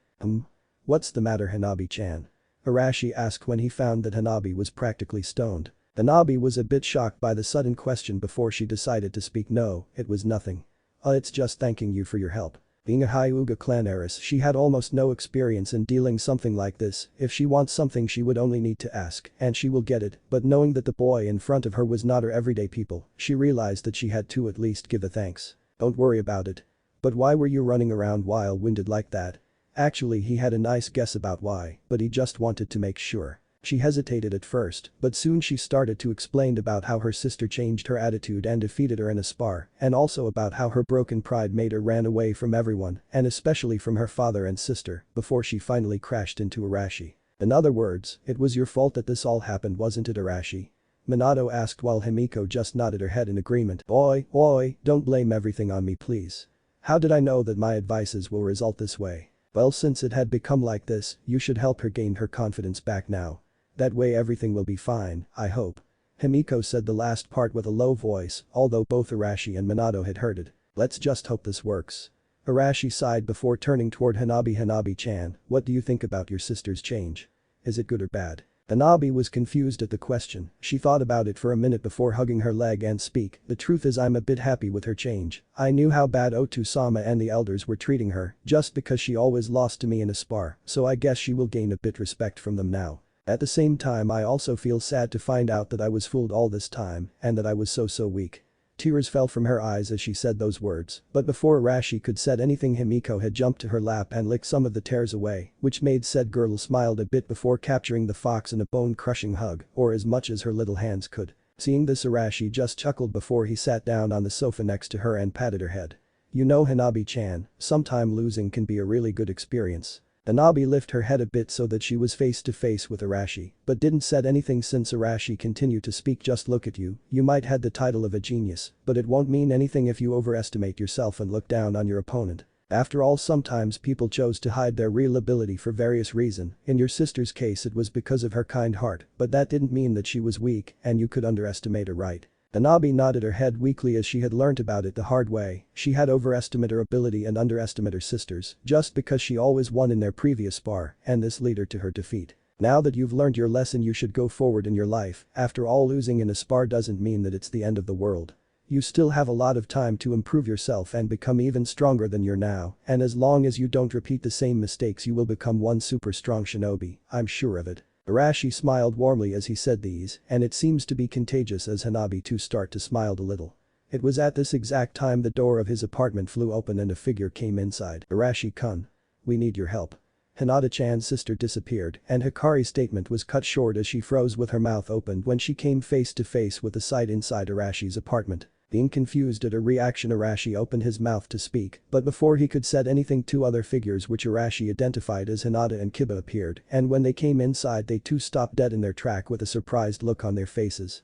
What's the matter, Hanabi-chan? Arashi asked when he found that Hanabi was practically stoned. Hanabi was a bit shocked by the sudden question before she decided to speak. No, it was nothing. It's just thanking you for your help. Being a Hyuga clan heiress, she had almost no experience in dealing something like this. If she wants something she would only need to ask and she will get it, but knowing that the boy in front of her was not her everyday people, she realized that she had to at least give a thanks. Don't worry about it. But why were you running around while winded like that? Actually, he had a nice guess about why, but he just wanted to make sure. She hesitated at first, but soon she started to explain about how her sister changed her attitude and defeated her in a spar, and also about how her broken pride made her ran away from everyone, and especially from her father and sister, before she finally crashed into Arashi. In other words, it was your fault that this all happened, wasn't it, Arashi? Minato asked while Himiko just nodded her head in agreement. Oi, don't blame everything on me, please. How did I know that my advices will result this way? Well, since it had become like this, you should help her gain her confidence back now. That way everything will be fine, I hope. Himiko said the last part with a low voice, although both Arashi and Minato had heard it. Let's just hope this works. Arashi sighed before turning toward Hanabi. Hanabi-chan, what do you think about your sister's change? Is it good or bad? Hanabi was confused at the question. She thought about it for a minute before hugging her leg and speak. The truth is, I'm a bit happy with her change. I knew how bad Otu-sama and the elders were treating her just because she always lost to me in a spar, so I guess she will gain a bit respect from them now. At the same time, I also feel sad to find out that I was fooled all this time and that I was so weak. Tears fell from her eyes as she said those words, but before Arashi could said anything, Himiko had jumped to her lap and licked some of the tears away, which made said girl smiled a bit before capturing the fox in a bone-crushing hug, or as much as her little hands could. Seeing this, Arashi just chuckled before he sat down on the sofa next to her and patted her head. You know, Hanabi-chan, sometime losing can be a really good experience. Hanabi lifted her head a bit so that she was face to face with Arashi, but didn't said anything since Arashi continued to speak. Just look at you, you might had the title of a genius, but it won't mean anything if you overestimate yourself and look down on your opponent. After all, sometimes people chose to hide their real ability for various reasons. In your sister's case it was because of her kind heart, but that didn't mean that she was weak and you could underestimate her, right? Hanabi nodded her head weakly as she had learnt about it the hard way. She had overestimated her ability and underestimated her sisters just because she always won in their previous spar, and this led her to her defeat. Now that you've learned your lesson, you should go forward in your life. After all, losing in a spar doesn't mean that it's the end of the world. You still have a lot of time to improve yourself and become even stronger than you're now, and as long as you don't repeat the same mistakes you will become one super strong shinobi, I'm sure of it. Arashi smiled warmly as he said these, and it seems to be contagious as Hanabi too start to smile a little. It was at this exact time the door of his apartment flew open and a figure came inside. Arashi-kun. We need your help. Hinata-chan's sister disappeared, and Hikari's statement was cut short as she froze with her mouth open when she came face to face with the sight inside Arashi's apartment. Being confused at her reaction, Arashi opened his mouth to speak, but before he could said anything, two other figures which Arashi identified as Hinata and Kiba appeared, and when they came inside they too stopped dead in their track with a surprised look on their faces.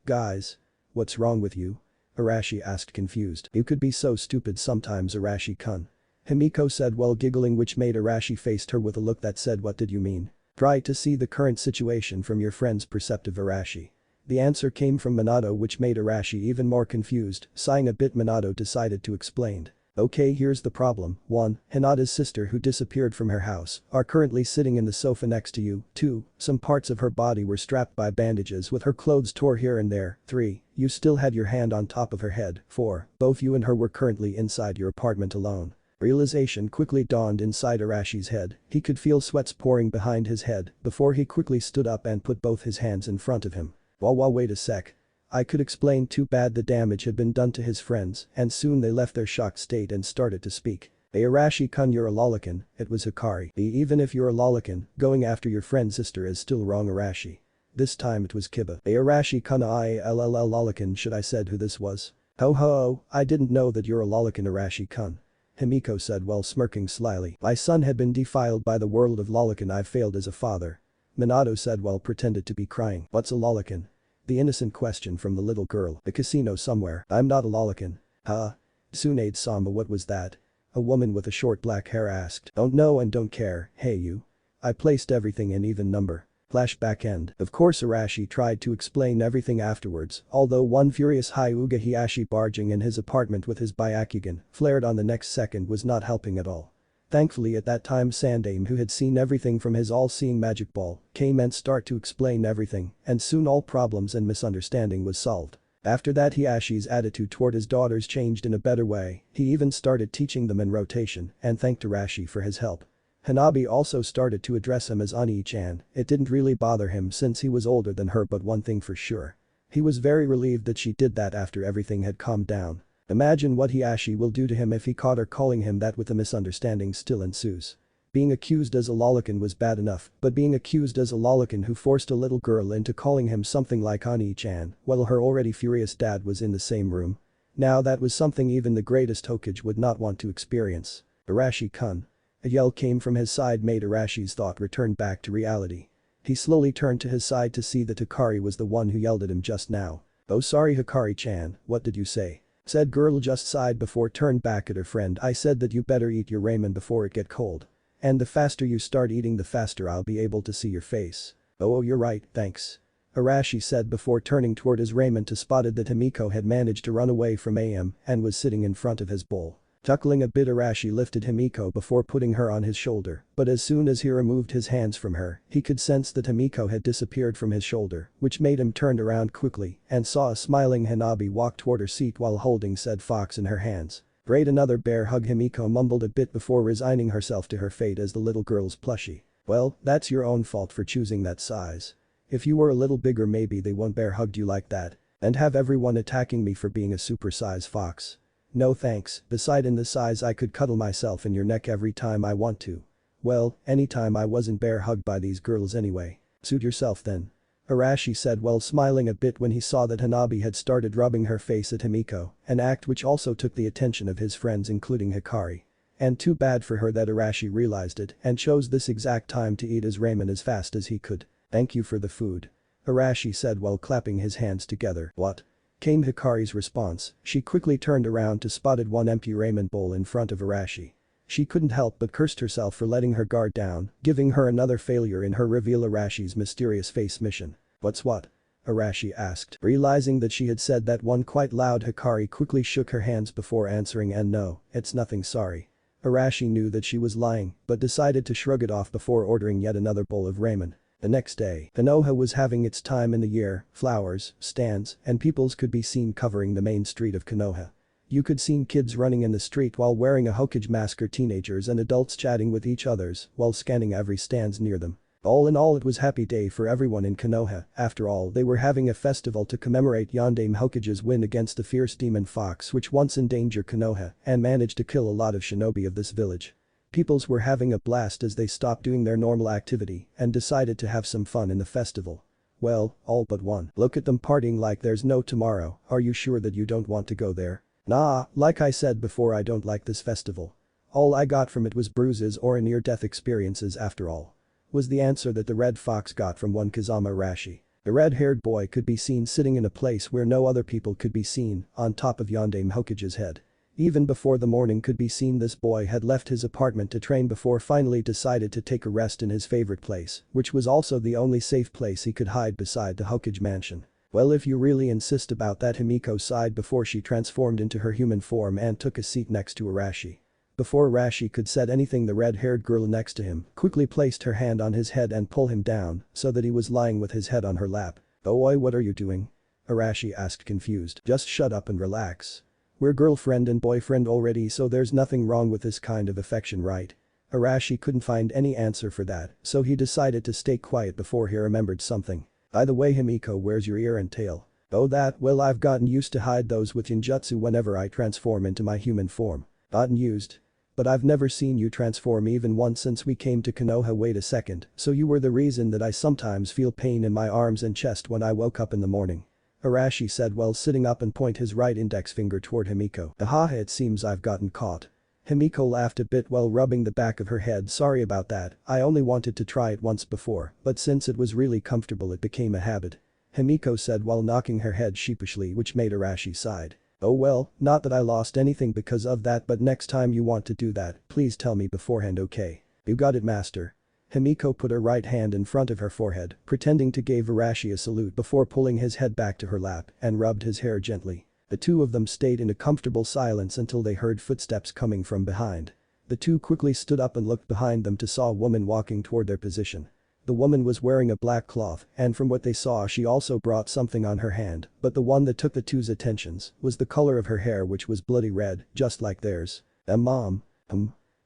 Guys. What's wrong with you? Arashi asked confused. You could be so stupid sometimes, Arashi-kun. Himiko said while giggling, which made Arashi faced her with a look that said, what did you mean? Try to see the current situation from your friend's perspective, Arashi. The answer came from Minato, which made Arashi even more confused. Sighing a bit, Minato decided to explain. Okay, here's the problem. 1. Hinata's sister, who disappeared from her house, are currently sitting in the sofa next to you. 2. Some parts of her body were strapped by bandages with her clothes tore here and there. 3. You still had your hand on top of her head. 4. Both you and her were currently inside your apartment alone. Realization quickly dawned inside Arashi's head. He could feel sweats pouring behind his head before he quickly stood up and put both his hands in front of him. Wait a sec. I could explain. Too bad the damage had been done to his friends, and soon they left their shocked state and started to speak. Hey Arashi-kun, you're a lolican. It was Hikari. Even if you're a lolican, going after your friend's sister is still wrong, Arashi. This time it was Kiba. Hey Arashi-kun, lolican, should I said who this was? Ho, I didn't know that you're a lolican, Arashi-kun. Himiko said while smirking slyly. My son had been defiled by the world of lolican. I've failed as a father. Minato said while pretended to be crying. What's a lolican? The innocent question from the little girl. The casino somewhere. I'm not a lolican. Huh? Tsunade-sama, what was that? A woman with a short black hair asked. Don't know and don't care, hey you. I placed everything in even number. Flashback end. Of course Arashi tried to explain everything afterwards, although one furious Hyuga Hiashi barging in his apartment with his Byakugan, flared on the next second, was not helping at all. Thankfully at that time Sandaime, who had seen everything from his all-seeing magic ball, came and start to explain everything, and soon all problems and misunderstanding was solved. After that Hiashi's attitude toward his daughters changed in a better way. He even started teaching them in rotation and thanked Arashi for his help. Hanabi also started to address him as Ani-chan. It didn't really bother him since he was older than her, but one thing for sure. He was very relieved that she did that after everything had calmed down. Imagine what Hiashi will do to him if he caught her calling him that, with a misunderstanding still ensues. Being accused as a lolican was bad enough, but being accused as a lolican who forced a little girl into calling him something like Ani-chan while her already furious dad was in the same room. Now that was something even the greatest Hokage would not want to experience. Arashi-kun. A yell came from his side made Arashi's thought return back to reality. He slowly turned to his side to see that Hikari was the one who yelled at him just now. Oh sorry Hikari-chan, what did you say? Said girl just sighed before turned back at her friend. I said that you better eat your ramen before it get cold. And the faster you start eating the faster I'll be able to see your face. Oh you're right, thanks. Arashi said before turning toward his ramen to spotted that Himiko had managed to run away from AM and was sitting in front of his bowl. Chuckling a bit, Arashi lifted Himiko before putting her on his shoulder, but as soon as he removed his hands from her, he could sense that Himiko had disappeared from his shoulder, which made him turn around quickly and saw a smiling Hanabi walk toward her seat while holding said fox in her hands. Great, another bear hug, Himiko mumbled a bit before resigning herself to her fate as the little girl's plushie. Well, that's your own fault for choosing that size. If you were a little bigger maybe they won't bear hugged you like that and have everyone attacking me for being a super size fox. No thanks, beside in the size I could cuddle myself in your neck every time I want to. Well, anytime I wasn't bear hugged by these girls anyway. Suit yourself then. Arashi said while smiling a bit when he saw that Hanabi had started rubbing her face at Himiko, an act which also took the attention of his friends including Hikari. And too bad for her that Arashi realized it and chose this exact time to eat his ramen as fast as he could. Thank you for the food. Arashi said while clapping his hands together. What? Came Hikari's response. She quickly turned around to spotted one empty ramen bowl in front of Arashi. She couldn't help but cursed herself for letting her guard down, giving her another failure in her reveal Arashi's mysterious face mission. What's what? Arashi asked. Realizing that she had said that one quite loud, Hikari quickly shook her hands before answering, and no, it's nothing, sorry. Arashi knew that she was lying but decided to shrug it off before ordering yet another bowl of ramen. The next day, Konoha was having its time in the year, flowers, stands, and peoples could be seen covering the main street of Konoha. You could see kids running in the street while wearing a Hokage mask or teenagers and adults chatting with each others while scanning every stands near them. All in all, it was happy day for everyone in Konoha. After all, they were having a festival to commemorate Yondaime Hokage's win against the fierce demon fox which once endangered Konoha and managed to kill a lot of shinobi of this village. Peoples were having a blast as they stopped doing their normal activity and decided to have some fun in the festival. Well, all but one. Look at them partying like there's no tomorrow. Are you sure that you don't want to go there? Nah, like I said before, I don't like this festival. All I got from it was bruises or near-death experiences after all. Was the answer that the Red Fox got from one Kazama Arashi. The red-haired boy could be seen sitting in a place where no other people could be seen, on top of Yondaime Hokage's head. Even before the morning could be seen, this boy had left his apartment to train before finally decided to take a rest in his favorite place, which was also the only safe place he could hide beside the Hokage mansion. Well, if you really insist about that, Himiko sighed before she transformed into her human form and took a seat next to Arashi. Before Arashi could said anything, the red-haired girl next to him quickly placed her hand on his head and pulled him down so that he was lying with his head on her lap. "Oh oi, what are you doing?" Arashi asked confused. "Just shut up and relax. We're girlfriend and boyfriend already, so there's nothing wrong with this kind of affection, right?" Arashi couldn't find any answer for that, so he decided to stay quiet before he remembered something. "By the way, Himiko, where's your ear and tail?" "Oh that, well, I've gotten used to hide those with ninjutsu whenever I transform into my human form." "Gotten used? But I've never seen you transform even once since we came to Konoha. Wait a second, so you were the reason that I sometimes feel pain in my arms and chest when I woke up in the morning?" Arashi said while sitting up and point his right index finger toward Himiko. "Haha, it seems I've gotten caught." Himiko laughed a bit while rubbing the back of her head. "Sorry about that, I only wanted to try it once before, but since it was really comfortable it became a habit." Himiko said while knocking her head sheepishly, which made Arashi sighed. "Oh well, not that I lost anything because of that, but next time you want to do that, please tell me beforehand, okay?" "You got it, master." Himiko put her right hand in front of her forehead, pretending to give Arashi a salute before pulling his head back to her lap and rubbed his hair gently. The two of them stayed in a comfortable silence until they heard footsteps coming from behind. The two quickly stood up and looked behind them to saw a woman walking toward their position. The woman was wearing a black cloth, and from what they saw she also brought something on her hand, but the one that took the two's attentions was the color of her hair, which was bloody red, just like theirs. Mom.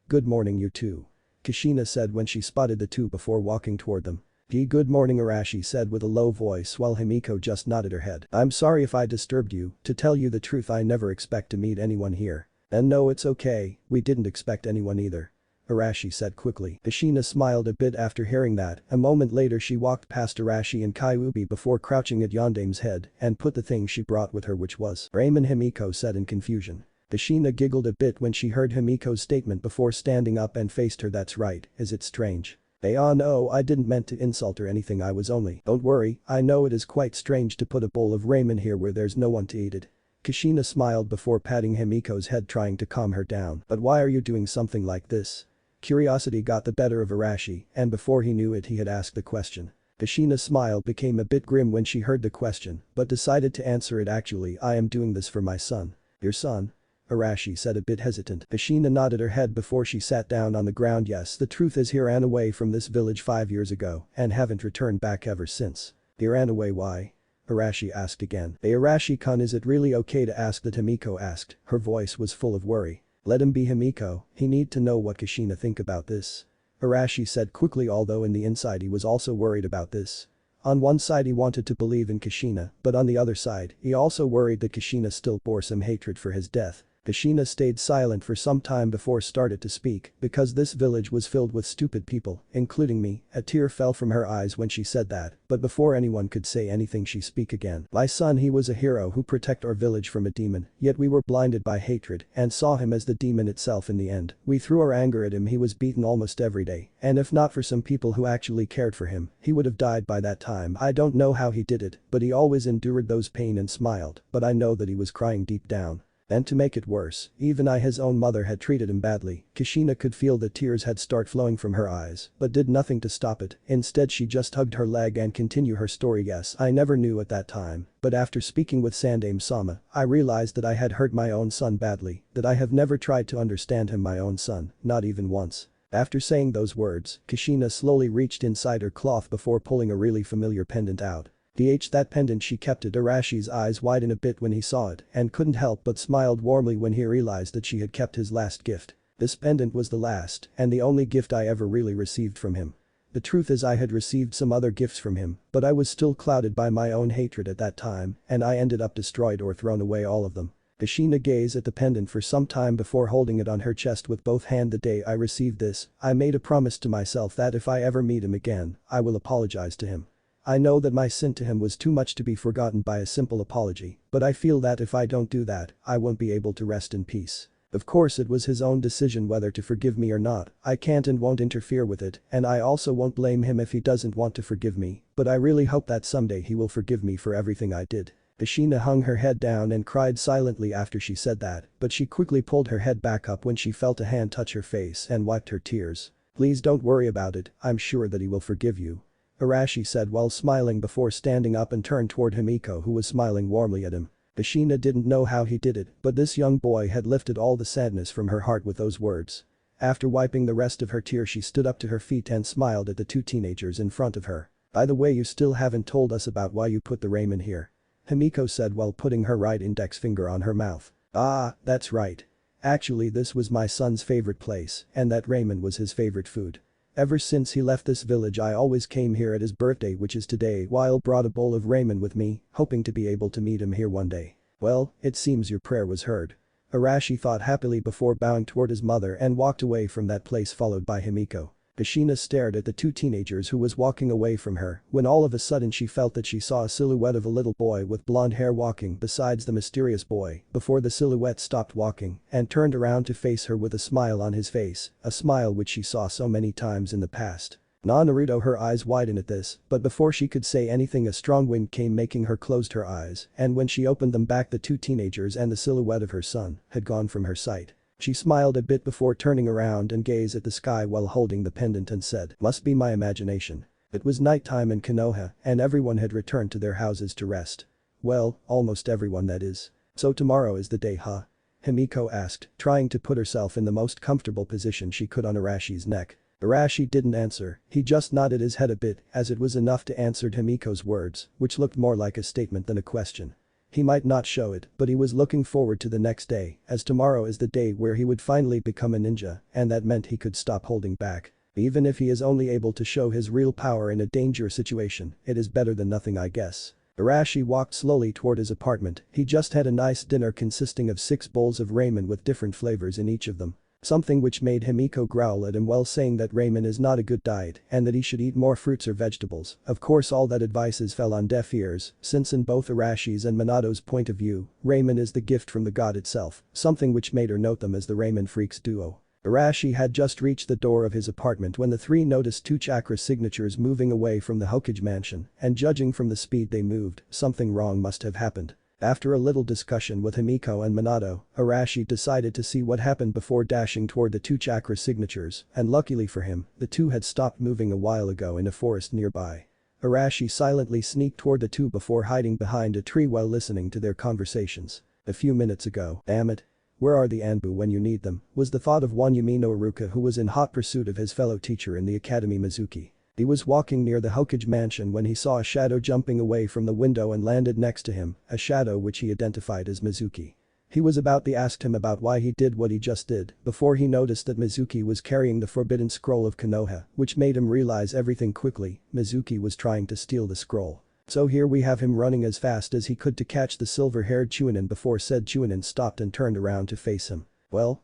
Good morning, you two," Kushina said when she spotted the two before walking toward them. Good morning," Arashi said with a low voice while Himiko just nodded her head. "I'm sorry if I disturbed you, to tell you the truth I never expect to meet anyone here." "And no, it's okay, we didn't expect anyone either," Arashi said quickly. Kushina smiled a bit after hearing that. A moment later she walked past Arashi and Kyuubi before crouching at Yondaime's head and put the thing she brought with her, which was Ramen, Himiko said in confusion. Kushina giggled a bit when she heard Himiko's statement before standing up and faced her. "That's right, is it strange?" No, I didn't meant to insult or anything, I was only." "Don't worry, I know it is quite strange to put a bowl of ramen here where there's no one to eat it." Kushina smiled before patting Himiko's head trying to calm her down. "But why are you doing something like this?" Curiosity got the better of Arashi, and before he knew it he had asked the question. Kushina's smile became a bit grim when she heard the question, but decided to answer it. "Actually, I am doing this for my son." "Your son?" Arashi said a bit hesitant. Kushina nodded her head before she sat down on the ground. "Yes, the truth is he ran away from this village 5 years ago and haven't returned back ever since." "He ran away, why?" Arashi asked again. "Hey Arashi-kun, is it really okay to ask that?" Himiko asked, her voice was full of worry. "Let him be, Himiko, he need to know what Kushina think about this," Arashi said quickly, although in the inside he was also worried about this. On one side he wanted to believe in Kushina, but on the other side, he also worried that Kushina still bore some hatred for his death. Kushina stayed silent for some time before started to speak, because this village was filled with stupid people, including me. A tear fell from her eyes when she said that, but before anyone could say anything she speak again. "My son, he was a hero who protect our village from a demon, yet we were blinded by hatred and saw him as the demon itself in the end. We threw our anger at him, he was beaten almost every day, and if not for some people who actually cared for him, he would have died by that time. I don't know how he did it, but he always endured those pain and smiled, but I know that he was crying deep down. And to make it worse, even his own mother had treated him badly." Kushina could feel the tears had start flowing from her eyes, but did nothing to stop it. Instead she just hugged her leg and continued her story. "Yes, I never knew at that time, but after speaking with Sandaime-sama, I realized that I had hurt my own son badly, that I have never tried to understand him, my own son, not even once." After saying those words, Kushina slowly reached inside her cloth before pulling a really familiar pendant out. That pendant she kept it. Arashi's eyes widened a bit when he saw it and couldn't help but smiled warmly when he realized that she had kept his last gift. This pendant was the last and the only gift I ever really received from him. The truth is I had received some other gifts from him, but I was still clouded by my own hatred at that time and I ended up destroyed or thrown away all of them. Kushina gazed at the pendant for some time before holding it on her chest with both hands. The day I received this, I made a promise to myself that if I ever meet him again, I will apologize to him. I know that my sin to him was too much to be forgotten by a simple apology, but I feel that if I don't do that, I won't be able to rest in peace. Of course it was his own decision whether to forgive me or not, I can't and won't interfere with it, and I also won't blame him if he doesn't want to forgive me, but I really hope that someday he will forgive me for everything I did. Kushina hung her head down and cried silently after she said that, but she quickly pulled her head back up when she felt a hand touch her face and wiped her tears. Please don't worry about it, I'm sure that he will forgive you. Arashi said while smiling before standing up and turned toward Himiko who was smiling warmly at him. Kushina didn't know how he did it, but this young boy had lifted all the sadness from her heart with those words. After wiping the rest of her tears she stood up to her feet and smiled at the two teenagers in front of her. By the way, you still haven't told us about why you put the ramen here. Himiko said while putting her right index finger on her mouth. Ah, that's right. Actually this was my son's favorite place and that ramen was his favorite food. Ever since he left this village I always came here at his birthday, which is today, while brought a bowl of ramen with me, hoping to be able to meet him here one day. Well, it seems your prayer was heard. Arashi thought happily before bowing toward his mother and walked away from that place followed by Himiko. Kushina stared at the two teenagers who was walking away from her when all of a sudden she felt that she saw a silhouette of a little boy with blonde hair walking besides the mysterious boy before the silhouette stopped walking and turned around to face her with a smile on his face, a smile which she saw so many times in the past. Naruto, her eyes widened at this, but before she could say anything a strong wind came making her close her eyes and when she opened them back the two teenagers and the silhouette of her son had gone from her sight. She smiled a bit before turning around and gazed at the sky while holding the pendant and said, "Must be my imagination." It was nighttime in Konoha and everyone had returned to their houses to rest. Well, almost everyone that is. So tomorrow is the day, huh? Himiko asked, trying to put herself in the most comfortable position she could on Arashi's neck. Arashi didn't answer, he just nodded his head a bit as it was enough to answer Himiko's words, which looked more like a statement than a question. He might not show it, but he was looking forward to the next day, as tomorrow is the day where he would finally become a ninja, and that meant he could stop holding back. Even if he is only able to show his real power in a dangerous situation, it is better than nothing, I guess. Arashi walked slowly toward his apartment, he just had a nice dinner consisting of 6 bowls of ramen with different flavors in each of them. Something which made Himiko growl at him while saying that ramen is not a good diet and that he should eat more fruits or vegetables. Of course all that advices fell on deaf ears, since in both Arashi's and Minato's point of view, ramen is the gift from the god itself, something which made her note them as the ramen freaks duo. Arashi had just reached the door of his apartment when the three noticed 2 chakra signatures moving away from the Hokage mansion, and judging from the speed they moved, something wrong must have happened. After a little discussion with Himiko and Minato, Arashi decided to see what happened before dashing toward the 2 chakra signatures, and luckily for him, the 2 had stopped moving a while ago in a forest nearby. Arashi silently sneaked toward the 2 before hiding behind a tree while listening to their conversations. A few minutes ago, damn it. Where are the Anbu when you need them, was the thought of one Yumino Iruka who was in hot pursuit of his fellow teacher in the academy Mizuki. He was walking near the Hokage mansion when he saw a shadow jumping away from the window and landed next to him, a shadow which he identified as Mizuki. He was about to ask him about why he did what he just did before he noticed that Mizuki was carrying the forbidden scroll of Konoha, which made him realize everything quickly. Mizuki was trying to steal the scroll. So here we have him running as fast as he could to catch the silver-haired Chunin before said Chunin stopped and turned around to face him. Well.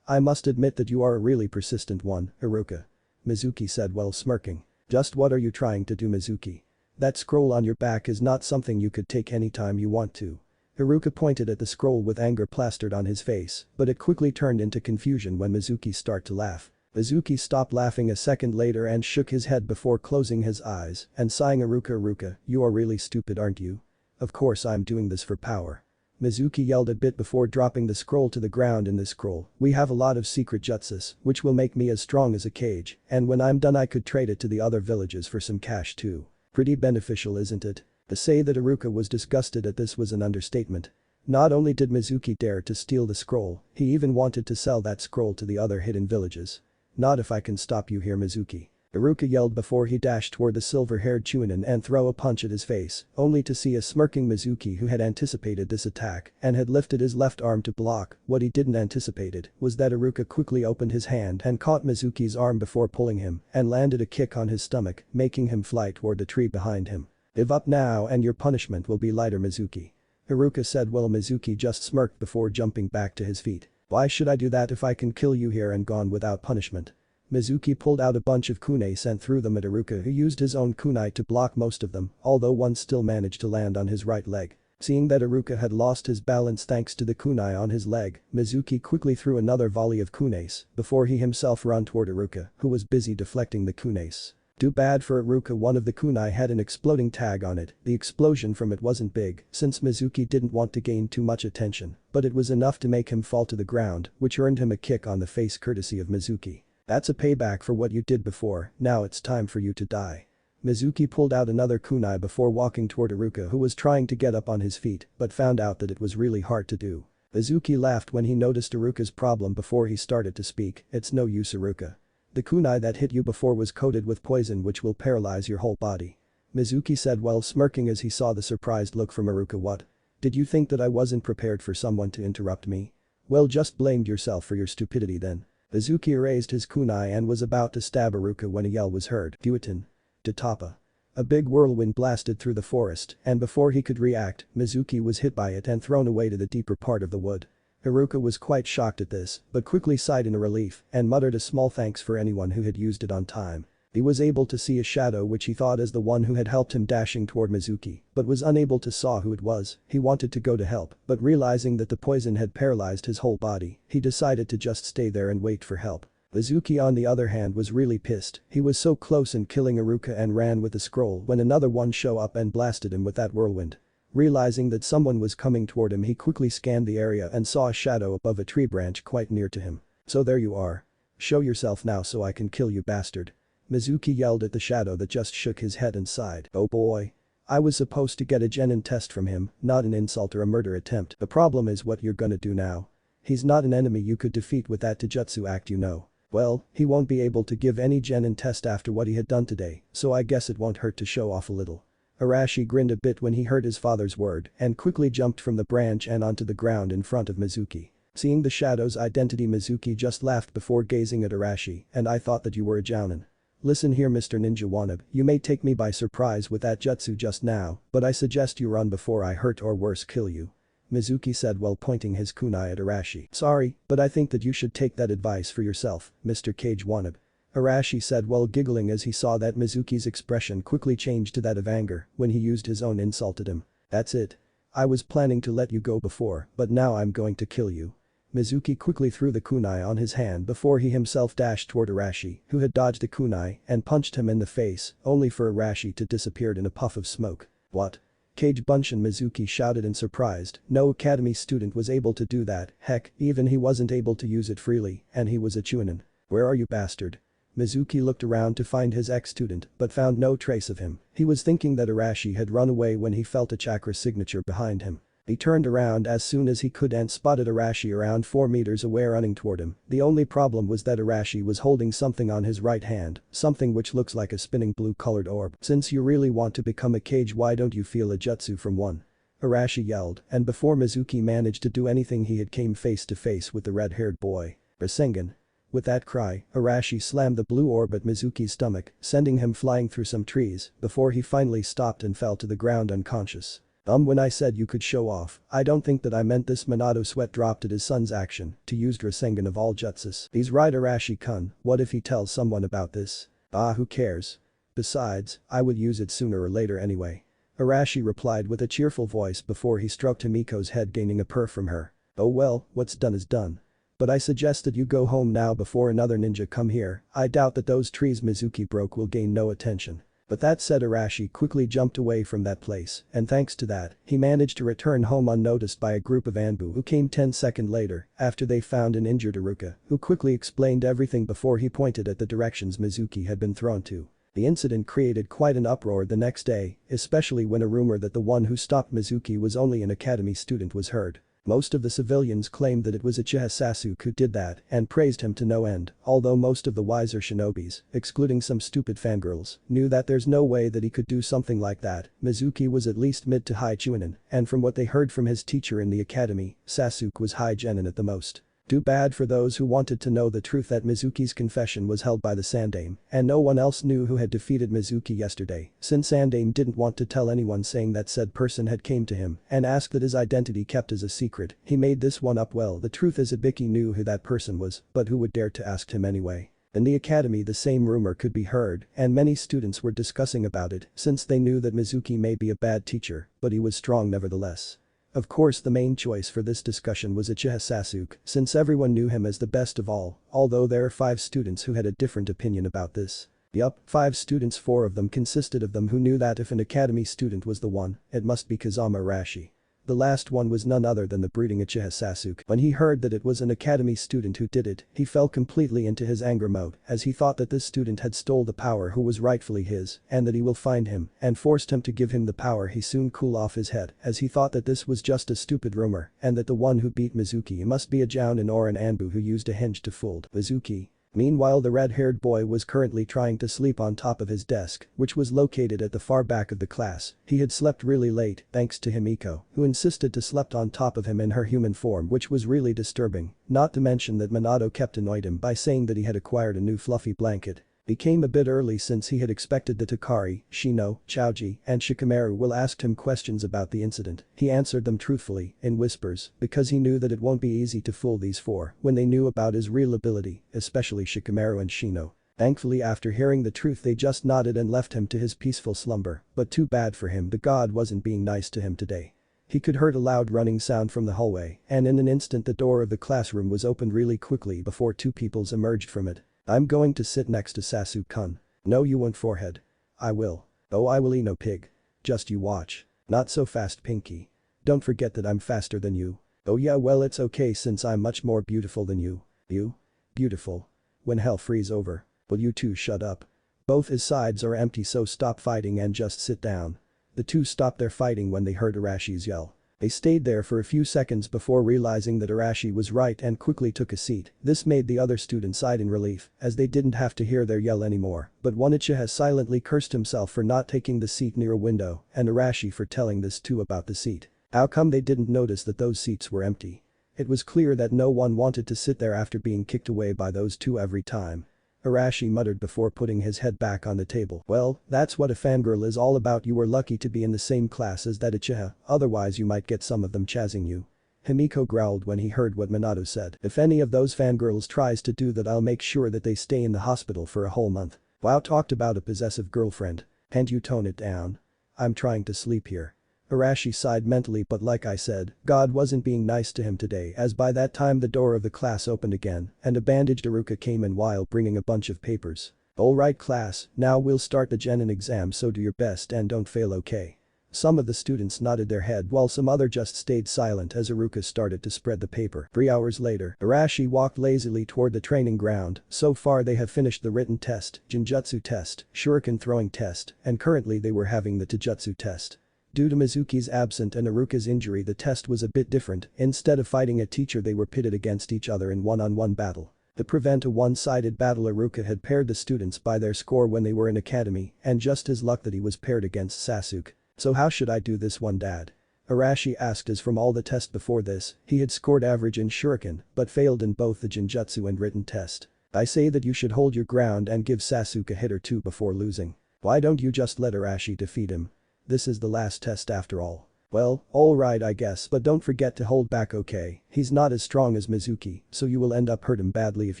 I must admit that you are a really persistent one, Iruka. Mizuki said while smirking. Just what are you trying to do, Mizuki? That scroll on your back is not something you could take anytime you want to. Iruka pointed at the scroll with anger plastered on his face, but it quickly turned into confusion when Mizuki started to laugh. Mizuki stopped laughing a second later and shook his head before closing his eyes and sighing, Iruka, you are really stupid, aren't you? Of course I'm doing this for power. Mizuki yelled a bit before dropping the scroll to the ground. In this scroll, we have a lot of secret jutsus, which will make me as strong as a cage, and when I'm done I could trade it to the other villages for some cash too. Pretty beneficial, isn't it? To say that Iruka was disgusted at this was an understatement. Not only did Mizuki dare to steal the scroll, he even wanted to sell that scroll to the other hidden villages. Not if I can stop you here, Mizuki. Iruka yelled before he dashed toward the silver-haired Chunin and throw a punch at his face, only to see a smirking Mizuki who had anticipated this attack and had lifted his left arm to block. What he didn't anticipated was that Iruka quickly opened his hand and caught Mizuki's arm before pulling him and landed a kick on his stomach, making him fly toward the tree behind him. Give up now and your punishment will be lighter, Mizuki. Iruka said while Mizuki just smirked before jumping back to his feet. Why should I do that if I can kill you here and gone without punishment? Mizuki pulled out a bunch of kunais and threw them at Iruka, who used his own kunai to block most of them, although one still managed to land on his right leg. Seeing that Iruka had lost his balance thanks to the kunai on his leg, Mizuki quickly threw another volley of kunais before he himself ran toward Iruka, who was busy deflecting the kunais. Too bad for Iruka, one of the kunai had an exploding tag on it. The explosion from it wasn't big, since Mizuki didn't want to gain too much attention, but it was enough to make him fall to the ground, which earned him a kick on the face courtesy of Mizuki. That's a payback for what you did before, now it's time for you to die. Mizuki pulled out another kunai before walking toward Iruka, who was trying to get up on his feet but found out that it was really hard to do. Mizuki laughed when he noticed Iruka's problem before he started to speak. It's no use, Iruka. The kunai that hit you before was coated with poison which will paralyze your whole body. Mizuki said while smirking as he saw the surprised look from Iruka. What? Did you think that I wasn't prepared for someone to interrupt me? Well, just blamed yourself for your stupidity then. Mizuki raised his kunai and was about to stab Iruka when a yell was heard. Duetin. Tatapa. A big whirlwind blasted through the forest, and before he could react, Mizuki was hit by it and thrown away to the deeper part of the wood. Iruka was quite shocked at this, but quickly sighed in relief and muttered a small thanks for anyone who had used it on time. He was able to see a shadow which he thought as the one who had helped him dashing toward Mizuki, but was unable to saw who it was. He wanted to go to help, but realizing that the poison had paralyzed his whole body, he decided to just stay there and wait for help. Mizuki on the other hand was really pissed. He was so close in killing Iruka and ran with the scroll when another one showed up and blasted him with that whirlwind. Realizing that someone was coming toward him, he quickly scanned the area and saw a shadow above a tree branch quite near to him. So there you are. Show yourself now so I can kill you, bastard. Mizuki yelled at the shadow that just shook his head and sighed. Oh boy. I was supposed to get a genin test from him, not an insult or a murder attempt. The problem is what you're gonna do now. He's not an enemy you could defeat with that taijutsu act, you know. Well, he won't be able to give any genin test after what he had done today, so I guess it won't hurt to show off a little. Arashi grinned a bit when he heard his father's word and quickly jumped from the branch and onto the ground in front of Mizuki. Seeing the shadow's identity, Mizuki just laughed before gazing at Arashi. And I thought that you were a jounin. Listen here, Mr. Ninja Wannabe, you may take me by surprise with that jutsu just now, but I suggest you run before I hurt or worse kill you. Mizuki said while pointing his kunai at Arashi. Sorry, but I think that you should take that advice for yourself, Mr. Cage Wannabe. Arashi said while giggling as he saw that Mizuki's expression quickly changed to that of anger when he used his own insult at him. That's it. I was planning to let you go before, but now I'm going to kill you. Mizuki quickly threw the kunai on his hand before he himself dashed toward Arashi, who had dodged the kunai and punched him in the face, only for Arashi to disappear in a puff of smoke. What? Cage Bunshin, Mizuki shouted in surprised. No academy student was able to do that, heck, even he wasn't able to use it freely, and he was a chunin. Where are you, bastard? Mizuki looked around to find his ex-student but found no trace of him. He was thinking that Arashi had run away when he felt a chakra signature behind him. He turned around as soon as he could and spotted Arashi around 4 meters away running toward him. The only problem was that Arashi was holding something on his right hand, something which looks like a spinning blue-colored orb. Since you really want to become a Kage, why don't you feel a jutsu from one? Arashi yelled, and before Mizuki managed to do anything he had came face to face with the red-haired boy. Rasengan. With that cry, Arashi slammed the blue orb at Mizuki's stomach, sending him flying through some trees before he finally stopped and fell to the ground unconscious. When I said you could show off, I don't think that I meant this. Minato sweat dropped at his son's action to use Rasengan of all jutsus. He's right, Arashi-kun, what if he tells someone about this? Ah, who cares? Besides, I would use it sooner or later anyway. Arashi replied with a cheerful voice before he stroked Himiko's head, gaining a purr from her. Oh well, what's done is done. But I suggest that you go home now before another ninja come here. I doubt that those trees Mizuki broke will gain no attention. But that said, Arashi quickly jumped away from that place, and thanks to that, he managed to return home unnoticed by a group of Anbu who came 10 seconds later after they found an injured Iruka, who quickly explained everything before he pointed at the directions Mizuki had been thrown to. The incident created quite an uproar the next day, especially when a rumor that the one who stopped Mizuki was only an academy student was heard. Most of the civilians claimed that it was Uchiha Sasuke who did that and praised him to no end, although most of the wiser shinobis, excluding some stupid fangirls, knew that there's no way that he could do something like that. Mizuki was at least mid to high chunin, and from what they heard from his teacher in the academy, Sasuke was high genin at the most. Too bad for those who wanted to know the truth that Mizuki's confession was held by the Sandaime, and no one else knew who had defeated Mizuki yesterday, since Sandaime didn't want to tell anyone, saying that said person had came to him and asked that his identity kept as a secret. He made this one up. Well, the truth is Ibiki knew who that person was, but who would dare to ask him anyway? In the academy the same rumor could be heard, and many students were discussing about it since they knew that Mizuki may be a bad teacher, but he was strong nevertheless. Of course the main choice for this discussion was Uchiha Sasuke, since everyone knew him as the best of all, although there are 5 students who had a different opinion about this. Yup, 5 students, 4 of them consisted of them who knew that if an academy student was the one, it must be Kazama Arashi. The last one was none other than the brooding Uchiha Sasuke. When he heard that it was an academy student who did it, he fell completely into his anger mode, as he thought that this student had stole the power who was rightfully his, and that he will find him and forced him to give him the power. He soon cool off his head, as he thought that this was just a stupid rumor, and that the one who beat Mizuki must be a Jounin or an Anbu who used a hinge to fool Mizuki. Meanwhile the red-haired boy was currently trying to sleep on top of his desk, which was located at the far back of the class. He had slept really late thanks to Himiko, who insisted to slept on top of him in her human form, which was really disturbing, not to mention that Minato kept annoyed him by saying that he had acquired a new fluffy blanket. Became a bit early since he had expected that Takari, Shino, Choji, and Shikamaru will ask him questions about the incident. He answered them truthfully, in whispers, because he knew that it won't be easy to fool these 4 when they knew about his real ability, especially Shikamaru and Shino. Thankfully after hearing the truth they just nodded and left him to his peaceful slumber, but too bad for him, the god wasn't being nice to him today. He could heard a loud running sound from the hallway, and in an instant the door of the classroom was opened really quickly before 2 peoples emerged from it. I'm going to sit next to Sasuke-kun. No, you won't, forehead. I will. Oh, I will, no pig. Just you watch. Not so fast, Pinky. Don't forget that I'm faster than you. Oh yeah, well it's okay since I'm much more beautiful than you. You? Beautiful. When hell freeze over. Will you two shut up? Both his sides are empty, so stop fighting and just sit down. The 2 stopped their fighting when they heard Arashi's yell. They stayed there for a few seconds before realizing that Arashi was right and quickly took a seat. This made the other students sigh in relief, as they didn't have to hear their yell anymore. But one Uchiha silently cursed himself for not taking the seat near a window, and Arashi for telling this too about the seat. How come they didn't notice that those seats were empty? It was clear that no one wanted to sit there after being kicked away by those 2 every time. Arashi muttered before putting his head back on the table. Well, that's what a fangirl is all about. You were lucky to be in the same class as that Uchiha, otherwise you might get some of them chazzing you. Himiko growled when he heard what Minato said. If any of those fangirls tries to do that, I'll make sure that they stay in the hospital for a whole month. Wow, talked about a possessive girlfriend. Can't you tone it down? I'm trying to sleep here. Arashi sighed mentally, but like I said, God wasn't being nice to him today, as by that time the door of the class opened again and a bandaged Iruka came in while bringing a bunch of papers. Alright class, now we'll start the Genin exam, so do your best and don't fail, okay? Some of the students nodded their head while some other just stayed silent as Iruka started to spread the paper. 3 hours later, Arashi walked lazily toward the training ground. So far they have finished the written test, Jinjutsu test, Shuriken throwing test, and currently they were having the Taijutsu test. Due to Mizuki's absence and Iruka's injury, the test was a bit different. Instead of fighting a teacher, they were pitted against each other in one-on-one battle. To prevent a one-sided battle, Iruka had paired the students by their score when they were in academy, and just his luck that he was paired against Sasuke. So how should I do this one, Dad? Arashi asked, as from all the tests before this, he had scored average in Shuriken but failed in both the Jinjutsu and written test. I say that you should hold your ground and give Sasuke a hit or 2 before losing. Why don't you just let Arashi defeat him? This is the last test after all. Well, alright I guess, but don't forget to hold back, okay? He's not as strong as Mizuki, so you will end up hurt him badly if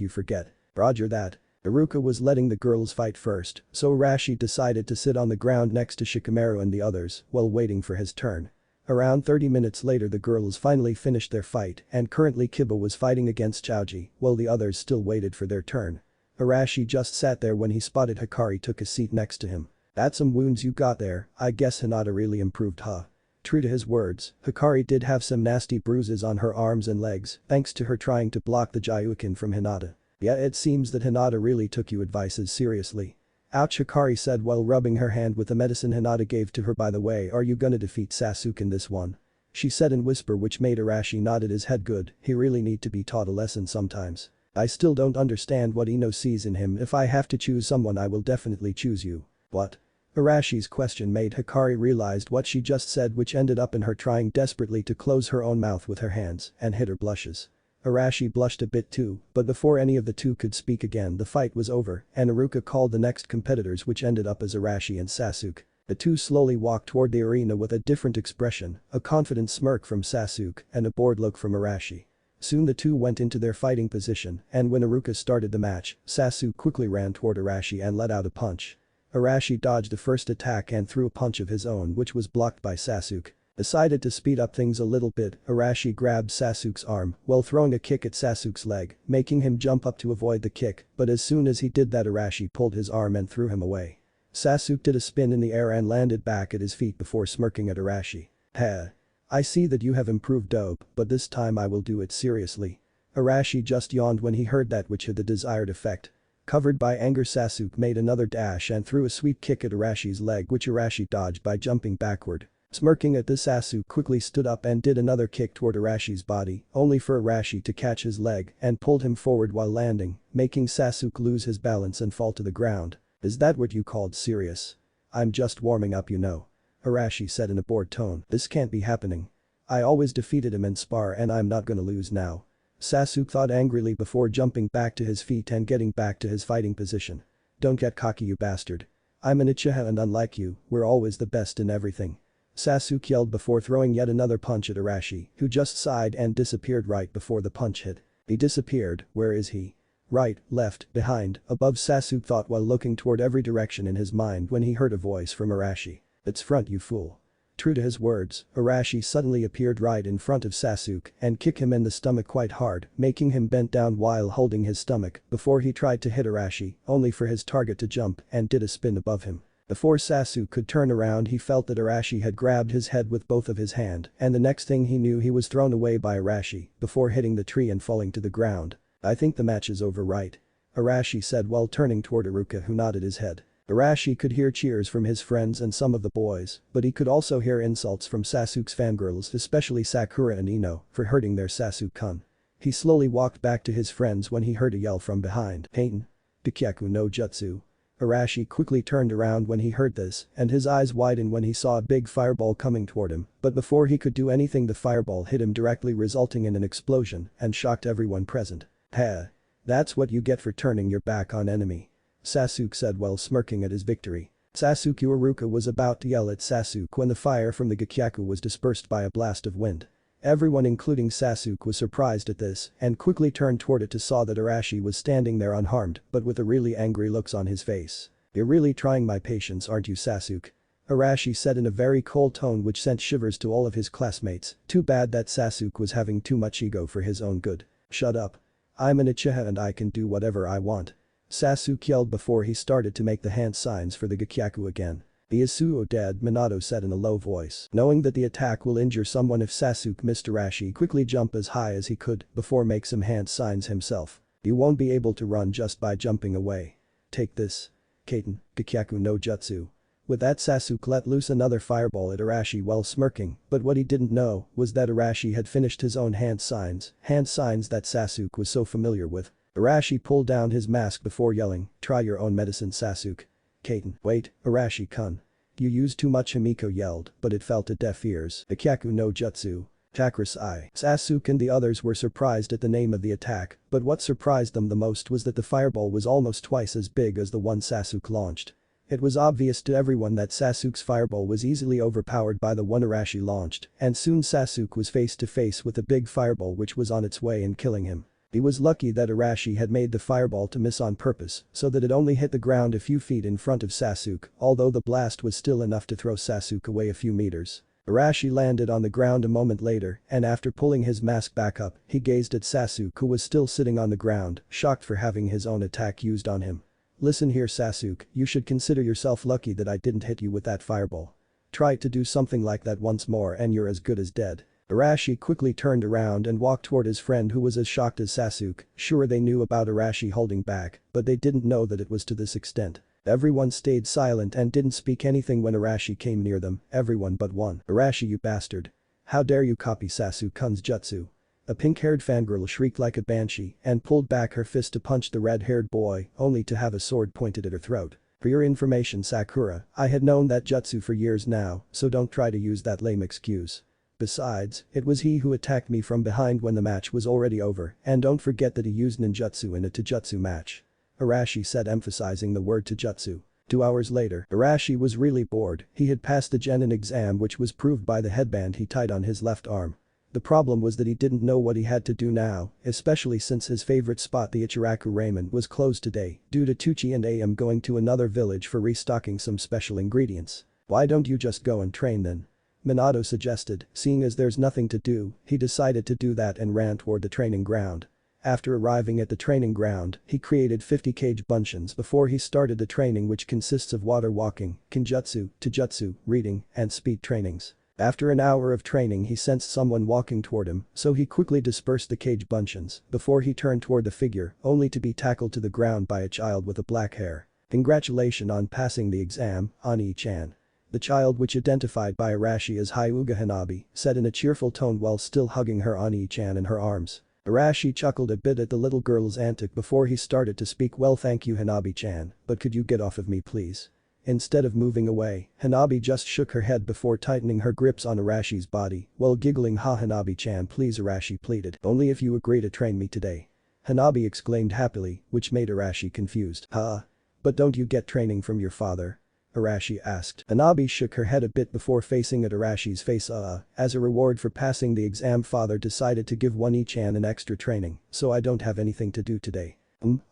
you forget. Roger that. Iruka was letting the girls fight first, so Arashi decided to sit on the ground next to Shikamaru and the others while waiting for his turn. Around 30 minutes later the girls finally finished their fight, and currently Kiba was fighting against Choji while the others still waited for their turn. Arashi just sat there when he spotted Hikari took a seat next to him. That's some wounds you got there. I guess Hinata really improved, huh? True to his words, Hikari did have some nasty bruises on her arms and legs thanks to her trying to block the Gyuukin from Hinata. Yeah, it seems that Hinata really took your advices seriously. Ouch, Hikari said while rubbing her hand with the medicine Hinata gave to her. By the way, are you gonna defeat Sasuke in this one? she said in whisper, which made Arashi nodded his head. Good, he really need to be taught a lesson sometimes. I still don't understand what Ino sees in him. If I have to choose someone, I will definitely choose you. What? Arashi's question made Hikari realized what she just said, which ended up in her trying desperately to close her own mouth with her hands and hid her blushes. Arashi blushed a bit too, but before any of the two could speak again, the fight was over and Iruka called the next competitors, which ended up as Arashi and Sasuke. The two slowly walked toward the arena with a different expression, a confident smirk from Sasuke and a bored look from Arashi. Soon the two went into their fighting position, and when Iruka started the match, Sasuke quickly ran toward Arashi and let out a punch. Arashi dodged the first attack and threw a punch of his own, which was blocked by Sasuke. Decided to speed up things a little bit, Arashi grabbed Sasuke's arm while throwing a kick at Sasuke's leg, making him jump up to avoid the kick, but as soon as he did that, Arashi pulled his arm and threw him away. Sasuke did a spin in the air and landed back at his feet before smirking at Arashi. Heh. I see that you have improved, dope, but this time I will do it seriously. Arashi just yawned when he heard that, which had the desired effect. Covered by anger, Sasuke made another dash and threw a sweep kick at Arashi's leg, which Arashi dodged by jumping backward. Smirking at this, Sasuke quickly stood up and did another kick toward Arashi's body, only for Arashi to catch his leg and pulled him forward while landing, making Sasuke lose his balance and fall to the ground. Is that what you called serious? I'm just warming up, you know. Arashi said in a bored tone. This can't be happening. I always defeated him in spar and I'm not gonna lose now. Sasuke thought angrily before jumping back to his feet and getting back to his fighting position. Don't get cocky, you bastard. I'm an Uchiha and unlike you, we're always the best in everything. Sasuke yelled before throwing yet another punch at Arashi, who just sighed and disappeared right before the punch hit. He disappeared. Where is he? Right, left, behind, above, Sasuke thought while looking toward every direction in his mind when he heard a voice from Arashi. It's front, you fool. True to his words, Arashi suddenly appeared right in front of Sasuke and kicked him in the stomach quite hard, making him bent down while holding his stomach before he tried to hit Arashi, only for his target to jump and did a spin above him. Before Sasuke could turn around, he felt that Arashi had grabbed his head with both of his hand, and the next thing he knew, he was thrown away by Arashi before hitting the tree and falling to the ground. I think the match is over, right? Arashi said while turning toward Iruka, who nodded his head. Arashi could hear cheers from his friends and some of the boys, but he could also hear insults from Sasuke's fangirls, especially Sakura and Ino, for hurting their Sasuke-kun. He slowly walked back to his friends when he heard a yell from behind. Heitan. Kikyaku no Jutsu. Arashi quickly turned around when he heard this, and his eyes widened when he saw a big fireball coming toward him, but before he could do anything, the fireball hit him directly, resulting in an explosion and shocked everyone present. Heh. That's what you get for turning your back on enemy. Sasuke said while smirking at his victory. Sasuke Iruka was about to yell at Sasuke when the fire from the Gakyaku was dispersed by a blast of wind. Everyone including Sasuke was surprised at this and quickly turned toward it to saw that Arashi was standing there unharmed but with a really angry looks on his face. You're really trying my patience, aren't you, Sasuke? Arashi said in a very cold tone, which sent shivers to all of his classmates. Too bad that Sasuke was having too much ego for his own good. Shut up. I'm an Uchiha and I can do whatever I want. Sasuke yelled before he started to make the hand signs for the Gakyaku again. The Isuo dead, Minato said in a low voice. Knowing that the attack will injure someone if Sasuke missed, Arashi quickly jumped as high as he could before make some hand signs himself. You won't be able to run just by jumping away. Take this. Kaiten, Gakyaku no Jutsu. With that, Sasuke let loose another fireball at Arashi while smirking, but what he didn't know was that Arashi had finished his own hand signs that Sasuke was so familiar with. Arashi pulled down his mask before yelling, try your own medicine, Sasuke. Kaiten, wait, Arashi-kun. You used too much, Himiko yelled, but it fell to deaf ears. Gakyaku no Jutsu. Takurasai. Sasuke and the others were surprised at the name of the attack, but what surprised them the most was that the fireball was almost twice as big as the one Sasuke launched. It was obvious to everyone that Sasuke's fireball was easily overpowered by the one Arashi launched, and soon Sasuke was face to face with a big fireball which was on its way and killing him. He was lucky that Arashi had made the fireball to miss on purpose so that it only hit the ground a few feet in front of Sasuke, although the blast was still enough to throw Sasuke away a few meters. Arashi landed on the ground a moment later, and after pulling his mask back up, he gazed at Sasuke, who was still sitting on the ground, shocked for having his own attack used on him. Listen here, Sasuke, you should consider yourself lucky that I didn't hit you with that fireball. Try to do something like that once more and you're as good as dead. Arashi quickly turned around and walked toward his friend, who was as shocked as Sasuke. Sure, they knew about Arashi holding back, but they didn't know that it was to this extent. Everyone stayed silent and didn't speak anything when Arashi came near them, everyone but one. Arashi, you bastard. How dare you copy Sasuke-kun's jutsu? A pink-haired fangirl shrieked like a banshee and pulled back her fist to punch the red-haired boy, only to have a sword pointed at her throat. For your information, Sakura, I had known that jutsu for years now, so don't try to use that lame excuse. Besides, it was he who attacked me from behind when the match was already over, and don't forget that he used ninjutsu in a taijutsu match. Arashi said, emphasizing the word taijutsu. 2 hours later, Arashi was really bored. He had passed the Genin exam, which was proved by the headband he tied on his left arm. The problem was that he didn't know what he had to do now, especially since his favorite spot, the Ichiraku Ramen, was closed today due to Tucci and AM going to another village for restocking some special ingredients. Why don't you just go and train then? Minato suggested. Seeing as there's nothing to do, he decided to do that and ran toward the training ground. After arriving at the training ground, he created 50 cage bunshin before he started the training, which consists of water walking, kinjutsu, taijutsu, reading, and speed trainings. After an hour of training, he sensed someone walking toward him, so he quickly dispersed the cage bunshins before he turned toward the figure, only to be tackled to the ground by a child with a black hair. Congratulations on passing the exam, Ani-chan. The child, which identified by Arashi as Hyuga Hanabi, said in a cheerful tone while still hugging her Ani-chan in her arms. Arashi chuckled a bit at the little girl's antic before he started to speak. Well, thank you, Hanabi-chan, but could you get off of me, please? Instead of moving away, Hanabi just shook her head before tightening her grips on Arashi's body while giggling. Ha, Hanabi-chan, please, Arashi pleaded. Only if you agree to train me today. Hanabi exclaimed happily, which made Arashi confused. Huh? But don't you get training from your father? Arashi asked. Hanabi shook her head a bit before facing at Arashi's face. As a reward for passing the exam, father decided to give One-chan an extra training, so I don't have anything to do today.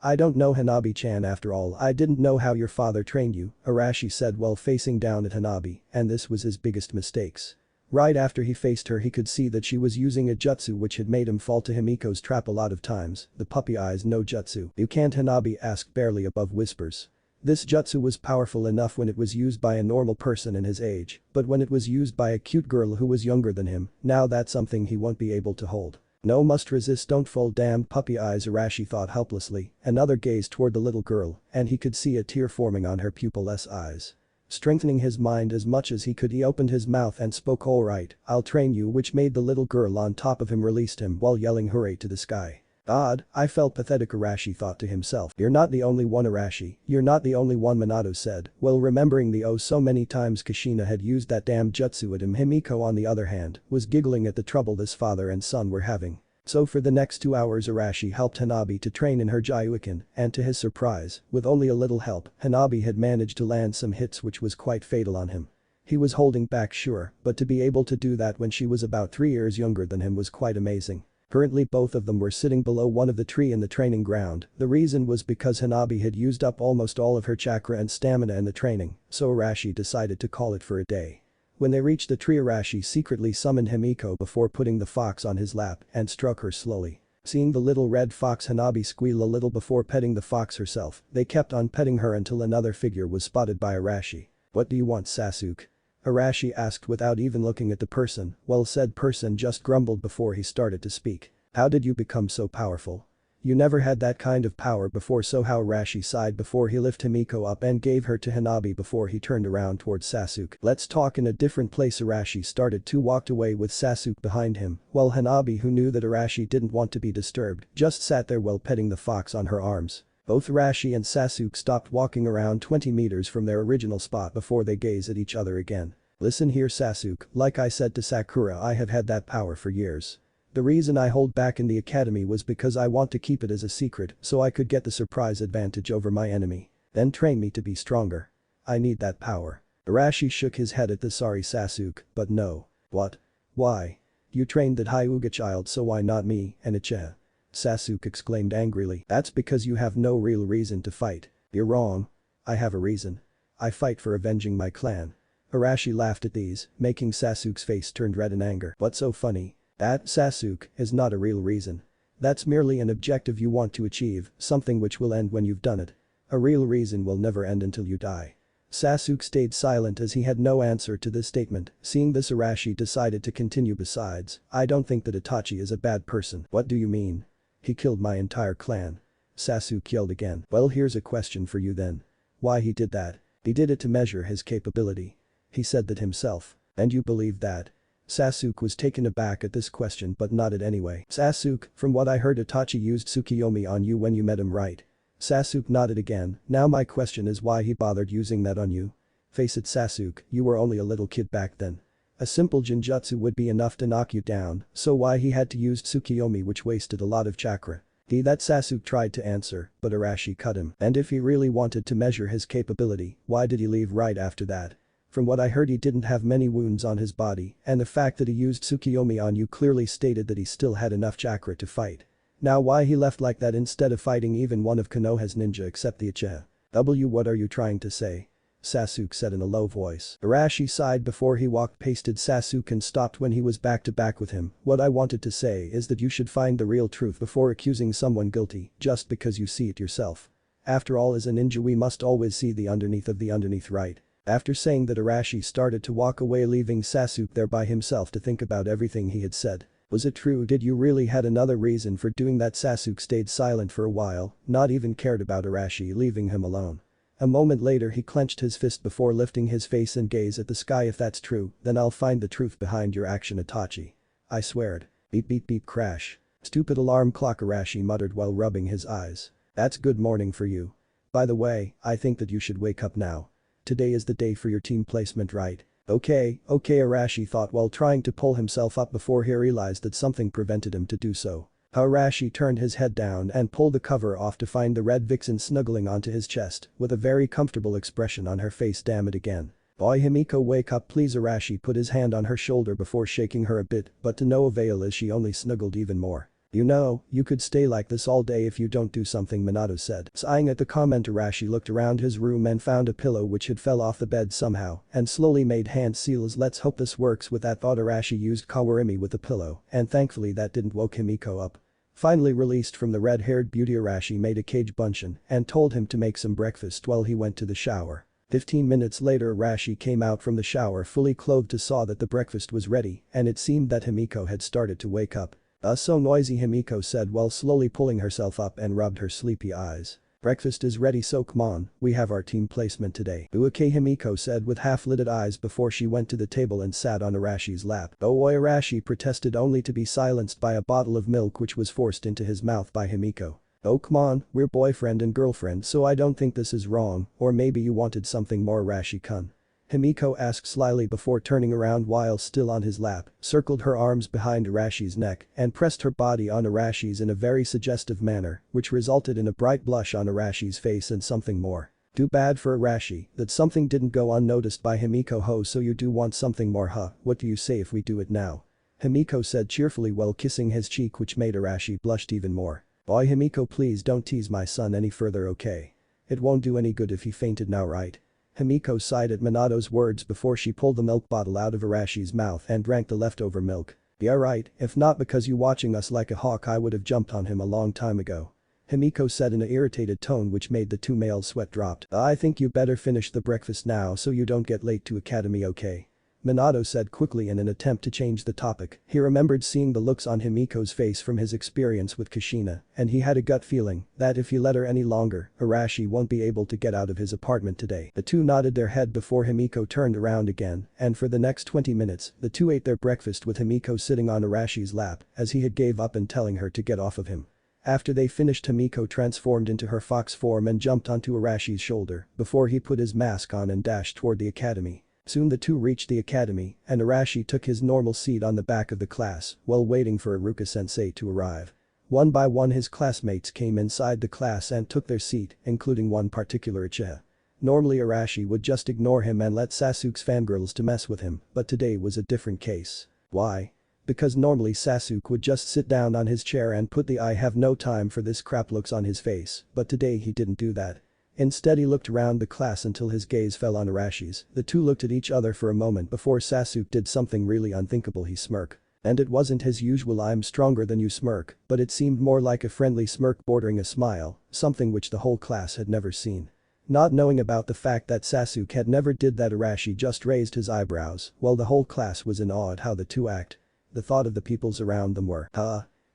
I don't know, Hanabi-chan, after all I didn't know how your father trained you, Arashi said while facing down at Hanabi, and this was his biggest mistakes. Right after he faced her, he could see that she was using a jutsu which had made him fall to Himiko's trap a lot of times, the puppy eyes no jutsu. You can't, Hanabi asked barely above whispers. This jutsu was powerful enough when it was used by a normal person in his age, but when it was used by a cute girl who was younger than him, now that's something he won't be able to hold. No, must resist, don't fall, damn puppy eyes, Arashi thought helplessly. Another gaze toward the little girl, and he could see a tear forming on her pupilless eyes. Strengthening his mind as much as he could, he opened his mouth and spoke, alright, I'll train you, which made the little girl on top of him released him while yelling hooray to the sky. Odd, I felt pathetic, Arashi thought to himself. You're not the only one, Arashi, you're not the only one, Minato said, while remembering the oh so many times Kushina had used that damn jutsu at him. Himiko, on the other hand, was giggling at the trouble this father and son were having. So for the next 2 hours, Arashi helped Hanabi to train in her Jyuukin, and to his surprise, with only a little help, Hanabi had managed to land some hits which was quite fatal on him. He was holding back, sure, but to be able to do that when she was about 3 years younger than him was quite amazing. Currently both of them were sitting below one of the tree in the training ground. The reason was because Hanabi had used up almost all of her chakra and stamina in the training, so Arashi decided to call it for a day. When they reached the tree, Arashi secretly summoned Himiko before putting the fox on his lap and stroked her slowly. Seeing the little red fox, Hanabi squealed a little before petting the fox herself. They kept on petting her until another figure was spotted by Arashi. What do you want, Sasuke? Arashi asked without even looking at the person, while said person just grumbled before he started to speak. How did you become so powerful? You never had that kind of power before, so how? Arashi sighed before he lifted Himiko up and gave her to Hanabi before he turned around towards Sasuke. Let's talk in a different place. Arashi started to walk away with Sasuke behind him, while Hanabi, who knew that Arashi didn't want to be disturbed, just sat there while petting the fox on her arms. Both Arashi and Sasuke stopped walking around 20 meters from their original spot before they gazed at each other again. Listen here, Sasuke, like I said to Sakura, I have had that power for years. The reason I hold back in the academy was because I want to keep it as a secret so I could get the surprise advantage over my enemy. Then train me to be stronger. I need that power. Arashi shook his head at the sorry Sasuke, but no. What? Why? You trained that Hyuga child, so why not me, Eniche? Sasuke exclaimed angrily. That's because you have no real reason to fight. You're wrong. I have a reason. I fight for avenging my clan. Arashi laughed at these, making Sasuke's face turn red in anger. What's so funny? That, Sasuke, is not a real reason. That's merely an objective you want to achieve, something which will end when you've done it. A real reason will never end until you die. Sasuke stayed silent as he had no answer to this statement. Seeing this, Arashi decided to continue. Besides, I don't think that Itachi is a bad person. What do you mean? He killed my entire clan. Sasuke yelled again. Well, here's a question for you then. Why he did that? He did it to measure his capability. He said that himself. And you believe that? Sasuke was taken aback at this question but nodded anyway. Sasuke, from what I heard Itachi used Tsukiyomi on you when you met him, right? Sasuke nodded again. Now my question is why he bothered using that on you? Face it, Sasuke, you were only a little kid back then. A simple genjutsu would be enough to knock you down, so why he had to use Tsukiyomi, which wasted a lot of chakra? That Sasuke tried to answer, but Arashi cut him. And if he really wanted to measure his capability, why did he leave right after that? From what I heard, he didn't have many wounds on his body, and the fact that he used Tsukiyomi on you clearly stated that he still had enough chakra to fight. Now why he left like that instead of fighting even one of Konoha's ninja except the Uchiha? What are you trying to say? Sasuke said in a low voice. Arashi sighed before he walked past Sasuke and stopped when he was back to back with him. What I wanted to say is that you should find the real truth before accusing someone guilty just because you see it yourself. After all, as a ninja we must always see the underneath of the underneath, right? After saying that, Arashi started to walk away, leaving Sasuke there by himself to think about everything he had said. Was it true? Did you really had another reason for doing that? Sasuke stayed silent for a while, not even cared about Arashi leaving him alone. A moment later he clenched his fist before lifting his face and gaze at the sky. If that's true, then I'll find the truth behind your action, Itachi. I swear. Beep beep beep crash. Stupid alarm clock, Arashi muttered while rubbing his eyes. That's good morning for you. By the way, I think that you should wake up now. Today is the day for your team placement, right? Okay, Arashi thought while trying to pull himself up before he realized that something prevented him to do so. Arashi turned his head down and pulled the cover off to find the red vixen snuggling onto his chest with a very comfortable expression on her face. Damn it again. Boy, Himiko, wake up please. Arashi put his hand on her shoulder before shaking her a bit, but to no avail as she only snuggled even more. You know, you could stay like this all day if you don't do something, Minato said. Sighing at the comment, Arashi looked around his room and found a pillow which had fell off the bed somehow and slowly made hand seals. Let's hope this works. With that thought, Arashi used Kawarimi with the pillow, and thankfully that didn't woke Himiko up. Finally released from the red-haired beauty, Arashi made a Kage Bunshin and told him to make some breakfast while he went to the shower. 15 minutes later, Arashi came out from the shower fully clothed and saw that the breakfast was ready, and it seemed that Himiko had started to wake up. So noisy, Himiko said while slowly pulling herself up and rubbed her sleepy eyes. Breakfast is ready, so come on, we have our team placement today. Okay, Himiko said with half-lidded eyes before she went to the table and sat on Arashi's lap. Oh, Arashi protested, only to be silenced by a bottle of milk which was forced into his mouth by Himiko. Oh come on, we're boyfriend and girlfriend, so I don't think this is wrong, or maybe you wanted something more, Arashi-kun? Himiko asked slyly before turning around while still on his lap, circled her arms behind Arashi's neck and pressed her body on Arashi's in a very suggestive manner, which resulted in a bright blush on Arashi's face and something more. Too bad for Arashi that something didn't go unnoticed by Himiko. Ho, so you do want something more, huh? What do you say if we do it now? Himiko said cheerfully while kissing his cheek, which made Arashi blush even more. Boy, Himiko, please don't tease my son any further, okay? It won't do any good if he fainted now, right? Himiko sighed at Minato's words before she pulled the milk bottle out of Arashi's mouth and drank the leftover milk. Yeah right, if not because you watching us like a hawk I would have jumped on him a long time ago. Himiko said in an irritated tone which made the two males' sweat dropped. I think you better finish the breakfast now so you don't get late to academy, okay? Minato said quickly in an attempt to change the topic. He remembered seeing the looks on Himiko's face from his experience with Kushina, and he had a gut feeling that if he let her any longer, Arashi won't be able to get out of his apartment today. The two nodded their head before Himiko turned around again, and for the next 20 minutes, the two ate their breakfast with Himiko sitting on Arashi's lap as he had gave up and telling her to get off of him. After they finished, Himiko transformed into her fox form and jumped onto Arashi's shoulder before he put his mask on and dashed toward the academy. Soon the two reached the academy, and Arashi took his normal seat on the back of the class while waiting for Iruka-sensei to arrive. One by one his classmates came inside the class and took their seat, including one particular Uchiha. Normally Arashi would just ignore him and let Sasuke's fangirls to mess with him, but today was a different case. Why? Because normally Sasuke would just sit down on his chair and put the "I have no time for this crap" looks on his face, but today he didn't do that. Instead he looked around the class until his gaze fell on Arashi's. The two looked at each other for a moment before Sasuke did something really unthinkable. He smirked. And it wasn't his usual "I'm stronger than you" smirk, but it seemed more like a friendly smirk bordering a smile, something which the whole class had never seen. Not knowing about the fact that Sasuke had never did that, Arashi just raised his eyebrows while the whole class was in awe at how the two act. The thought of the peoples around them were,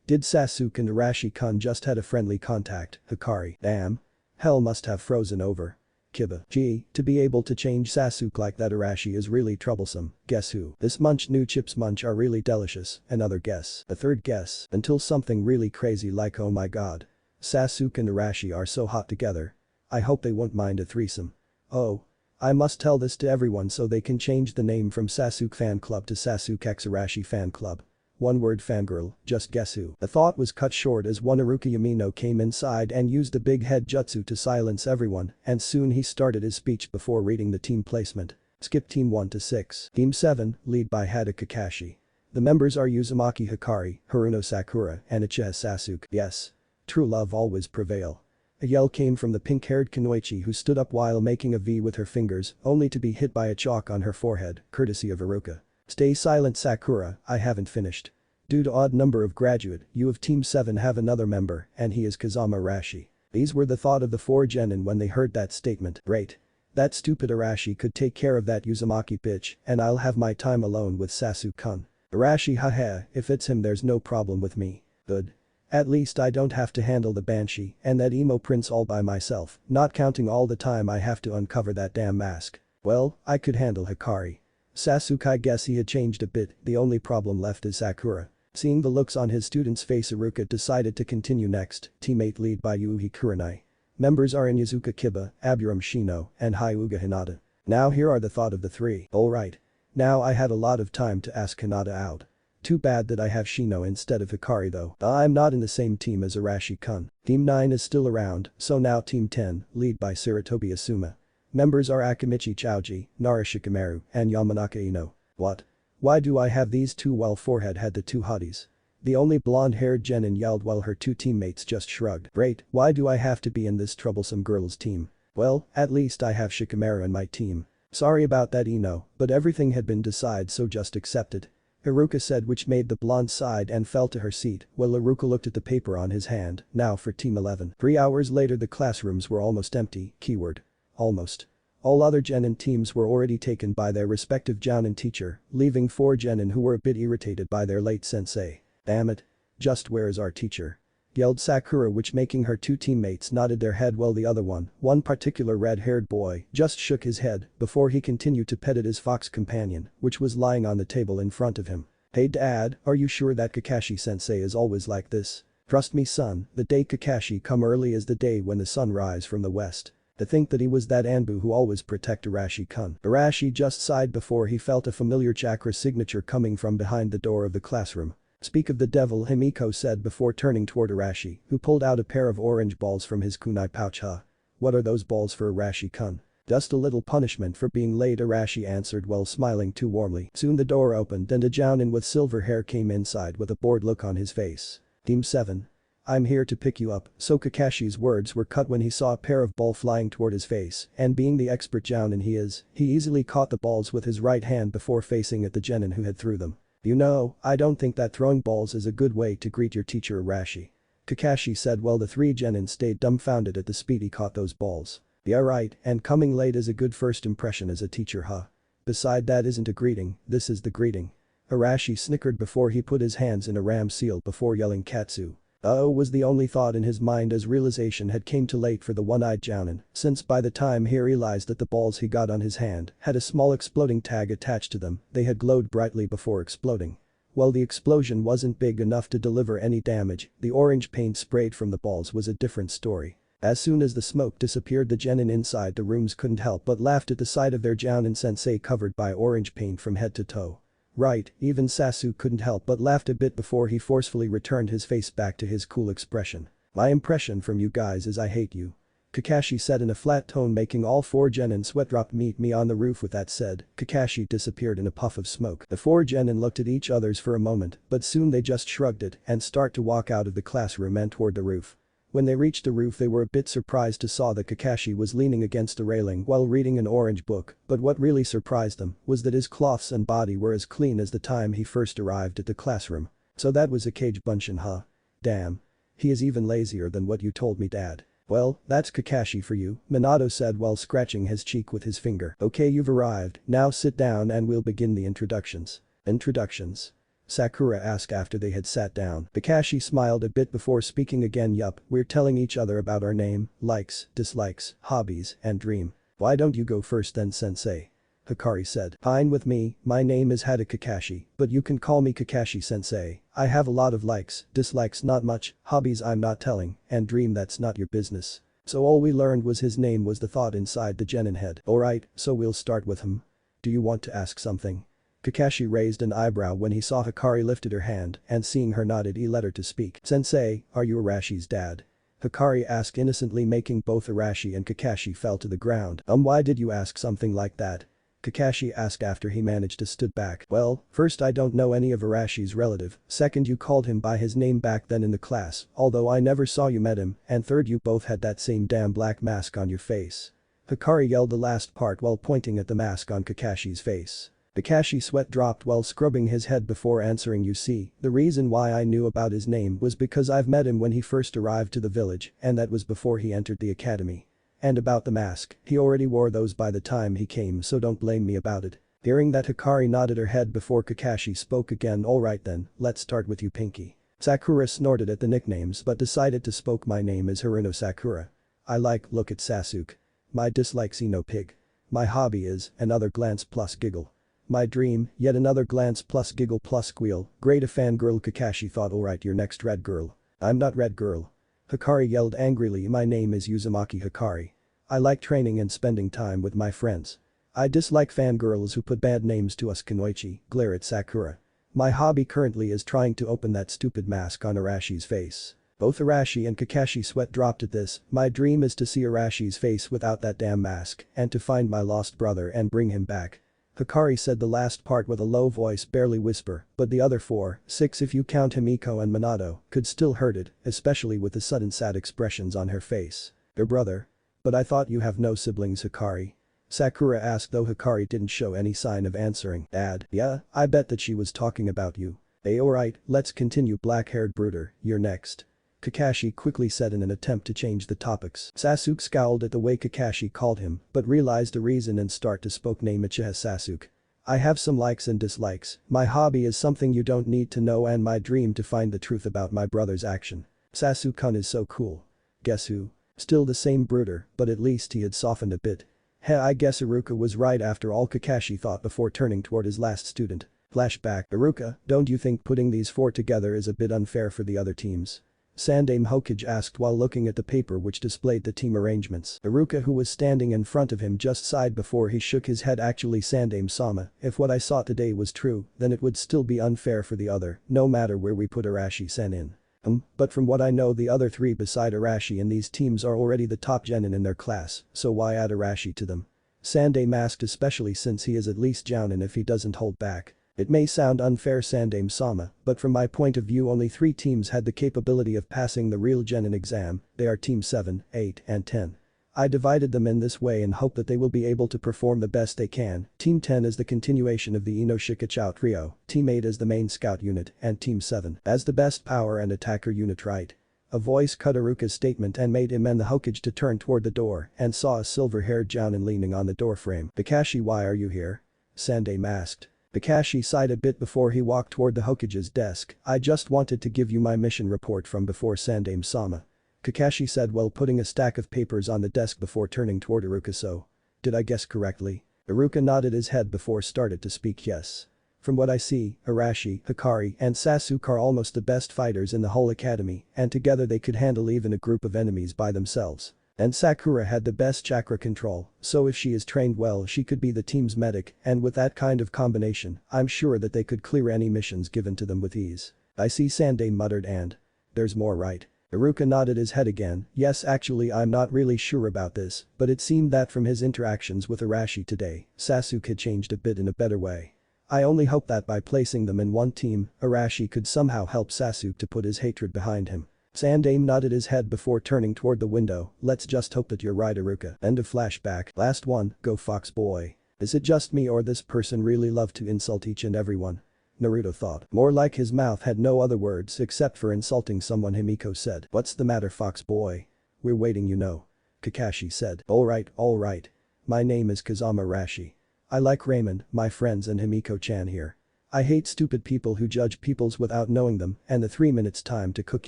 did Sasuke and Arashi-kun just had a friendly contact? Hikari, damn. Hell must have frozen over. Kiba. Gee, to be able to change Sasuke like that Arashi is really troublesome. Guess who? This munch new chips munch are really delicious. Another guess. A third guess. Until something really crazy like oh my god. Sasuke and Arashi are so hot together. I hope they won't mind a threesome. Oh. I must tell this to everyone so they can change the name from Sasuke Fan Club to Sasuke X Arashi Fan Club. One word fangirl, just guess who. The thought was cut short as one Iruka Yamino came inside and used a big head jutsu to silence everyone, and soon he started his speech before reading the team placement. Skip Team 1 to 6. Team 7, lead by Hada Kakashi. The members are Uzumaki Hikari, Haruno Sakura, and Uchiha Sasuke. Yes. True love always prevail. A yell came from the pink-haired Kunoichi who stood up while making a V with her fingers, only to be hit by a chalk on her forehead, courtesy of Iruka. Stay silent Sakura, I haven't finished. Due to odd number of graduate, you of Team 7 have another member, and he is Kazama Arashi. These were the thought of the four genin when they heard that statement. Great. That stupid Arashi could take care of that Uzumaki bitch, and I'll have my time alone with Sasuke-kun. Arashi haha, if it's him there's no problem with me. Good. At least I don't have to handle the Banshee and that emo prince all by myself, not counting all the time I have to uncover that damn mask. Well, I could handle Hikari. Sasuke I guess he had changed a bit, the only problem left is Sakura. Seeing the looks on his student's face Iruka decided to continue next, teammate lead by Yuuhi Kurenai. Members are Inyazuka Kiba, Aburam Shino, and Hyuga Hinata. Now here are the thought of the three. Alright. Now I had a lot of time to ask Hinata out. Too bad that I have Shino instead of Hikari though. I'm not in the same team as Arashi-kun. Team 9 is still around, so now Team 10, lead by Sarutobi Asuma. Members are Akamichi Chouji, Nara Shikamaru, and Yamanaka Ino. What? Why do I have these two while forehead had the two hotties? The only blonde-haired genin yelled while her two teammates just shrugged. Great, why do I have to be in this troublesome girls team? Well, at least I have Shikamaru in my team. Sorry about that Ino, but everything had been decided so just accept it. Iruka said which made the blonde sighed and fell to her seat while Iruka looked at the paper on his hand. Now for Team 11. 3 hours later the classrooms were almost empty, keyword. Almost. All other genin teams were already taken by their respective jounin teacher, leaving 4 genin who were a bit irritated by their late sensei. Damn it. Just where is our teacher? Yelled Sakura which making her two teammates nodded their head while the other one particular red-haired boy, just shook his head before he continued to pet at his fox companion, which was lying on the table in front of him. Hey dad, are you sure that Kakashi-sensei is always like this? Trust me son, the day Kakashi come early is the day when the sun rise from the west. To think that he was that Anbu who always protect Arashi-kun. Arashi just sighed before he felt a familiar chakra signature coming from behind the door of the classroom. Speak of the devil Himiko said before turning toward Arashi, who pulled out a pair of orange balls from his kunai pouch. Huh? What are those balls for Arashi-kun? Just a little punishment for being late Arashi answered while smiling too warmly. Soon the door opened and a jounin with silver hair came inside with a bored look on his face. Team 7. I'm here to pick you up, so Kakashi's words were cut when he saw a pair of balls flying toward his face, and being the expert jounin he is, he easily caught the balls with his right hand before facing at the genin who had threw them. You know, I don't think that throwing balls is a good way to greet your teacher Arashi. Kakashi said while the 3 genin stayed dumbfounded at the speed he caught those balls. Yeah right, and coming late is a good first impression as a teacher huh? Beside that isn't a greeting, this is the greeting. Arashi snickered before he put his hands in a ram seal before yelling Katsu. Was the only thought in his mind as realization had came too late for the one-eyed jounin, since by the time he realized that the balls he got on his hand had a small exploding tag attached to them, they had glowed brightly before exploding. While the explosion wasn't big enough to deliver any damage, the orange paint sprayed from the balls was a different story. As soon as the smoke disappeared the genin inside the rooms couldn't help but laughed at the sight of their jounin sensei covered by orange paint from head to toe. Right, even Sasuke couldn't help but laughed a bit before he forcefully returned his face back to his cool expression. My impression from you guys is I hate you. Kakashi said in a flat tone making all 4 genin sweat drop. Meet me on the roof. With that said, Kakashi disappeared in a puff of smoke. The 4 genin looked at each others for a moment, but soon they just shrugged it and start to walk out of the classroom and toward the roof. When they reached the roof they were a bit surprised to saw that Kakashi was leaning against the railing while reading an orange book, but what really surprised them was that his cloths and body were as clean as the time he first arrived at the classroom. So that was a Kage Bunshin huh? Damn. He is even lazier than what you told me dad. Well, that's Kakashi for you, Minato said while scratching his cheek with his finger. Okay you've arrived, now sit down and we'll begin the introductions. Introductions? Sakura asked after they had sat down. Kakashi smiled a bit before speaking again. Yup, we're telling each other about our name, likes, dislikes, hobbies, and dream. Why don't you go first then, sensei? Hikari said. Fine with me, my name is Hada Kakashi, but you can call me Kakashi-sensei. I have a lot of likes, dislikes not much, hobbies I'm not telling, and dream that's not your business. So all we learned was his name was the thought inside the Genin head. Alright, so we'll start with him. Do you want to ask something? Kakashi raised an eyebrow when he saw Hikari lifted her hand and seeing her nodded he let her to speak. Sensei, are you Arashi's dad? Hikari asked innocently making both Arashi and Kakashi fell to the ground. Why did you ask something like that? Kakashi asked after he managed to stood back. Well, first I don't know any of Arashi's relative, second you called him by his name back then in the class, although I never saw you met him, and third you both had that same damn black mask on your face. Hikari yelled the last part while pointing at the mask on Kakashi's face. Kakashi's sweat dropped while scrubbing his head before answering. You see, the reason why I knew about his name was because I've met him when he first arrived to the village and that was before he entered the academy. And about the mask, he already wore those by the time he came so don't blame me about it. Hearing that Hikari nodded her head before Kakashi spoke again. Alright then, let's start with you Pinky. Sakura snorted at the nicknames but decided to spoke. My name is Haruno Sakura. I like look at Sasuke. My dislikes no pig. My hobby is another glance plus giggle. My dream, yet another glance plus giggle plus squeal. Great a fangirl. Kakashi thought. Alright, you're next red girl. I'm not red girl. Hikari yelled angrily. My name is Uzumaki Hikari. I like training and spending time with my friends. I dislike fangirls who put bad names to us. Kunoichi, glare at Sakura. My hobby currently is trying to open that stupid mask on Arashi's face. Both Arashi and Kakashi sweat dropped at this. My dream is to see Arashi's face without that damn mask and to find my lost brother and bring him back. Hikari said the last part with a low voice, barely whisper, but the other 6 if you count Himiko and Minato, could still heard it, especially with the sudden sad expressions on her face. Your brother? But I thought you have no siblings. Hikari? Sakura asked though Hikari didn't show any sign of answering. Dad, yeah, I bet that she was talking about you. Hey alright, let's continue. Black-haired brooder, you're next. Kakashi quickly said in an attempt to change the topics. Sasuke scowled at the way Kakashi called him but realized the reason and start to spoke. Name Ichiha Sasuke. I have some likes and dislikes. My hobby is something you don't need to know and my dream to find the truth about my brother's action. Sasuke-kun is so cool. Guess who? Still the same brooder, but at least he had softened a bit. Heh, I guess Iruka was right after all. Kakashi thought before turning toward his last student. Flashback. Iruka, don't you think putting these 4 together is a bit unfair for the other teams? Sandame Hokage asked while looking at the paper which displayed the team arrangements. Iruka, who was standing in front of him, just sighed before he shook his head. Actually, Sandame-sama, if what I saw today was true, then it would still be unfair for the other, no matter where we put Arashi-sen in. But from what I know the other 3 beside Arashi in these teams are already the top genin in their class, so why add Arashi to them? Sandame asked, especially since he is at least jounin if he doesn't hold back. It may sound unfair, Sandame-sama, but from my point of view only 3 teams had the capability of passing the real genin exam, they are Team 7, 8 and 10. I divided them in this way and hope that they will be able to perform the best they can. Team 10 is the continuation of the Inoshika trio, Team 8 is the main scout unit, and Team 7 as the best power and attacker unit. Right? A voice cut Iruka's statement and made him and the Hokage to turn toward the door and saw a silver-haired jounin leaning on the doorframe. Kakashi, why are you here? Sandame asked. Kakashi sighed a bit before he walked toward the Hokage's desk. I just wanted to give you my mission report from before, Sandame-sama. Kakashi said while putting a stack of papers on the desk before turning toward Iruka. So, did I guess correctly? Iruka nodded his head before started to speak. Yes. From what I see, Arashi, Hikari and Sasuke are almost the best fighters in the whole academy and together they could handle even a group of enemies by themselves. And Sakura had the best chakra control, so if she is trained well she could be the team's medic and with that kind of combination, I'm sure that they could clear any missions given to them with ease. I see, Sandame muttered, and there's more, right? Iruka nodded his head again. Yes, actually I'm not really sure about this, but it seemed that from his interactions with Arashi today, Sasuke had changed a bit in a better way. I only hope that by placing them in one team, Arashi could somehow help Sasuke to put his hatred behind him. Sandame nodded his head before turning toward the window. Let's just hope that you're right, Iruka. End of flashback. Last one, go Fox boy. Is it just me or this person really loved to insult each and everyone? Naruto thought. More like his mouth had no other words except for insulting someone. Himiko said. What's the matter, Fox boy? We're waiting, you know. Kakashi said. Alright. My name is Kazama Rashi. I like Ramen, my friends and Himiko-chan here. I hate stupid people who judge peoples without knowing them and the 3 minutes time to cook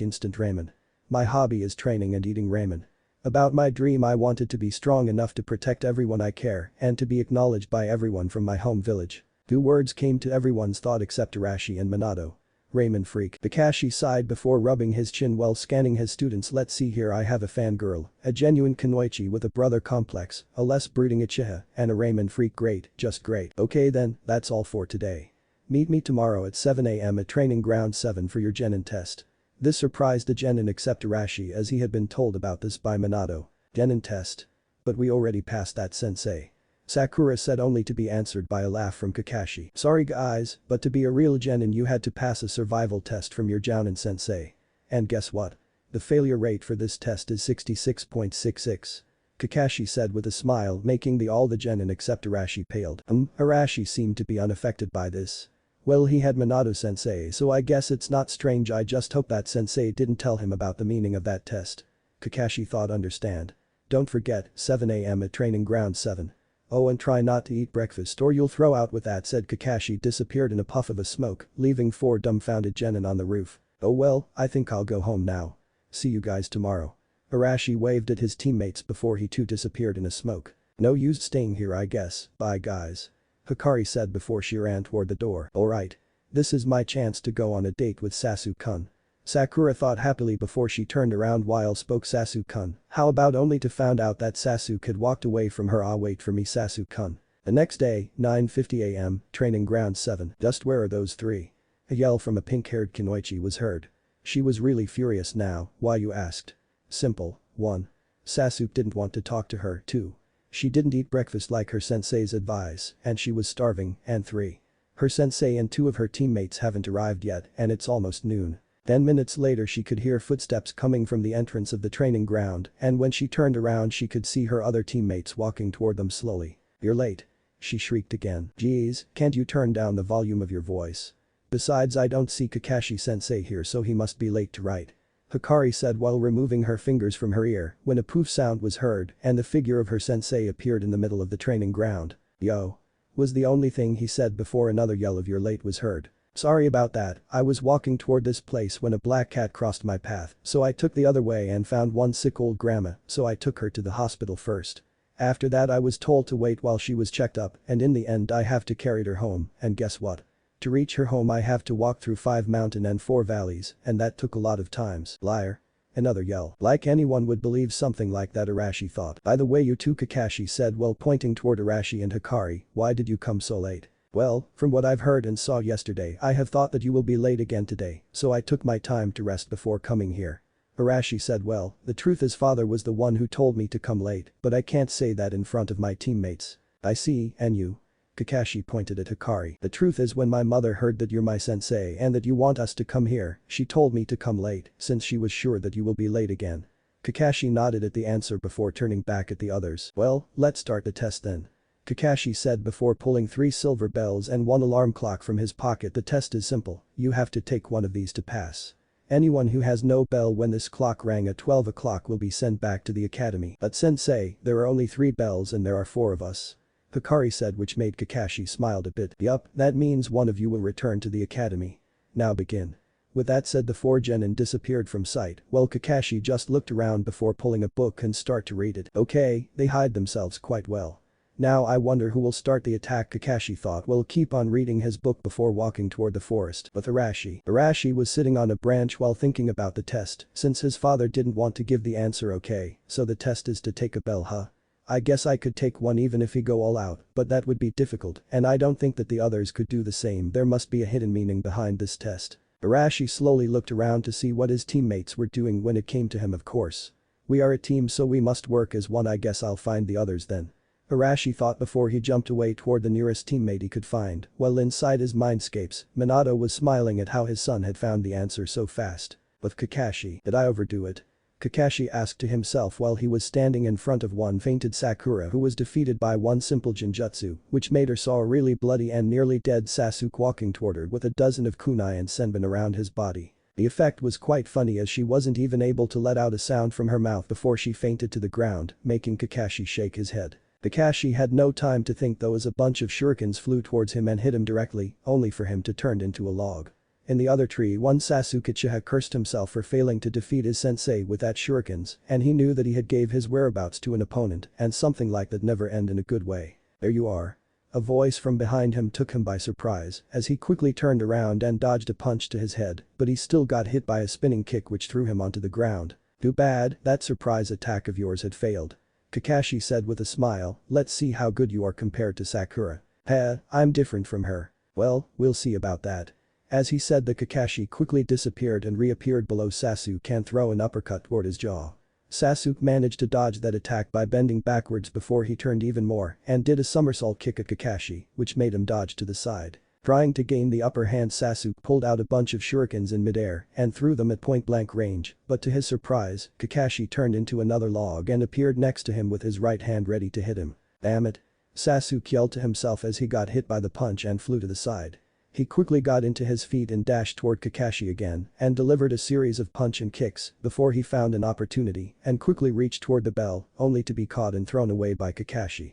instant ramen. My hobby is training and eating ramen. About my dream, I wanted to be strong enough to protect everyone I care and to be acknowledged by everyone from my home village. 2 words came to everyone's thought except Arashi and Minato. Ramen freak. Kakashi sighed before rubbing his chin while scanning his students. Let's see here, I have a fangirl, a genuine kunoichi with a brother complex, a less brooding Uchiha, and a ramen freak. Great, just great. Okay then, that's all for today. Meet me tomorrow at 7 AM at Training Ground 7 for your Genin test. This surprised the Genin except Arashi as he had been told about this by Minato. Genin test? But we already passed that, sensei. Sakura said, only to be answered by a laugh from Kakashi. Sorry guys, but to be a real genin you had to pass a survival test from your jounin sensei. And guess what? The failure rate for this test is 66.66. Kakashi said with a smile, making all the genin except Arashi paled. Arashi seemed to be unaffected by this. Well, he had Minato sensei, so I guess it's not strange. I just hope that sensei didn't tell him about the meaning of that test. Kakashi thought, understand. Don't forget, 7 AM at Training Ground 7. Oh, and try not to eat breakfast or you'll throw out. With that said, Kakashi disappeared in a puff of a smoke, leaving 4 dumbfounded genin on the roof. Oh well, I think I'll go home now. See you guys tomorrow. Arashi waved at his teammates before he too disappeared in a smoke. No use staying here, I guess. Bye guys. Hikari said before she ran toward the door. Alright. This is my chance to go on a date with Sasuke-kun. Sakura thought happily before she turned around while spoke. Sasuke-kun, how about only to found out that Sasuke had walked away from her. Ah, wait for me, Sasuke-kun. The next day, 9:50 AM, Training Ground 7. Just where are those 3? A yell from a pink-haired kunoichi was heard. She was really furious now. Why, you asked? Simple. 1. Sasuke didn't want to talk to her. 2. She didn't eat breakfast like her sensei's advice and she was starving. And 3. Her sensei and 2 of her teammates haven't arrived yet and it's almost noon. 10 minutes later she could hear footsteps coming from the entrance of the training ground and when she turned around she could see her other teammates walking toward them slowly. You're late. She shrieked again. Geez, can't you turn down the volume of your voice? Besides, I don't see Kakashi-sensei here, so he must be late to write. Hikari said while removing her fingers from her ear when a poof sound was heard and the figure of her sensei appeared in the middle of the training ground. Yo. Was the only thing he said before another yell of "you're late" was heard. Sorry about that, I was walking toward this place when a black cat crossed my path, so I took the other way and found one sick old grandma, so I took her to the hospital first. After that I was told to wait while she was checked up and in the end I have to carry her home and guess what? To reach her home I have to walk through 5 mountains and 4 valleys and that took a lot of times. Liar. Another yell. Like anyone would believe something like that, Arashi thought. By the way, you too, Kakashi said while pointing toward Arashi and Hikari. Why did you come so late? Well, from what I've heard and saw yesterday, I have thought that you will be late again today, so I took my time to rest before coming here. Arashi said, well, the truth is father was the one who told me to come late, but I can't say that in front of my teammates. I see, and you? Kakashi pointed at Hikari. The truth is when my mother heard that you're my sensei and that you want us to come here, she told me to come late since she was sure that you will be late again. Kakashi nodded at the answer before turning back at the others. Well, let's start the test then. Kakashi said before pulling 3 silver bells and 1 alarm clock from his pocket. The test is simple, you have to take one of these to pass. Anyone who has no bell when this clock rang at 12 o'clock will be sent back to the academy. But sensei, there are only 3 bells and there are 4 of us. Hikari said, which made Kakashi smiled a bit. Yup, that means one of you will return to the academy. Now begin. With that said, the 4 genin disappeared from sight while Kakashi just looked around before pulling a book and start to read it. Okay, they hide themselves quite well. Now I wonder who will start the attack, Kakashi thought while keep on reading his book before walking toward the forest. But Arashi was sitting on a branch while thinking about the test since his father didn't want to give the answer. Okay, so the test is to take a bell, huh? I guess I could take one even if he go all out, but that would be difficult and I don't think that the others could do the same. There must be a hidden meaning behind this test. Arashi slowly looked around to see what his teammates were doing when it came to him. Of course. We are a team, so we must work as one. I guess I'll find the others then. Arashi thought before he jumped away toward the nearest teammate he could find, while inside his mindscapes, Minato was smiling at how his son had found the answer so fast. But Kakashi, did I overdo it? Kakashi asked to himself while he was standing in front of one fainted Sakura who was defeated by one simple genjutsu, which made her saw a really bloody and nearly dead Sasuke walking toward her with a dozen of kunai and senbon around his body. The effect was quite funny as she wasn't even able to let out a sound from her mouth before she fainted to the ground, making Kakashi shake his head. Kakashi had no time to think though as a bunch of shurikens flew towards him and hit him directly, only for him to turn into a log. In the other tree, one Sasuke Uchiha cursed himself for failing to defeat his sensei with that shurikens, and he knew that he had gave his whereabouts to an opponent, and something like that never end in a good way. There you are. A voice from behind him took him by surprise as he quickly turned around and dodged a punch to his head, but he still got hit by a spinning kick which threw him onto the ground. Too bad, that surprise attack of yours had failed. Kakashi said with a smile, let's see how good you are compared to Sakura. I'm different from her. Well, we'll see about that. As he said the Kakashi quickly disappeared and reappeared below Sasuke and threw an uppercut toward his jaw. Sasuke managed to dodge that attack by bending backwards before he turned even more and did a somersault kick at Kakashi, which made him dodge to the side. Trying to gain the upper hand, Sasuke pulled out a bunch of shurikens in midair and threw them at point-blank range, but to his surprise, Kakashi turned into another log and appeared next to him with his right hand ready to hit him. Damn it. Sasuke yelled to himself as he got hit by the punch and flew to the side. He quickly got into his feet and dashed toward Kakashi again and delivered a series of punch and kicks before he found an opportunity and quickly reached toward the bell, only to be caught and thrown away by Kakashi.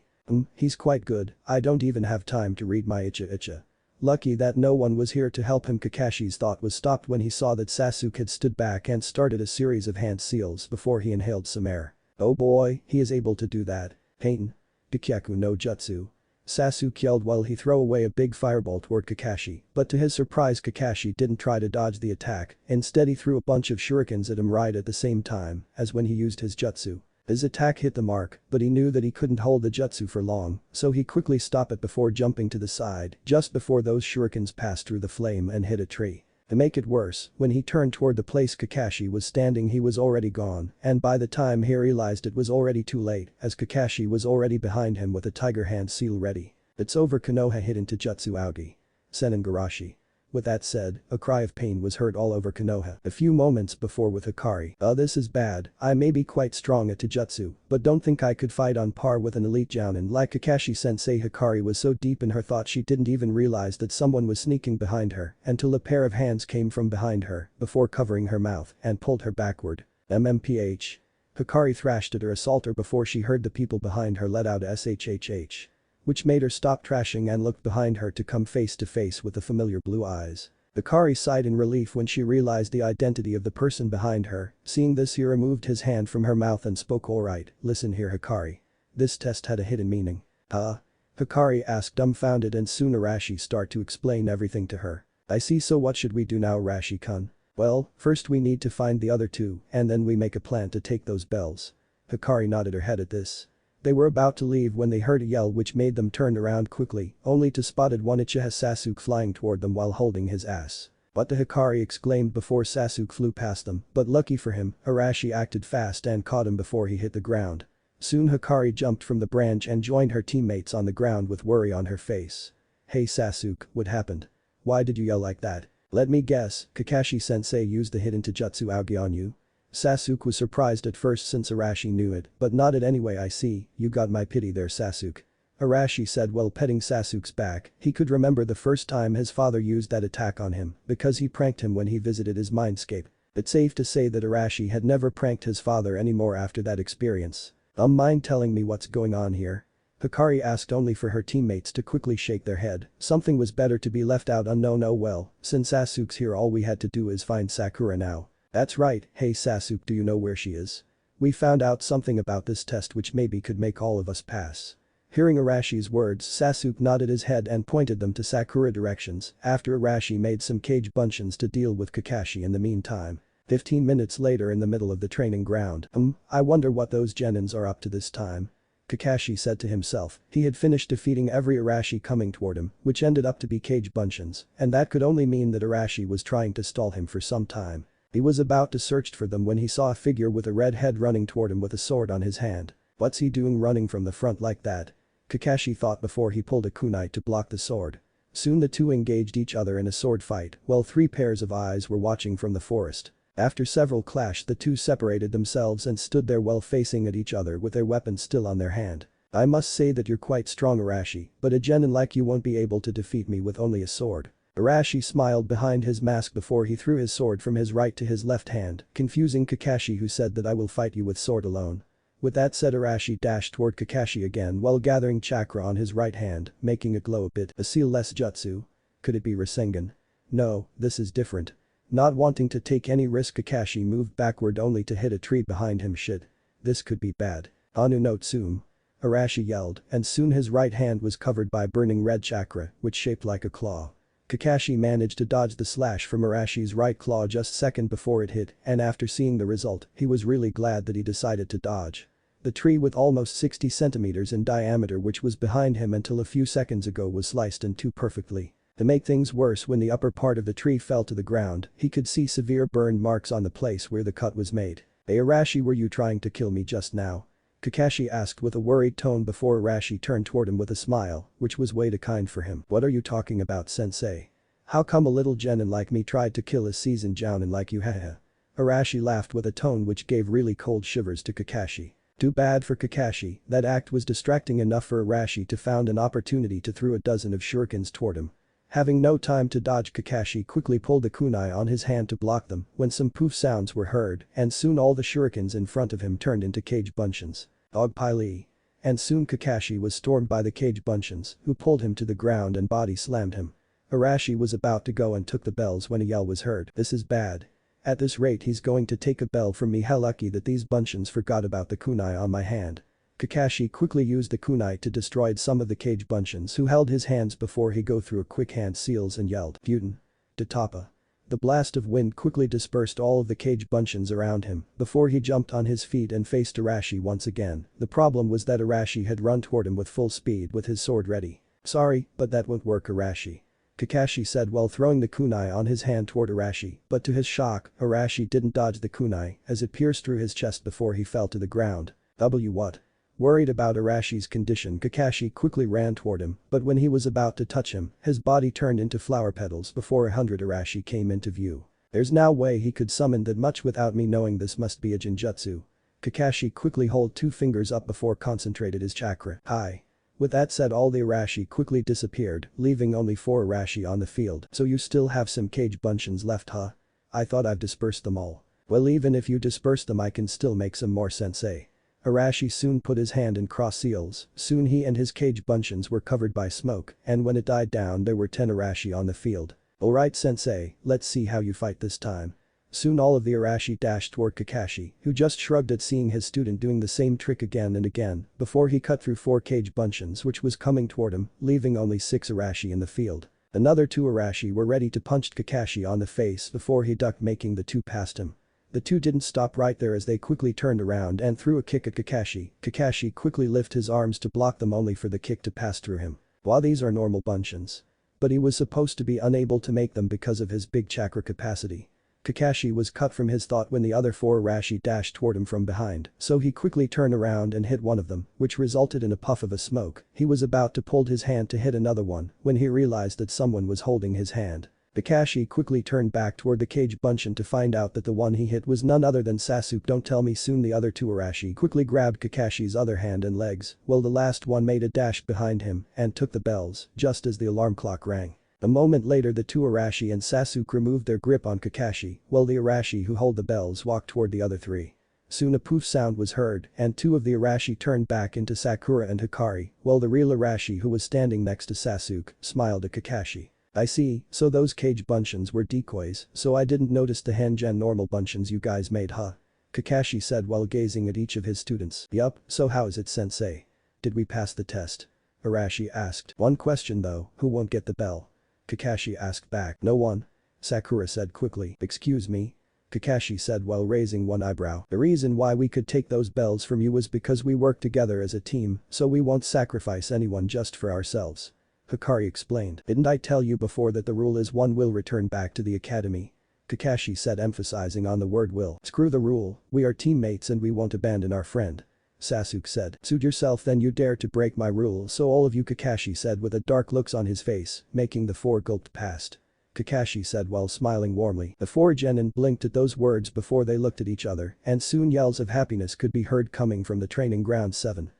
He's quite good, I don't even have time to read my icha. Lucky that no one was here to help him. Kakashi's thought was stopped when he saw that Sasuke had stood back and started a series of hand seals before he inhaled some air. Oh boy, he is able to do that. Pain. Kikyaku no Jutsu. Sasuke yelled while he threw away a big fireball toward Kakashi, but to his surprise Kakashi didn't try to dodge the attack, instead he threw a bunch of shurikens at him right at the same time as when he used his jutsu. His attack hit the mark, but he knew that he couldn't hold the jutsu for long, so he quickly stopped it before jumping to the side just before those shurikens passed through the flame and hit a tree. To make it worse, when he turned toward the place Kakashi was standing he was already gone, and by the time he realized it was already too late as Kakashi was already behind him with a tiger hand seal ready. It's over. Konoha hit into Jutsu Aogi. Senengarashi. With that said, a cry of pain was heard all over Konoha a few moments before with Hikari. This is bad, I may be quite strong at Taijutsu, but don't think I could fight on par with an elite jounin like Kakashi-sensei. Hikari was so deep in her thought she didn't even realize that someone was sneaking behind her until a pair of hands came from behind her before covering her mouth and pulled her backward. MMPH. Hikari thrashed at her assaulter before she heard the people behind her let out a SHHH. Which made her stop trashing and looked behind her to come face to face with the familiar blue eyes. Hikari sighed in relief when she realized the identity of the person behind her. Seeing this, he removed his hand from her mouth and spoke. Alright, listen here Hikari. This test had a hidden meaning. Hikari asked dumbfounded, and soon Arashi started to explain everything to her. I see, so what should we do now Arashi-kun? Well, first we need to find the other two and then we make a plan to take those bells. Hikari nodded her head at this. They were about to leave when they heard a yell which made them turn around quickly, only to spotted one Uchiha Sasuke flying toward them while holding his ass. What the Hikari exclaimed before Sasuke flew past them, but lucky for him, Arashi acted fast and caught him before he hit the ground. Soon Hikari jumped from the branch and joined her teammates on the ground with worry on her face. Hey Sasuke, what happened? Why did you yell like that? Let me guess, Kakashi-sensei used the hidden Taijutsu Aogi on you? Sasuke was surprised at first since Arashi knew it, but nodded anyway. I see, you got my pity there Sasuke. Arashi said while petting Sasuke's back. He could remember the first time his father used that attack on him because he pranked him when he visited his mindscape. It's safe to say that Arashi had never pranked his father anymore after that experience. Mind telling me what's going on here? Hikari asked, only for her teammates to quickly shake their head. Something was better to be left out unknown. Oh well, since Sasuke's here all we had to do is find Sakura now. That's right. Hey Sasuke, do you know where she is? We found out something about this test which maybe could make all of us pass. Hearing Arashi's words, Sasuke nodded his head and pointed them to Sakura directions after Arashi made some cage bunchins to deal with Kakashi in the meantime. 15 minutes later in the middle of the training ground. I wonder what those Genins are up to this time. Kakashi said to himself. He had finished defeating every Arashi coming toward him, which ended up to be cage bunchins, and that could only mean that Arashi was trying to stall him for some time. He was about to search for them when he saw a figure with a red head running toward him with a sword on his hand. What's he doing running from the front like that? Kakashi thought before he pulled a kunai to block the sword. Soon the two engaged each other in a sword fight while 3 pairs of eyes were watching from the forest. After several clash the two separated themselves and stood there while facing at each other with their weapons still on their hand. I must say that you're quite strong Arashi, but a genin like you won't be able to defeat me with only a sword. Arashi smiled behind his mask before he threw his sword from his right to his left hand, confusing Kakashi, who said that I will fight you with sword alone. With that said, Arashi dashed toward Kakashi again while gathering chakra on his right hand, making it glow a bit. A seal less jutsu? Could it be Rasengan? No, this is different. Not wanting to take any risk, Kakashi moved backward only to hit a tree behind him. Shit. This could be bad. Anu no Tsume. Arashi yelled, and soon his right hand was covered by burning red chakra, which shaped like a claw. Kakashi managed to dodge the slash from Arashi's right claw just second before it hit, and after seeing the result, he was really glad that he decided to dodge. The tree with almost 60 centimeters in diameter which was behind him until a few seconds ago was sliced in two perfectly. To make things worse, when the upper part of the tree fell to the ground, he could see severe burn marks on the place where the cut was made. "Hey Arashi, were you trying to kill me just now?" Kakashi asked with a worried tone before Arashi turned toward him with a smile, which was way too kind for him. "What are you talking about, sensei? How come a little genin like me tried to kill a seasoned jounin like you, haha?" Arashi laughed with a tone which gave really cold shivers to Kakashi. Too bad for Kakashi, that act was distracting enough for Arashi to found an opportunity to throw a dozen of shurikens toward him. Having no time to dodge, Kakashi quickly pulled the kunai on his hand to block them when some poof sounds were heard, and soon all the shurikens in front of him turned into cage buncheons. Ogpili. And soon Kakashi was stormed by the cage buncheons, who pulled him to the ground and body slammed him. Arashi was about to go and took the bells when a yell was heard. "This is bad. At this rate he's going to take a bell from me. How lucky that these buncheons forgot about the kunai on my hand." Kakashi quickly used the kunai to destroy some of the cage buncheons who held his hands before he go through a quick hand seals and yelled, "Futin. Tatapa." The blast of wind quickly dispersed all of the cage buncheons around him before he jumped on his feet and faced Arashi once again. The problem was that Arashi had run toward him with full speed with his sword ready. "Sorry, but that won't work, Arashi," Kakashi said while throwing the kunai on his hand toward Arashi, but to his shock, Arashi didn't dodge the kunai as it pierced through his chest before he fell to the ground. What? Worried about Arashi's condition, Kakashi quickly ran toward him, but when he was about to touch him, his body turned into flower petals before 100 Arashi came into view. "There's no way he could summon that much without me knowing. This must be a genjutsu." Kakashi quickly held two fingers up before concentrated his chakra. "Hi." With that said, all the Arashi quickly disappeared, leaving only 4 Arashi on the field. "So you still have some cage buncheons left, huh? I thought I've dispersed them all." "Well, even if you disperse them I can still make some more, sensei." Arashi soon put his hand in cross seals. Soon he and his cage buncheons were covered by smoke, and when it died down there were 10 Arashi on the field. "Alright sensei, let's see how you fight this time." Soon all of the Arashi dashed toward Kakashi, who just shrugged at seeing his student doing the same trick again and again before he cut through 4 cage buncheons which was coming toward him, leaving only 6 Arashi in the field. Another 2 Arashi were ready to punch Kakashi on the face before he ducked, making the 2 past him. The 2 didn't stop right there as they quickly turned around and threw a kick at Kakashi. Kakashi quickly lifted his arms to block them only for the kick to pass through him. While these are normal buncheons. But he was supposed to be unable to make them because of his big chakra capacity. Kakashi was cut from his thought when the other 4 Arashi dashed toward him from behind, so he quickly turned around and hit one of them, which resulted in a puff of smoke. He was about to pull his hand to hit another one when he realized that someone was holding his hand. Kakashi quickly turned back toward the cage buncheon to find out that the one he hit was none other than Sasuke. "Don't tell me." Soon the other 2 Arashi quickly grabbed Kakashi's other hand and legs, while the last one made a dash behind him and took the bells just as the alarm clock rang. A moment later the 2 Arashi and Sasuke removed their grip on Kakashi, while the Arashi who hold the bells walked toward the other 3. Soon a poof sound was heard and 2 of the Arashi turned back into Sakura and Hikari, while the real Arashi who was standing next to Sasuke smiled at Kakashi. "I see, so those cage buncheons were decoys, so I didn't notice the Hangen normal buncheons you guys made, huh?" Kakashi said while gazing at each of his students. "Yup, so how is it, sensei? Did we pass the test?" Arashi asked. "One question though, who won't get the bell?" Kakashi asked back. "No one," Sakura said quickly. "Excuse me?" Kakashi said while raising one eyebrow. "The reason why we could take those bells from you was because we work together as a team, so we won't sacrifice anyone just for ourselves," Hikari explained. "Didn't I tell you before that the rule is one will return back to the academy?" Kakashi said, emphasizing on the word will. "Screw the rule, we are teammates and we won't abandon our friend," Sasuke said. "Suit yourself then, you dare to break my rule, so all of you," Kakashi said with a dark looks on his face, making the 4 gulped past. Kakashi said while smiling warmly. The 4 genin blinked at those words before they looked at each other, and soon yells of happiness could be heard coming from the training ground 7.